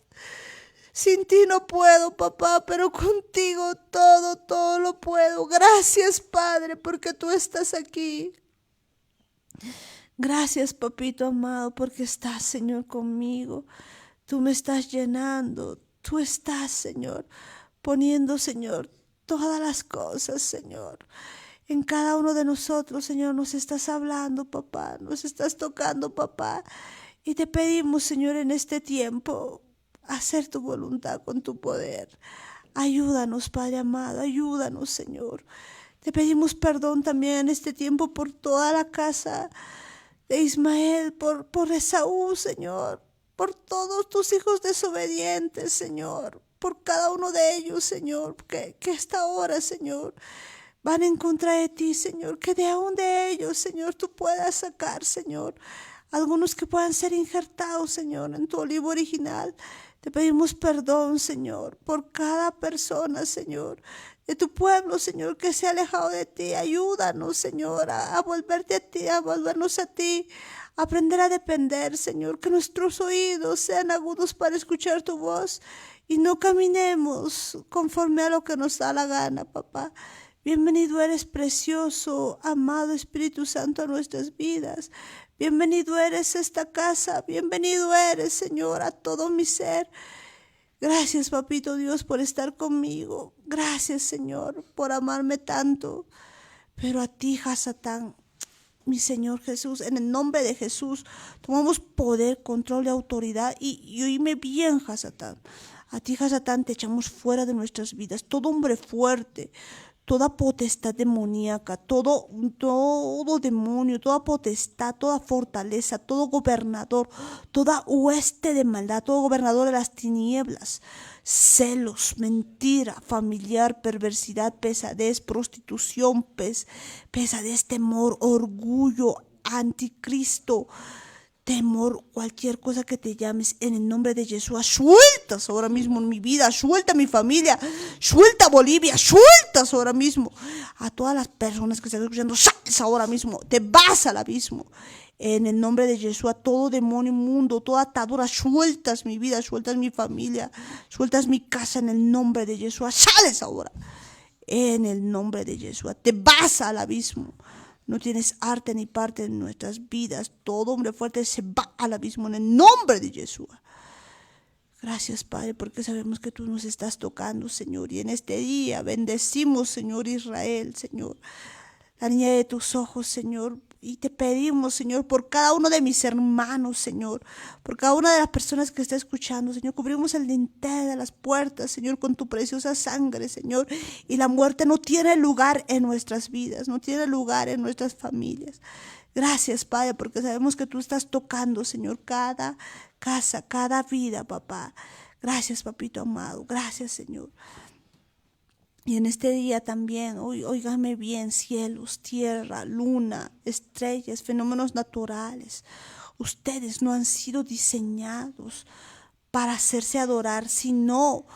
Sin ti no puedo, papá, pero contigo todo lo puedo. Gracias, Padre, porque tú estás aquí. Gracias, papito amado, porque estás, Señor, conmigo. Tú me estás llenando. Tú estás, Señor, poniendo, Señor, todas las cosas, Señor. En cada uno de nosotros, Señor, nos estás hablando, papá. Nos estás tocando, papá. Y te pedimos, Señor, en este tiempo, hacer tu voluntad con tu poder. Ayúdanos, Padre amado, ayúdanos, Señor. Te pedimos perdón también en este tiempo por toda la casa de Ismael, por Esaú, Señor, por todos tus hijos desobedientes, Señor, por cada uno de ellos, Señor, que esta hora, Señor, van en contra de ti, Señor, que de aún de ellos, Señor, tú puedas sacar, Señor, algunos que puedan ser injertados, Señor, en tu olivo original. Te pedimos perdón, Señor, por cada persona, Señor, de tu pueblo, Señor, que se ha alejado de ti. Ayúdanos, Señor, a volverte a ti, a volvernos a ti, a aprender a depender, Señor, que nuestros oídos sean agudos para escuchar tu voz y no caminemos conforme a lo que nos da la gana, papá. Bienvenido eres, precioso, amado Espíritu Santo, a nuestras vidas. Bienvenido eres a esta casa, bienvenido eres, Señor, a todo mi ser. Gracias, papito Dios, por estar conmigo. Gracias, Señor, por amarme tanto. Pero a ti, Hasatán, mi Señor Jesús, en el nombre de Jesús, tomamos poder, control y autoridad. Y oíme bien, Hasatán. A ti, Hasatán, te echamos fuera de nuestras vidas. Todo hombre fuerte, toda potestad demoníaca, todo demonio, toda potestad, toda fortaleza, todo gobernador, toda hueste de maldad, todo gobernador de las tinieblas, celos, mentira, familiar, perversidad, pesadez, prostitución, pesadez, temor, orgullo, anticristo, temor, cualquier cosa que te llames, en el nombre de Jesús, sueltas ahora mismo en mi vida, suelta mi familia, suelta Bolivia, sueltas ahora mismo a todas las personas que están escuchando, sales ahora mismo, te vas al abismo. En el nombre de Jesús, a todo demonio inmundo, toda atadura, sueltas mi vida, sueltas mi familia, sueltas mi casa en el nombre de Jesús, sales ahora. En el nombre de Jesús, te vas al abismo. No tienes arte ni parte en nuestras vidas. Todo hombre fuerte se va al abismo en el nombre de Jesús. Gracias, Padre, porque sabemos que tú nos estás tocando, Señor. Y en este día bendecimos, Señor Israel, Señor, la niña de tus ojos, Señor. Y te pedimos, Señor, por cada uno de mis hermanos, Señor, por cada una de las personas que está escuchando, Señor, cubrimos el dintel de las puertas, Señor, con tu preciosa sangre, Señor. Y la muerte no tiene lugar en nuestras vidas, no tiene lugar en nuestras familias. Gracias, Padre, porque sabemos que tú estás tocando, Señor, cada casa, cada vida, papá. Gracias, papito amado. Gracias, Señor. Y en este día también, óigame bien, cielos, tierra, luna, estrellas, fenómenos naturales. Ustedes no han sido diseñados para hacerse adorar, sino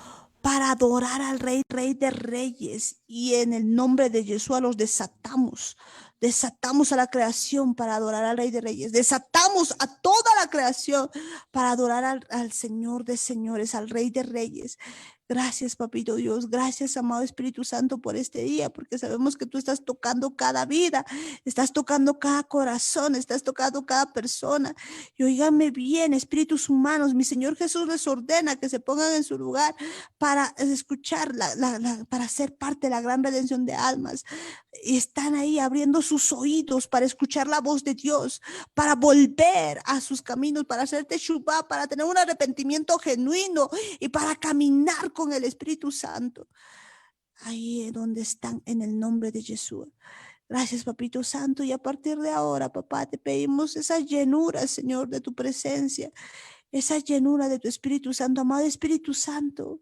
para adorar al Rey, Rey de Reyes. Y en el nombre de Jesús los desatamos. Desatamos a la creación para adorar al Rey de Reyes. Desatamos a toda la creación para adorar al Señor de Señores, al Rey de Reyes. Gracias, papito Dios. Gracias, amado Espíritu Santo, por este día, porque sabemos que tú estás tocando cada vida, estás tocando cada corazón, estás tocando cada persona. Y oígame bien, espíritus humanos, mi Señor Jesús les ordena que se pongan en su lugar para escuchar, para ser parte de la gran redención de almas. Y están ahí abriendo sus oídos para escuchar la voz de Dios, para volver a sus caminos, para hacer teshuvá, para tener un arrepentimiento genuino y para caminar con el Espíritu Santo. Ahí es donde están, en el nombre de Jesús. Gracias, papito santo. Y a partir de ahora, papá, te pedimos esa llenura, Señor, de tu presencia, esa llenura de tu Espíritu Santo. Amado Espíritu Santo,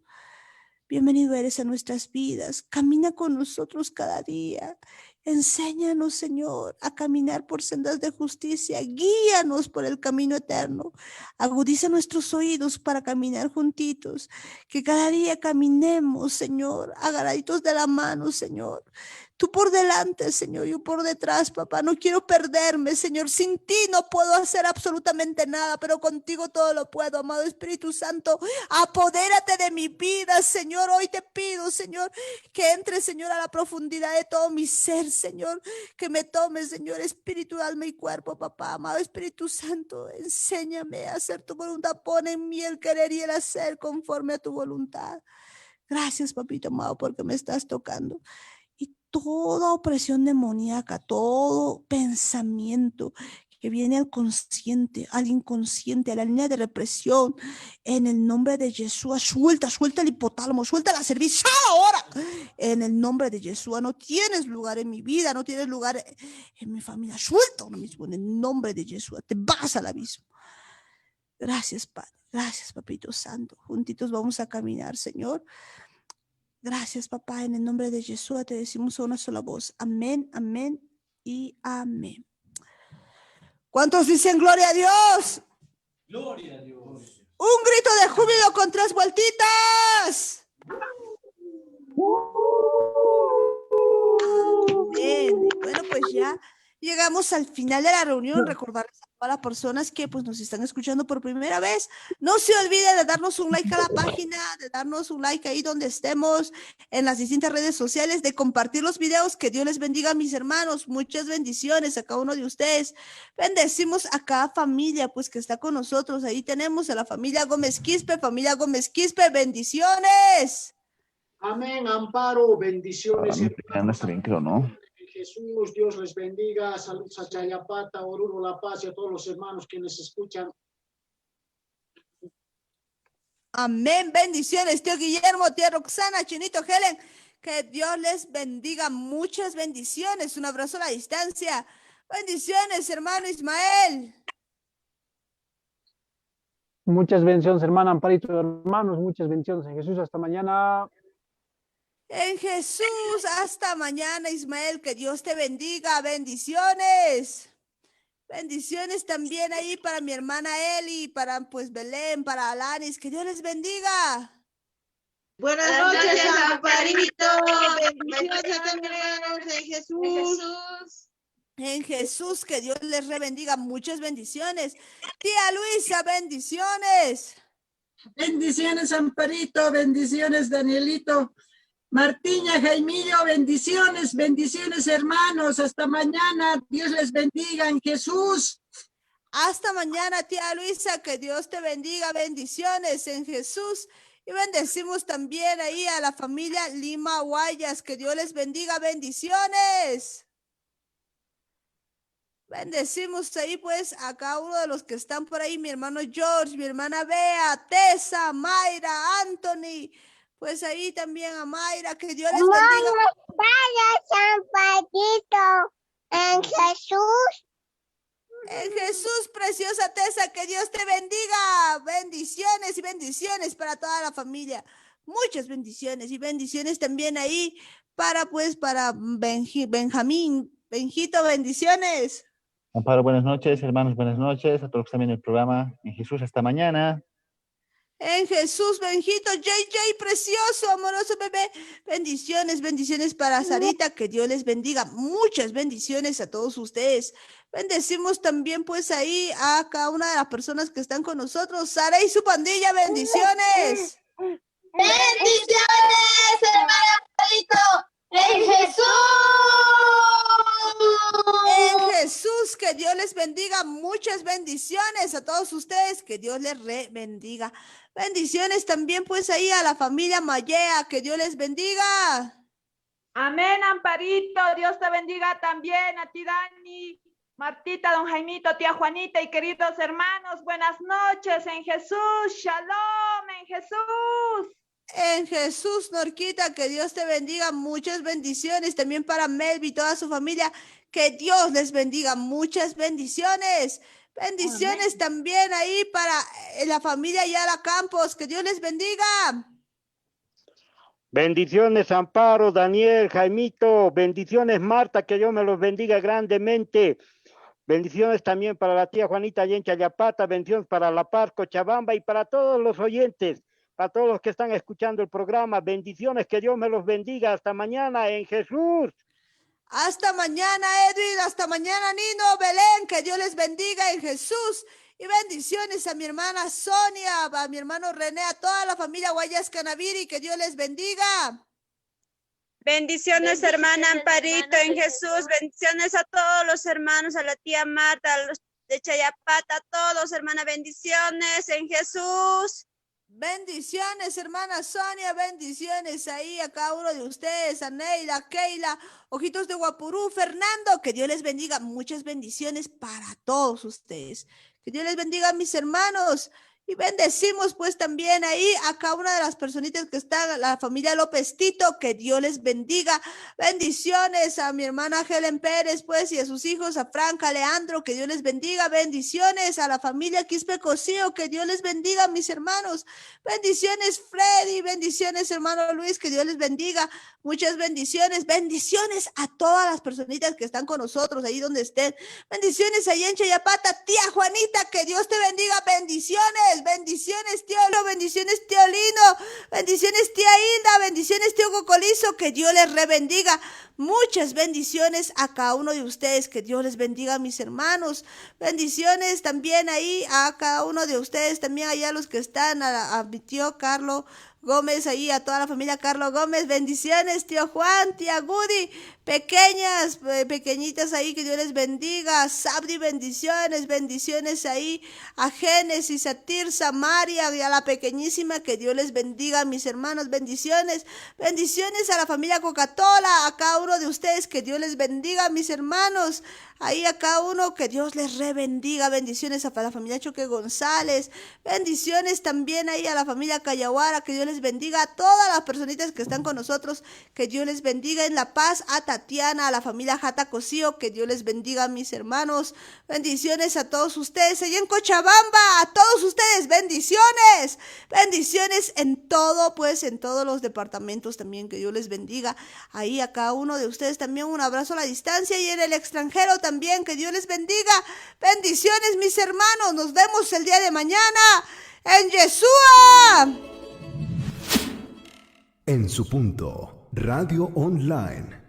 bienvenido eres a nuestras vidas. Camina con nosotros cada día. Enséñanos, Señor, a caminar por sendas de justicia. Guíanos por el camino eterno. Agudiza nuestros oídos para caminar juntitos. Que cada día caminemos, Señor, agarraditos de la mano, Señor. Tú por delante, Señor, yo por detrás, papá. No quiero perderme, Señor. Sin ti no puedo hacer absolutamente nada, pero contigo todo lo puedo, amado Espíritu Santo. Apodérate de mi vida, Señor. Hoy te pido, Señor, que entre, Señor, a la profundidad de todo mi ser, Señor. Que me tome, Señor, espíritu, alma y cuerpo, papá. Amado Espíritu Santo, enséñame a hacer tu voluntad. Pon en mí el querer y el hacer conforme a tu voluntad. Gracias, papito amado, porque me estás tocando. Y toda opresión demoníaca, todo pensamiento que viene al consciente, al inconsciente, a la línea de represión, en el nombre de Jesús, suelta el hipotálamo, suelta la cerviz ahora. En el nombre de Jesús, no tienes lugar en mi vida, no tienes lugar en mi familia. Suelta ahora mismo, en el nombre de Jesús, te vas al abismo. Gracias, Padre. Gracias, Papito Santo. Juntitos vamos a caminar, Señor. Gracias, papá. En el nombre de Jesús te decimos a una sola voz. Amén, amén y amén. ¿Cuántos dicen gloria a Dios? Gloria a Dios. Un grito de júbilo con 3 vueltitas. Amén. Bueno, pues ya llegamos al final de la reunión. Recordarles a todas las personas que pues nos están escuchando por primera vez. No se olvide de darnos un like a la página, de darnos un like ahí donde estemos, en las distintas redes sociales, de compartir los videos. Que Dios les bendiga a mis hermanos. Muchas bendiciones a cada uno de ustedes. Bendecimos a cada familia pues que está con nosotros. Ahí tenemos a la familia Gómez Quispe. Familia Gómez Quispe, bendiciones. Amén, Amparo, bendiciones. Nuestro vínculo, ¿no? Jesús, Dios les bendiga. Saludos a Chayapata, Oruro, La Paz y a todos los hermanos quienes escuchan. Amén, bendiciones, tío Guillermo, tía Roxana, Chinito Helen, que Dios les bendiga, muchas bendiciones, un abrazo a la distancia, bendiciones, hermano Ismael. Muchas bendiciones, hermana Amparito, hermanos, muchas bendiciones en Jesús, hasta mañana. En Jesús, hasta mañana, Ismael, que Dios te bendiga, bendiciones. Bendiciones también ahí para mi hermana Eli, para pues Belén, para Alanis, que Dios les bendiga. Buenas noches, Amparito. Bendiciones también, hermanos, en Jesús. En Jesús, que Dios les rebendiga, muchas bendiciones. Tía Luisa, bendiciones. Bendiciones, Amparito, bendiciones, Danielito. Martiña, Jaimillo, bendiciones, bendiciones, hermanos. Hasta mañana. Dios les bendiga en Jesús. Hasta mañana, tía Luisa, que Dios te bendiga. Bendiciones en Jesús. Y bendecimos también ahí a la familia Lima Guayas, que Dios les bendiga. Bendiciones. Bendecimos ahí pues a cada uno de los que están por ahí. Mi hermano George, mi hermana Bea, Tessa, Mayra, Anthony. Pues ahí también a Mayra, que Dios les bendiga. Vaya San Patito, en Jesús. En Jesús, preciosa Tessa, que Dios te bendiga. Bendiciones y bendiciones para toda la familia. Muchas bendiciones y bendiciones también ahí para Benjamín. Benjito, bendiciones. Amparo, buenas noches, hermanos, buenas noches. A todos los que están viendo el programa, en Jesús, hasta mañana. En Jesús, Benjito, JJ, precioso, amoroso bebé. Bendiciones, bendiciones para Sarita, que Dios les bendiga. Muchas bendiciones a todos ustedes. Bendecimos también pues ahí a cada una de las personas que están con nosotros. Sara y su pandilla, bendiciones. Bendiciones, hermana Pedrito, en Jesús. En Jesús, que Dios les bendiga. Muchas bendiciones a todos ustedes, que Dios les bendiga. Bendiciones también pues ahí a la familia Mayea, que Dios les bendiga. Amén, Amparito. Dios te bendiga también a ti, Dani, Martita, don Jaimito, tía Juanita y queridos hermanos. Buenas noches en Jesús. Shalom en Jesús. En Jesús, Norquita, que Dios te bendiga. Muchas bendiciones también para Melvi y toda su familia. Que Dios les bendiga. Muchas bendiciones. Bendiciones Amén. También ahí para la familia Yala Campos. Que Dios les bendiga. Bendiciones, Amparo, Daniel, Jaimito. Bendiciones, Marta. Que Dios me los bendiga grandemente. Bendiciones también para la tía Juanita y en Chayapata. Bendiciones para La Paz, Cochabamba y para todos los oyentes. Para todos los que están escuchando el programa. Bendiciones. Que Dios me los bendiga. Hasta mañana en Jesús. Hasta mañana, Edwin, hasta mañana, Nino, Belén, que Dios les bendiga en Jesús. Y bendiciones a mi hermana Sonia, a mi hermano René, a toda la familia Guayas Canaviri, que Dios les bendiga. Bendiciones, hermana Amparito en Jesús. Bendiciones a todos los hermanos, a la tía Marta, a los de Chayapata, a todos, hermana. Bendiciones en Jesús. Bendiciones, hermana Sonia, bendiciones ahí a cada uno de ustedes, a Neila, Keila, Ojitos de Guapurú, Fernando, que Dios les bendiga, muchas bendiciones para todos ustedes, que Dios les bendiga a mis hermanos, y bendecimos pues también ahí a cada una de las personitas que están, la familia López Tito, que Dios les bendiga, bendiciones a mi hermana Helen Pérez pues y a sus hijos, a Franca, Leandro, que Dios les bendiga, bendiciones a la familia Quispe Cosío, que Dios les bendiga mis hermanos, bendiciones Freddy, bendiciones hermano Luis, que Dios les bendiga, muchas bendiciones, bendiciones a todas las personitas que están con nosotros ahí donde estén, bendiciones a Yencha Yapata, tía Juanita, que Dios te bendiga, bendiciones, bendiciones tío Lo, bendiciones tío Lino, bendiciones tía Hilda, bendiciones tío Cocolizo, que Dios les rebendiga, muchas bendiciones a cada uno de ustedes, que Dios les bendiga mis hermanos, bendiciones también ahí a cada uno de ustedes, también allá los que están, a mi tío Carlos Gómez, ahí a toda la familia Carlos Gómez, bendiciones, tío Juan, tía Gudi, pequeñas, pequeñitas ahí, que Dios les bendiga, Sabri, bendiciones, bendiciones ahí, a Génesis, a Tirsa, María, y a la pequeñísima, que Dios les bendiga, mis hermanos, bendiciones, bendiciones a la familia Coca-Cola, a cada uno de ustedes, que Dios les bendiga, mis hermanos, ahí a cada uno, que Dios les rebendiga, bendiciones a la familia Choque González, bendiciones también ahí a la familia Cayahuara, que Dios les bendiga, a todas las personitas que están con nosotros, que Dios les bendiga en La Paz, a Tatiana, a la familia Jata Cosío, que Dios les bendiga, mis hermanos, bendiciones a todos ustedes, allá en Cochabamba, a todos ustedes, bendiciones, bendiciones en todo, pues en todos los departamentos también, que Dios les bendiga, ahí a cada uno de ustedes también un abrazo a la distancia, y en el extranjero también, que Dios les bendiga, bendiciones mis hermanos, nos vemos el día de mañana, en Yeshua. En su punto, Radio Online.